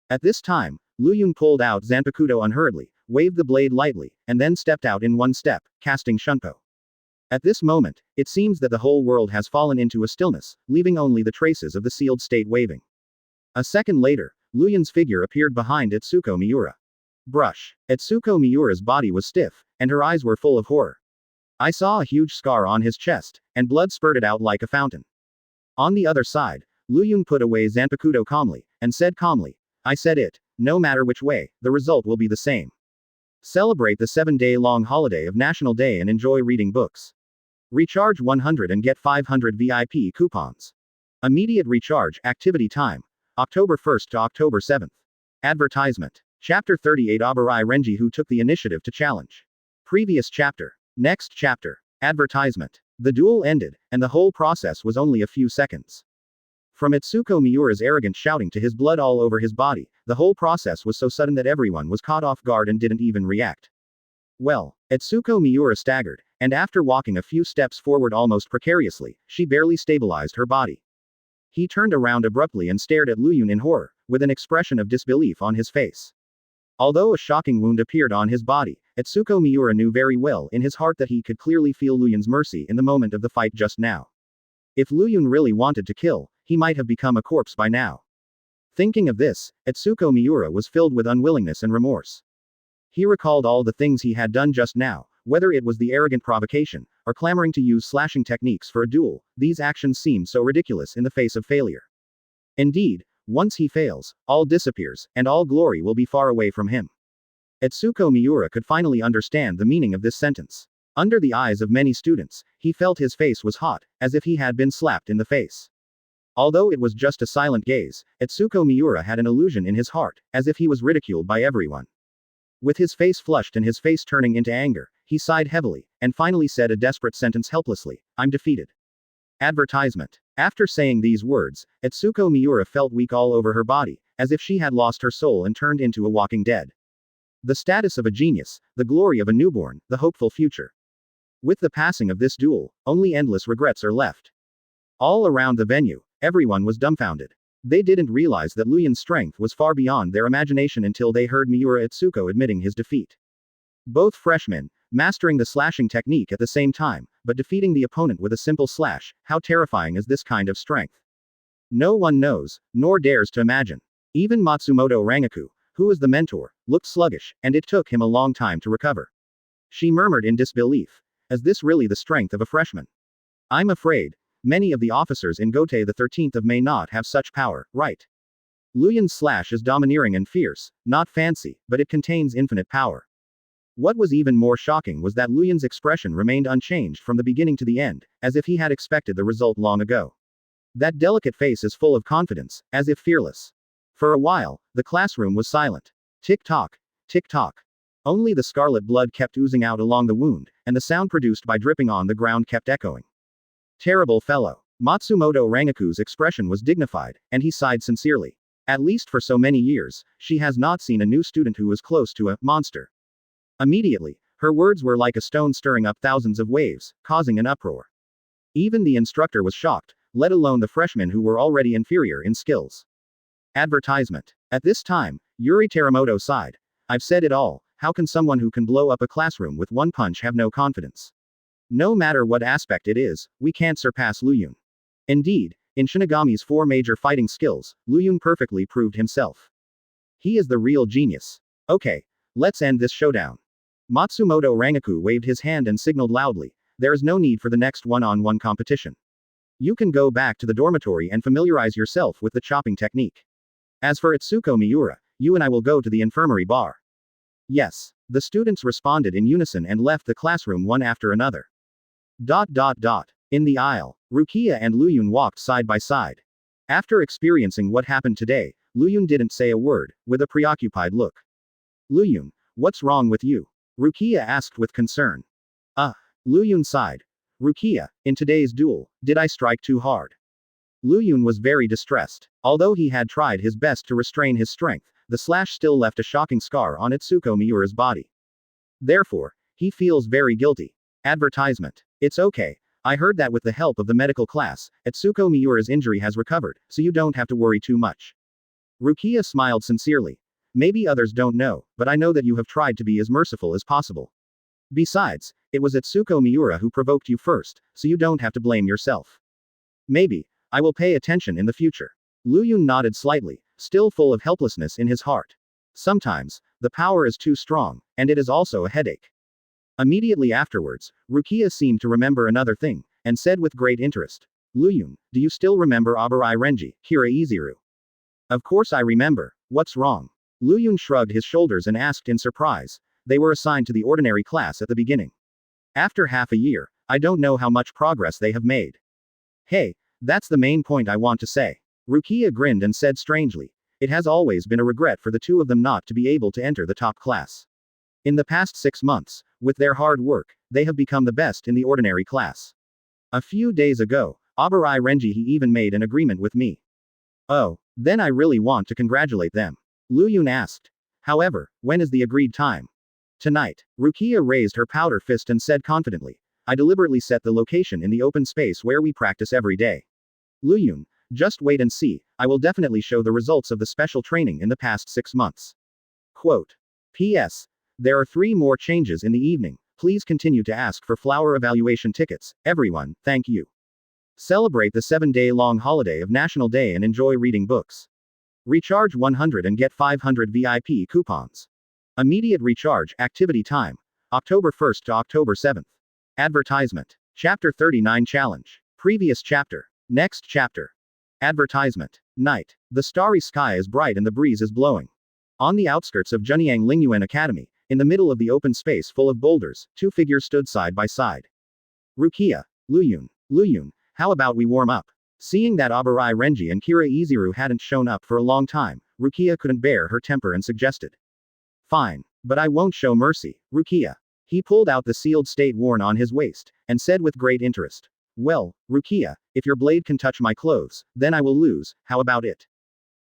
At this time, Luyun pulled out zanpakuto unhurriedly, waved the blade lightly, and then stepped out in one step, casting shunpo. At this moment, it seems that the whole world has fallen into a stillness, leaving only the traces of the sealed state waving. A second later, Luyun's figure appeared behind Etsuko Miura. Brush. Etsuko Miura's body was stiff, and her eyes were full of horror. I saw a huge scar on his chest, and blood spurted out like a fountain. On the other side, Luyun put away zanpakuto calmly, and said calmly, "I said it, no matter which way, the result will be the same. Celebrate the 7-day-long holiday of National Day and enjoy reading books. Recharge 100 and get 500 VIP coupons. Immediate recharge, activity time. October 1st to October 7th. Advertisement. Chapter 38 Abarai Renji who took the initiative to challenge. Previous chapter. Next chapter. Advertisement. The duel ended, and the whole process was only a few seconds. From Etsuko Miura's arrogant shouting to his blood all over his body, the whole process was so sudden that everyone was caught off guard and didn't even react. Well, Etsuko Miura staggered, and after walking a few steps forward almost precariously, she barely stabilized her body. He turned around abruptly and stared at Luyun in horror, with an expression of disbelief on his face. Although a shocking wound appeared on his body, Etsuko Miura knew very well in his heart that he could clearly feel Luyun's mercy in the moment of the fight just now. If Luyun really wanted to kill, he might have become a corpse by now. Thinking of this, Etsuko Miura was filled with unwillingness and remorse. He recalled all the things he had done just now, whether it was the arrogant provocation, or clamoring to use slashing techniques for a duel, these actions seemed so ridiculous in the face of failure. Indeed, Once he fails, all disappears, and all glory will be far away from him. Etsuko Miura could finally understand the meaning of this sentence. Under the eyes of many students, he felt his face was hot, as if he had been slapped in the face. Although it was just a silent gaze, Etsuko Miura had an illusion in his heart, as if he was ridiculed by everyone. With his face flushed and his face turning into anger, he sighed heavily, and finally said a desperate sentence helplessly, "I'm defeated." Advertisement. After saying these words, Etsuko Miura felt weak all over her body, as if she had lost her soul and turned into a walking dead. The status of a genius, the glory of a newborn, the hopeful future. With the passing of this duel, only endless regrets are left. All around the venue, everyone was dumbfounded. They didn't realize that Luyun's strength was far beyond their imagination until they heard Miura Etsuko admitting his defeat. Both freshmen, mastering the slashing technique at the same time, but defeating the opponent with a simple slash, how terrifying is this kind of strength? No one knows, nor dares to imagine. Even Matsumoto Rangiku, who was the mentor, looked sluggish, and it took him a long time to recover. She murmured in disbelief. Is this really the strength of a freshman? I'm afraid many of the officers in Gotei the 13th of May not have such power, right? Luyun's slash is domineering and fierce, not fancy, but it contains infinite power. What was even more shocking was that Luyun's expression remained unchanged from the beginning to the end, as if he had expected the result long ago. That delicate face is full of confidence, as if fearless. For a while, the classroom was silent. Tick-tock, tick-tock. Only the scarlet blood kept oozing out along the wound, and the sound produced by dripping on the ground kept echoing. Terrible fellow. Matsumoto Rangiku's expression was dignified, and he sighed sincerely. At least for so many years, she has not seen a new student who was close to a monster. Immediately, her words were like a stone stirring up thousands of waves, causing an uproar. Even the instructor was shocked, let alone the freshmen who were already inferior in skills. Advertisement. At this time, Yuri Teramoto sighed. I've said it all, how can someone who can blow up a classroom with one punch have no confidence? No matter what aspect it is, we can't surpass Luyun. Indeed, in Shinigami's 4 major fighting skills, Luyun perfectly proved himself. He is the real genius. Okay, let's end this showdown. Matsumoto Rangiku waved his hand and signaled loudly, there is no need for the next one-on-one competition. You can go back to the dormitory and familiarize yourself with the chopping technique. As for Etsuko Miura, you and I will go to the infirmary bar. Yes. The students responded in unison and left the classroom one after another. In the aisle, Rukia and Luyun walked side by side. After experiencing what happened today, Luyun didn't say a word, with a preoccupied look. Luyun, what's wrong with you? Rukia asked with concern. Luyun sighed. Rukia, in today's duel, did I strike too hard? Luyun was very distressed. Although he had tried his best to restrain his strength, the slash still left a shocking scar on Etsuko Miura's body. Therefore, he feels very guilty. Advertisement. It's okay. I heard that with the help of the medical class, Etsuko Miura's injury has recovered, so you don't have to worry too much. Rukia smiled sincerely. Maybe others don't know, but I know that you have tried to be as merciful as possible. Besides, it was Etsuko Miura who provoked you first, so you don't have to blame yourself. Maybe, I will pay attention in the future. Luyun nodded slightly, still full of helplessness in his heart. Sometimes, the power is too strong, and it is also a headache. Immediately afterwards, Rukia seemed to remember another thing, and said with great interest, Luyun, do you still remember Abarai Renji, Kira Izuru? Of course I remember, what's wrong? Luyun shrugged his shoulders and asked in surprise, they were assigned to the ordinary class at the beginning. After half a year, I don't know how much progress they have made. Hey, that's the main point I want to say. Rukia grinned and said strangely, it has always been a regret for the two of them not to be able to enter the top class. In the past 6 months, with their hard work, they have become the best in the ordinary class. A few days ago, Abarai Renji he even made an agreement with me. Oh, then I really want to congratulate them. Luyun asked. However, when is the agreed time? Tonight. Rukia raised her powder fist and said confidently, I deliberately set the location in the open space where we practice every day. Luyun, just wait and see, I will definitely show the results of the special training in the past 6 months. Quote. P.S. There are 3 more changes in the evening, please continue to ask for flower evaluation tickets, everyone, thank you. Celebrate the 7-day-long holiday of National Day and enjoy reading books. Recharge 100 and get 500 VIP coupons. Immediate recharge, activity time. October 1st to October 7th. Advertisement. Chapter 39 Challenge. Previous chapter. Next chapter. Advertisement. Night. The starry sky is bright and the breeze is blowing. On the outskirts of Junyang Lingyuan Academy, in the middle of the open space full of boulders, two figures stood side by side. Rukia. Luyun. Luyun, how about we warm up? Seeing that Abarai Renji and Kira Iziru hadn't shown up for a long time, Rukia couldn't bear her temper and suggested. Fine. But I won't show mercy, Rukia. He pulled out the sealed state worn on his waist, and said with great interest. Well, Rukia, if your blade can touch my clothes, then I will lose, how about it?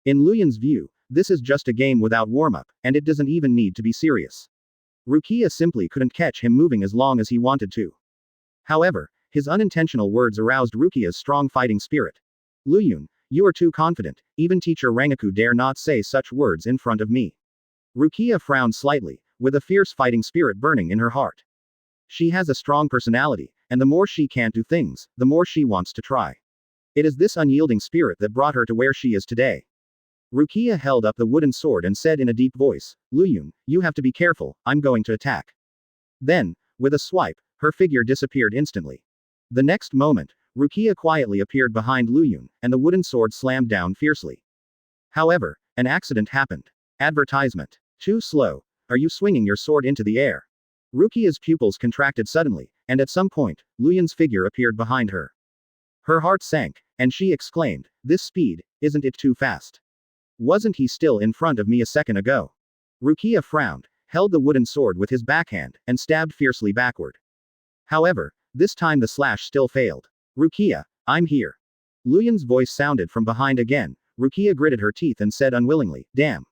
In Luyun's view, this is just a game without warm-up, and it doesn't even need to be serious. Rukia simply couldn't catch him moving as long as he wanted to. However, his unintentional words aroused Rukia's strong fighting spirit. Luyun, you are too confident, even teacher Rangiku dare not say such words in front of me. Rukia frowned slightly, with a fierce fighting spirit burning in her heart. She has a strong personality, and the more she can't do things, the more she wants to try. It is this unyielding spirit that brought her to where she is today. Rukia held up the wooden sword and said in a deep voice, Luyun, you have to be careful, I'm going to attack. Then, with a swipe, her figure disappeared instantly. The next moment, Rukia quietly appeared behind Luyun, and the wooden sword slammed down fiercely. However, an accident happened. Advertisement. Too slow. Are you swinging your sword into the air? Rukia's pupils contracted suddenly, and at some point, Luyun's figure appeared behind her. Her heart sank, and she exclaimed, this speed, isn't it too fast? Wasn't he still in front of me a second ago? Rukia frowned, held the wooden sword with his backhand, and stabbed fiercely backward. However, this time the slash still failed. Rukia, I'm here. Luyun's voice sounded from behind again. Rukia gritted her teeth and said unwillingly, damn.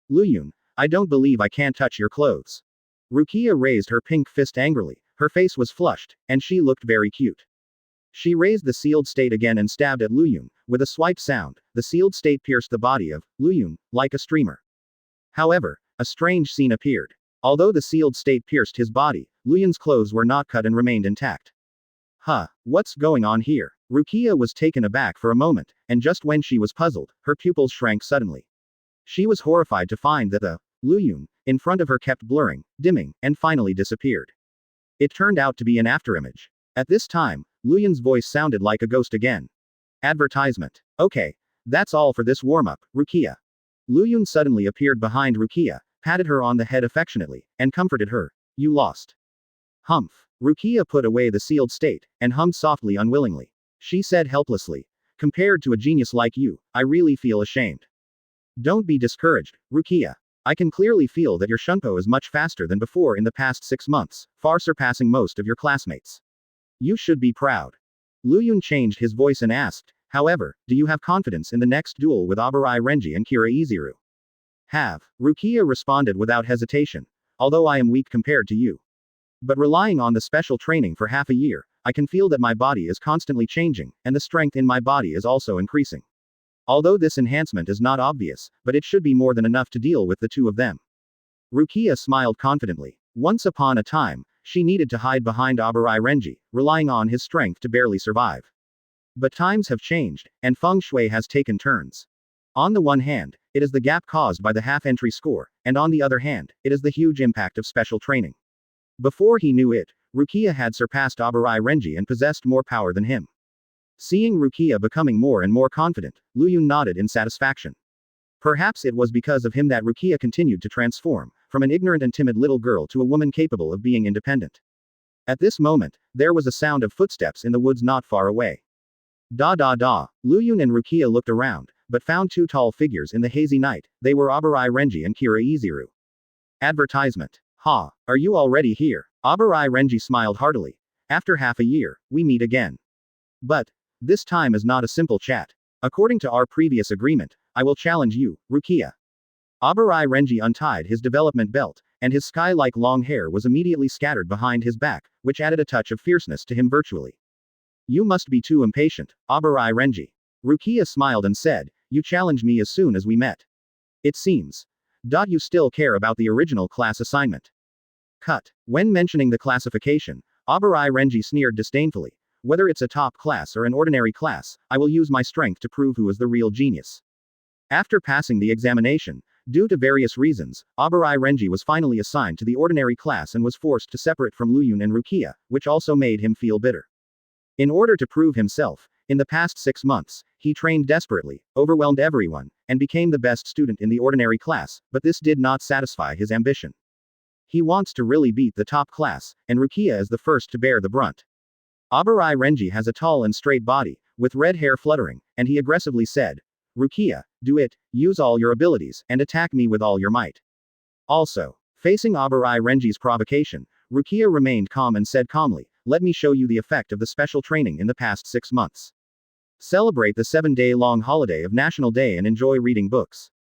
Luyun, I don't believe I can't touch your clothes. Rukia raised her pink fist angrily, her face was flushed, and she looked very cute. She raised the sealed state again and stabbed at Luyun. With a swipe sound, the sealed state pierced the body of Luyun, like a streamer. However, a strange scene appeared. Although the sealed state pierced his body, Luyun's clothes were not cut and remained intact. Huh, what's going on here? Rukia was taken aback for a moment, and just when she was puzzled, her pupils shrank suddenly. She was horrified to find that the Luyun in front of her kept blurring, dimming, and finally disappeared. It turned out to be an afterimage. At this time, Luyun's voice sounded like a ghost again. Advertisement. Okay, that's all for this warm-up, Rukia. Luyun suddenly appeared behind Rukia, patted her on the head affectionately, and comforted her. You lost. Humph. Rukia put away the sealed state, and hummed softly unwillingly. She said helplessly. Compared to a genius like you, I really feel ashamed. Don't be discouraged, Rukia. I can clearly feel that your shunpo is much faster than before in the past 6 months, far surpassing most of your classmates. You should be proud. Luyun changed his voice and asked, however, do you have confidence in the next duel with Abarai Renji and Kira Iziru? Have. Rukia responded without hesitation. Although I am weak compared to you. But relying on the special training for half a year, I can feel that my body is constantly changing, and the strength in my body is also increasing. Although this enhancement is not obvious, but it should be more than enough to deal with the two of them. Rukia smiled confidently. Once upon a time, she needed to hide behind Abarai Renji, relying on his strength to barely survive. But times have changed, and feng shui has taken turns. On the one hand, it is the gap caused by the half-entry score, and on the other hand, it is the huge impact of special training. Before he knew it, Rukia had surpassed Abarai Renji and possessed more power than him. Seeing Rukia becoming more and more confident, Luyun nodded in satisfaction. Perhaps it was because of him that Rukia continued to transform, from an ignorant and timid little girl to a woman capable of being independent. At this moment, there was a sound of footsteps in the woods not far away. Da da da. Luyun and Rukia looked around, but found two tall figures in the hazy night. They were Abarai Renji and Kira Iziru. Advertisement. Ha, are you already here? Abarai Renji smiled heartily. After half a year, we meet again. But this time is not a simple chat. According to our previous agreement, I will challenge you, Rukia. Abarai Renji untied his development belt, and his sky-like long hair was immediately scattered behind his back, which added a touch of fierceness to him virtually. You must be too impatient, Abarai Renji. Rukia smiled and said, you challenged me as soon as we met. It seems. You still care about the original class assignment. Cut. When mentioning the classification, Abarai Renji sneered disdainfully. Whether it's a top class or an ordinary class, I will use my strength to prove who is the real genius. After passing the examination, due to various reasons, Abarai Renji was finally assigned to the ordinary class and was forced to separate from Luyun and Rukia, which also made him feel bitter. In order to prove himself, In the past 6 months, he trained desperately, overwhelmed everyone, and became the best student in the ordinary class, but this did not satisfy his ambition. He wants to really beat the top class, and Rukia is the first to bear the brunt. Abarai Renji has a tall and straight body, with red hair fluttering, and he aggressively said, Rukia, do it, use all your abilities, and attack me with all your might. Also, facing Abarai Renji's provocation, Rukia remained calm and said calmly, let me show you the effect of the special training in the past 6 months. Celebrate the 7-day-long holiday of National Day and enjoy reading books.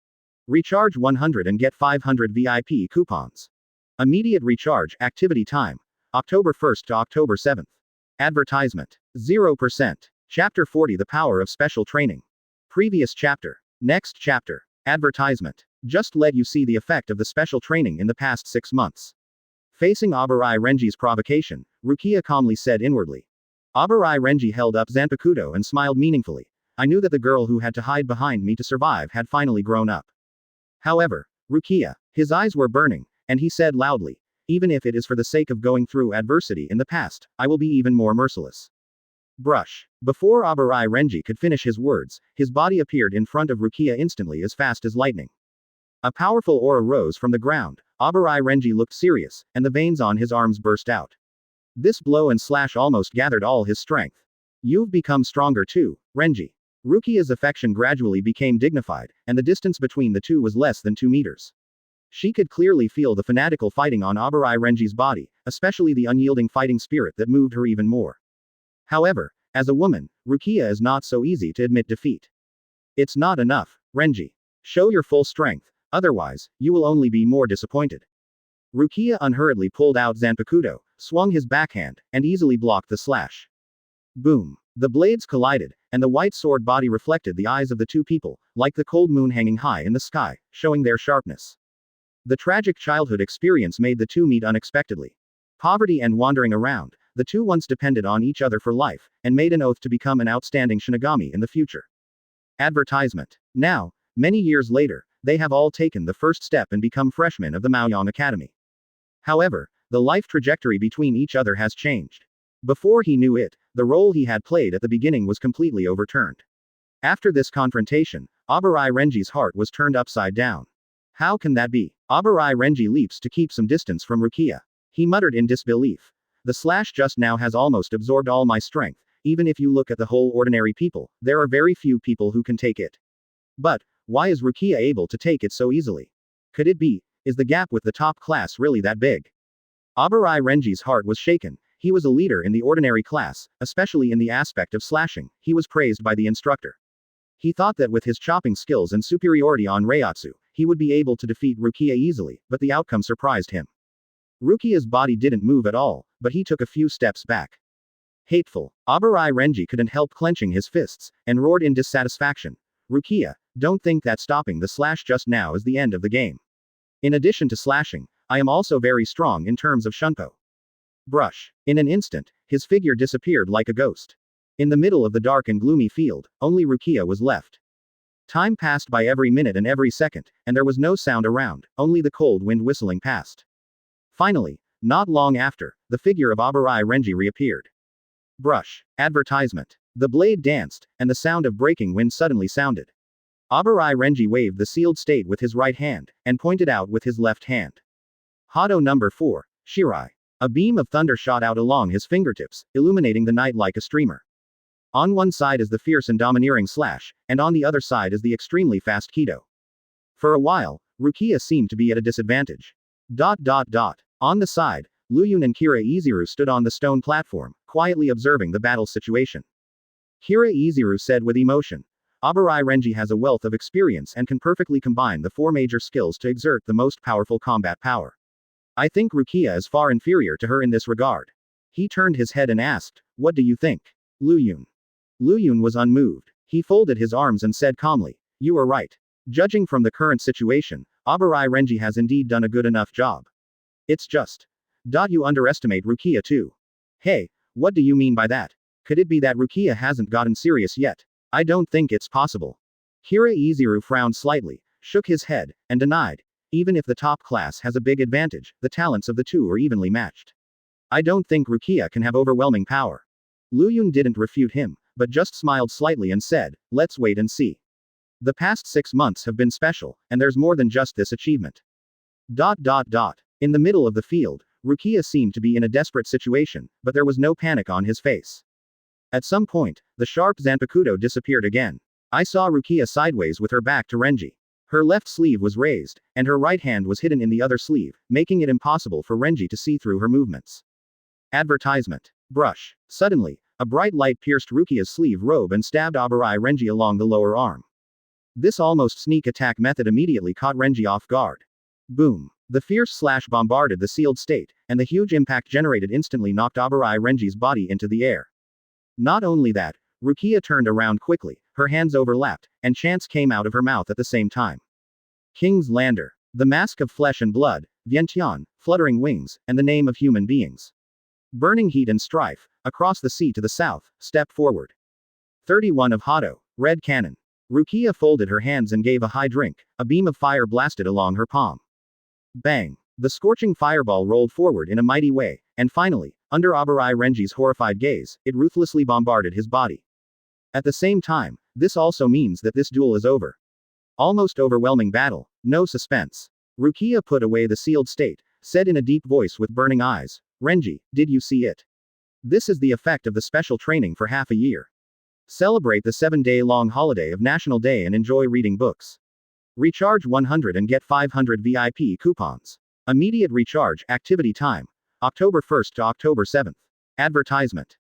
Recharge 100 and get 500 VIP coupons. Immediate recharge, activity time. October 1st to October 7th. Advertisement. 0%. Chapter 40 The Power of Special Training. Previous chapter. Next chapter. Advertisement. Just let you see the effect of the special training in the past 6 months. Facing Abarai Renji's provocation, Rukia calmly said inwardly. Abarai Renji held up zanpakuto and smiled meaningfully. I knew that the girl who had to hide behind me to survive had finally grown up. However, Rukia, his eyes were burning, and he said loudly, even if it is for the sake of going through adversity in the past, I will be even more merciless. Brush. Before Abarai Renji could finish his words, his body appeared in front of Rukia instantly as fast as lightning. A powerful aura rose from the ground. Abarai Renji looked serious, and the veins on his arms burst out. This blow and slash almost gathered all his strength. You've become stronger too, Renji. Rukia's affection gradually became dignified, and the distance between the two was less than 2 meters. She could clearly feel the fanatical fighting on Abarai Renji's body, especially the unyielding fighting spirit that moved her even more. However, as a woman, Rukia is not so easy to admit defeat. It's not enough, Renji. Show your full strength, otherwise, you will only be more disappointed. Rukia unhurriedly pulled out zanpakuto, swung his backhand, and easily blocked the slash. Boom. The blades collided, and the white sword body reflected the eyes of the two people, like the cold moon hanging high in the sky, showing their sharpness. The tragic childhood experience made the two meet unexpectedly. Poverty and wandering around, the two once depended on each other for life, and made an oath to become an outstanding Shinigami in the future. Advertisement. Now, many years later, they have all taken the first step and become freshmen of the Maoyong Academy. However, the life trajectory between each other has changed. Before he knew it, the role he had played at the beginning was completely overturned. After this confrontation, Abarai Renji's heart was turned upside down. How can that be? Abarai Renji leaps to keep some distance from Rukia. He muttered in disbelief. The slash just now has almost absorbed all my strength. Even if you look at the whole ordinary people, there are very few people who can take it. But, why is Rukia able to take it so easily? Could it be, is the gap with the top class really that big? Abarai Renji's heart was shaken. He was a leader in the ordinary class, especially in the aspect of slashing. He was praised by the instructor. He thought that with his chopping skills and superiority on Reiatsu, he would be able to defeat Rukia easily, but the outcome surprised him. Rukia's body didn't move at all, but he took a few steps back. Hateful. Abarai Renji couldn't help clenching his fists, and roared in dissatisfaction. Rukia, don't think that stopping the slash just now is the end of the game. In addition to slashing, I am also very strong in terms of shunpo. Brush. In an instant, his figure disappeared like a ghost. In the middle of the dark and gloomy field, only Rukia was left. Time passed by every minute and every second, and there was no sound around, only the cold wind whistling past. Finally, not long after, the figure of Abarai Renji reappeared. Brush. Advertisement. The blade danced, and the sound of breaking wind suddenly sounded. Abarai Renji waved the sealed state with his right hand, and pointed out with his left hand. Hado number 4, Shirai. A beam of thunder shot out along his fingertips, illuminating the night like a streamer. On one side is the fierce and domineering slash, and on the other side is the extremely fast Kido. For a while, Rukia seemed to be at a disadvantage. On the side, Luyun and Kira Iziru stood on the stone platform, quietly observing the battle situation. Kira Iziru said with emotion, Abarai Renji has a wealth of experience and can perfectly combine the 4 major skills to exert the most powerful combat power. I think Rukia is far inferior to her in this regard. He turned his head and asked, what do you think? Luyun. Luyun was unmoved. He folded his arms and said calmly, you are right. Judging from the current situation, Abarai Renji has indeed done a good enough job. It's just. You underestimate Rukia too. Hey, what do you mean by that? Could it be that Rukia hasn't gotten serious yet? I don't think it's possible. Kira Iziru frowned slightly, shook his head, and denied. Even if the top class has a big advantage, the talents of the two are evenly matched. I don't think Rukia can have overwhelming power. Luyun didn't refute him, but just smiled slightly and said, let's wait and see. The past 6 months have been special, and there's more than just this achievement. In the middle of the field, Rukia seemed to be in a desperate situation, but there was no panic on his face. At some point, the sharp zanpakuto disappeared again. I saw Rukia sideways with her back to Renji. Her left sleeve was raised, and her right hand was hidden in the other sleeve, making it impossible for Renji to see through her movements. Advertisement. Brush. Suddenly, a bright light pierced Rukia's sleeve robe and stabbed Abarai Renji along the lower arm. This almost sneak attack method immediately caught Renji off guard. Boom. The fierce slash bombarded the sealed state, and the huge impact generated instantly knocked Abarai Renji's body into the air. Not only that, Rukia turned around quickly, her hands overlapped, and chants came out of her mouth at the same time. King's Lander. The mask of flesh and blood, Vientian, fluttering wings, and the name of human beings. Burning heat and strife, across the sea to the south, step forward. 31 of Hado, red cannon. Rukia folded her hands and gave a high drink, a beam of fire blasted along her palm. Bang! The scorching fireball rolled forward in a mighty way, and finally, under Abarai Renji's horrified gaze, it ruthlessly bombarded his body. At the same time, this also means that this duel is over. Almost overwhelming battle, no suspense. Rukia put away the sealed state, said in a deep voice with burning eyes, Renji, did you see it? This is the effect of the special training for half a year. Celebrate the 7-day-long holiday of National Day and enjoy reading books. Recharge 100 and get 500 VIP coupons. Immediate recharge, activity time. October 1st to October 7th. Advertisement.